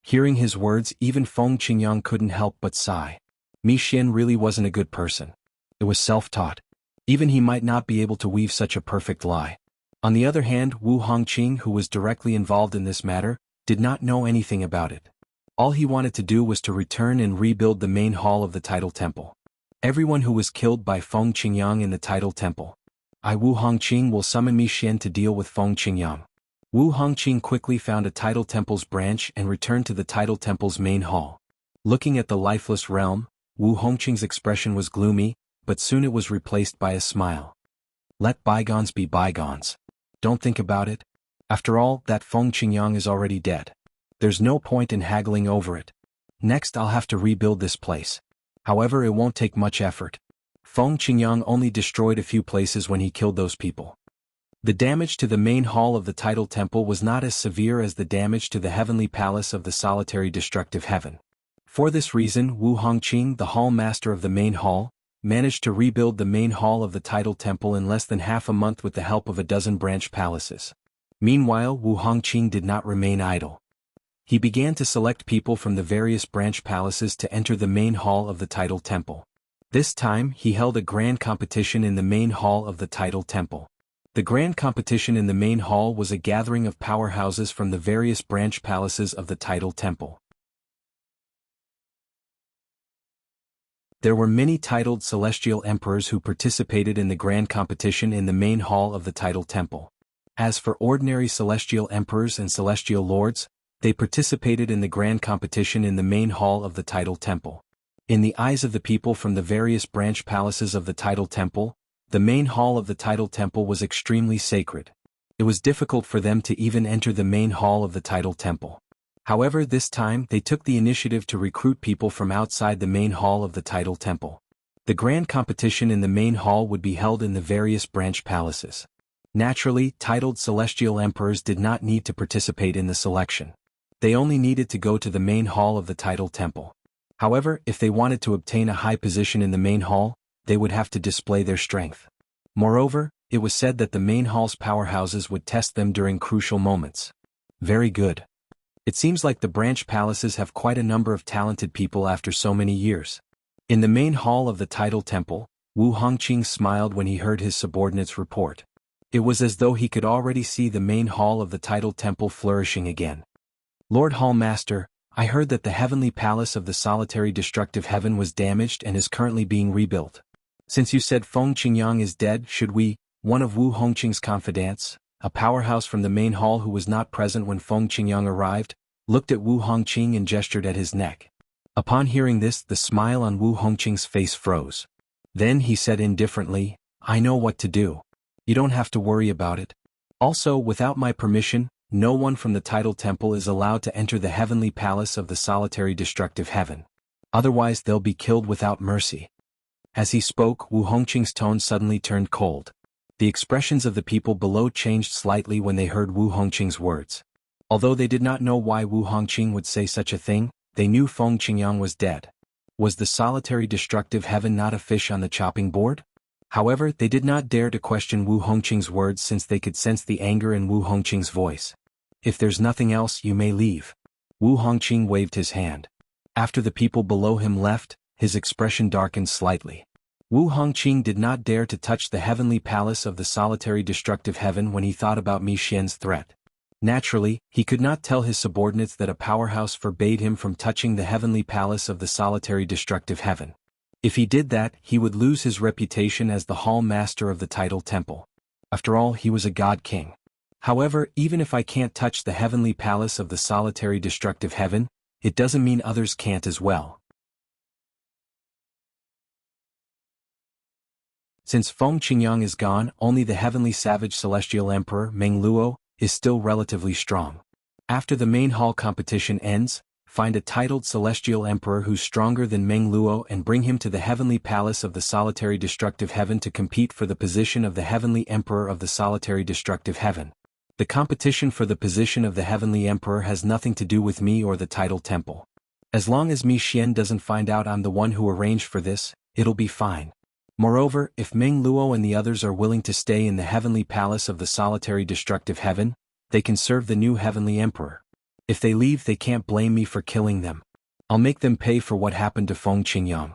Hearing his words, even Feng Qingyang couldn't help but sigh. Mi Xian really wasn't a good person. It was self-taught. Even he might not be able to weave such a perfect lie. On the other hand, Wu Hongqing, who was directly involved in this matter, did not know anything about it. All he wanted to do was to return and rebuild the main hall of the Tidal Temple. Everyone who was killed by Feng Qingyang in the Tidal Temple. Wu Hongqing will summon Mi Xian to deal with Feng Qingyang. Wu Hongqing quickly found a Tidal Temple's branch and returned to the Tidal Temple's main hall. Looking at the lifeless realm, Wu Hongqing's expression was gloomy, but soon it was replaced by a smile. Let bygones be bygones. Don't think about it. After all, that Feng Qingyang is already dead. There's no point in haggling over it. Next I'll have to rebuild this place. However, it won't take much effort. Feng Qingyang only destroyed a few places when he killed those people. The damage to the main hall of the Tidal Temple was not as severe as the damage to the heavenly palace of the solitary destructive heaven. For this reason, Wu Hongqing, the hall master of the main hall, managed to rebuild the main hall of the Tidal Temple in less than half a month with the help of a dozen branch palaces. Meanwhile, Wu Hongqing did not remain idle. He began to select people from the various branch palaces to enter the main hall of the Tidal Temple. This time, he held a grand competition in the main hall of the Tidal Temple. The grand competition in the main hall was a gathering of powerhouses from the various branch palaces of the Tidal Temple. There were many titled celestial emperors who participated in the grand competition in the main hall of the Tidal Temple. As for ordinary celestial emperors and celestial lords, they participated in the grand competition in the main hall of the Tidal Temple. In the eyes of the people from the various branch palaces of the Tidal Temple, the main hall of the Tidal Temple was extremely sacred. It was difficult for them to even enter the main hall of the Tidal Temple. However, this time they took the initiative to recruit people from outside the main hall of the Tidal Temple. The grand competition in the main hall would be held in the various branch palaces. Naturally, titled celestial emperors did not need to participate in the selection. They only needed to go to the main hall of the Tidal Temple. However, if they wanted to obtain a high position in the main hall, they would have to display their strength. Moreover, it was said that the main hall's powerhouses would test them during crucial moments. Very good. It seems like the branch palaces have quite a number of talented people after so many years. In the main hall of the Tidal Temple, Wu Hongqing smiled when he heard his subordinates report. It was as though he could already see the main hall of the Tidal Temple flourishing again. Lord Hall Master, I heard that the heavenly palace of the solitary destructive heaven was damaged and is currently being rebuilt. Since you said Feng Qingyang is dead, should we, one of Wu Hongqing's confidants, a powerhouse from the main hall who was not present when Feng Qingyang arrived, looked at Wu Hongqing and gestured at his neck. Upon hearing this, the smile on Wu Hongqing's face froze. Then he said indifferently, I know what to do. You don't have to worry about it. Also, without my permission, no one from the Tidal Temple is allowed to enter the heavenly palace of the solitary destructive heaven. Otherwise they'll be killed without mercy. As he spoke, Wu Hongqing's tone suddenly turned cold. The expressions of the people below changed slightly when they heard Wu Hongqing's words. Although they did not know why Wu Hongqing would say such a thing, they knew Feng Qingyang was dead. Was the solitary destructive heaven not a fish on the chopping board? However, they did not dare to question Wu Hongqing's words since they could sense the anger in Wu Hongqing's voice. If there's nothing else, you may leave. Wu Hongqing waved his hand. After the people below him left, his expression darkened slightly. Wu Hongqing did not dare to touch the heavenly palace of the solitary destructive heaven when he thought about Mi Xian's threat. Naturally, he could not tell his subordinates that a powerhouse forbade him from touching the heavenly palace of the solitary destructive heaven. If he did that, he would lose his reputation as the hall master of the Tidal Temple. After all, he was a god king. However, even if I can't touch the heavenly palace of the solitary destructive heaven, it doesn't mean others can't as well. Since Feng Qingyang is gone, only the heavenly savage celestial emperor, Meng Luo, is still relatively strong. After the main hall competition ends, find a titled celestial emperor who's stronger than Meng Luo and bring him to the heavenly palace of the solitary destructive heaven to compete for the position of the heavenly emperor of the solitary destructive heaven. The competition for the position of the Heavenly Emperor has nothing to do with me or the title temple. As long as Mi Xian doesn't find out I'm the one who arranged for this, it'll be fine. Moreover, if Meng Luo and the others are willing to stay in the Heavenly Palace of the Solitary Destructive Heaven, they can serve the new Heavenly Emperor. If they leave, they can't blame me for killing them. I'll make them pay for what happened to Feng Qingyang.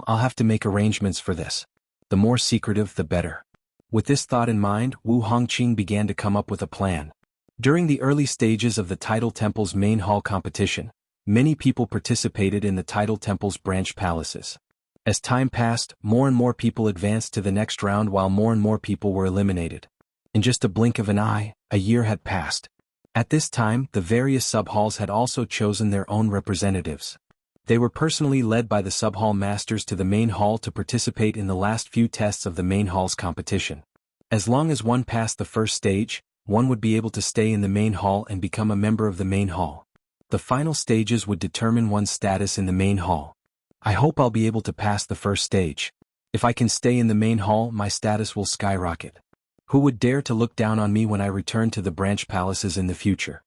I'll have to make arrangements for this. The more secretive, the better. With this thought in mind, Wu Hongqing began to come up with a plan. During the early stages of the Tidal Temple's main hall competition, many people participated in the Tidal Temple's branch palaces. As time passed, more and more people advanced to the next round while more and more people were eliminated. In just a blink of an eye, a year had passed. At this time, the various sub-halls had also chosen their own representatives. They were personally led by the sub-hall masters to the main hall to participate in the last few tests of the main hall's competition. As long as one passed the first stage, one would be able to stay in the main hall and become a member of the main hall. The final stages would determine one's status in the main hall. I hope I'll be able to pass the first stage. If I can stay in the main hall, my status will skyrocket. Who would dare to look down on me when I return to the branch palaces in the future?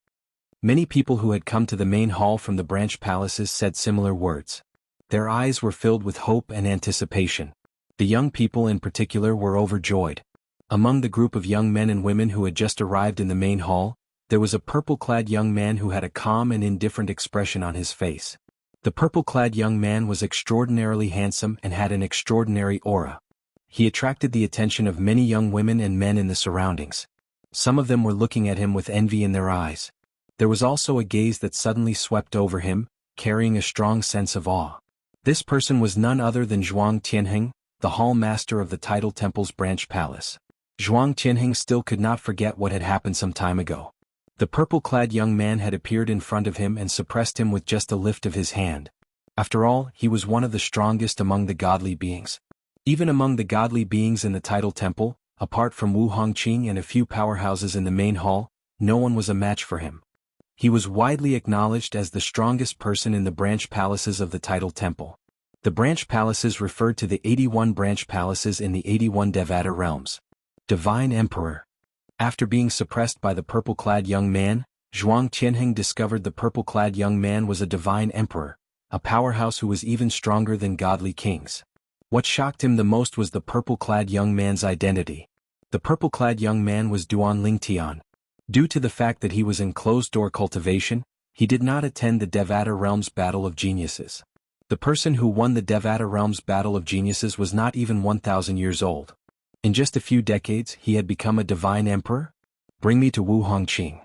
Many people who had come to the main hall from the branch palaces said similar words. Their eyes were filled with hope and anticipation. The young people in particular were overjoyed. Among the group of young men and women who had just arrived in the main hall, there was a purple-clad young man who had a calm and indifferent expression on his face. The purple-clad young man was extraordinarily handsome and had an extraordinary aura. He attracted the attention of many young women and men in the surroundings. Some of them were looking at him with envy in their eyes. There was also a gaze that suddenly swept over him, carrying a strong sense of awe. This person was none other than Zhuang Tianheng, the hall master of the Tidal Temple's branch palace. Zhuang Tianheng still could not forget what had happened some time ago. The purple-clad young man had appeared in front of him and suppressed him with just a lift of his hand. After all, he was one of the strongest among the godly beings. Even among the godly beings in the Tidal Temple, apart from Wu Hongqing and a few powerhouses in the main hall, no one was a match for him. He was widely acknowledged as the strongest person in the branch palaces of the Tidal Temple. The branch palaces referred to the 81 branch palaces in the 81 Devata realms. Divine Emperor. After being suppressed by the purple-clad young man, Zhuang Tianheng discovered the purple-clad young man was a divine emperor, a powerhouse who was even stronger than godly kings. What shocked him the most was the purple-clad young man's identity. The purple-clad young man was Duan Lingtian. Due to the fact that he was in closed-door cultivation, he did not attend the Devata Realms Battle of Geniuses. The person who won the Devata Realms Battle of Geniuses was not even 1,000 years old. In just a few decades, he had become a divine emperor? Bring me to Wu Hongqing.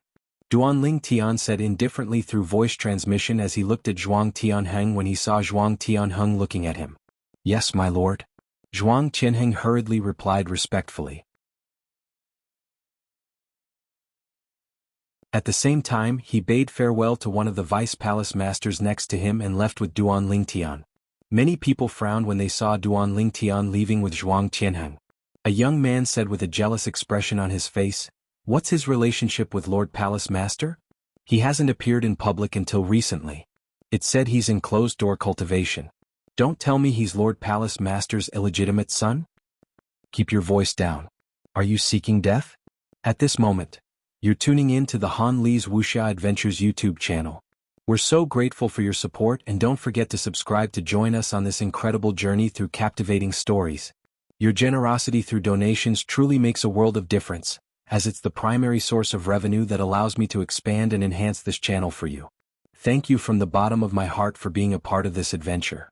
Duan Lingtian said indifferently through voice transmission as he looked at Zhuang Tianheng when he saw Zhuang Tianheng looking at him. Yes, my lord. Zhuang Tianheng hurriedly replied respectfully. At the same time, he bade farewell to one of the vice palace masters next to him and left with Duan Lingtian. Many people frowned when they saw Duan Lingtian leaving with Zhuang Tianheng. A young man said with a jealous expression on his face, "What's his relationship with Lord Palace Master? He hasn't appeared in public until recently. It said he's in closed-door cultivation. Don't tell me he's Lord Palace Master's illegitimate son? Keep your voice down. Are you seeking death?" At this moment, you're tuning in to the Han Li's Wuxia Adventures YouTube channel. We're so grateful for your support, and don't forget to subscribe to join us on this incredible journey through captivating stories. Your generosity through donations truly makes a world of difference, as it's the primary source of revenue that allows me to expand and enhance this channel for you. Thank you from the bottom of my heart for being a part of this adventure.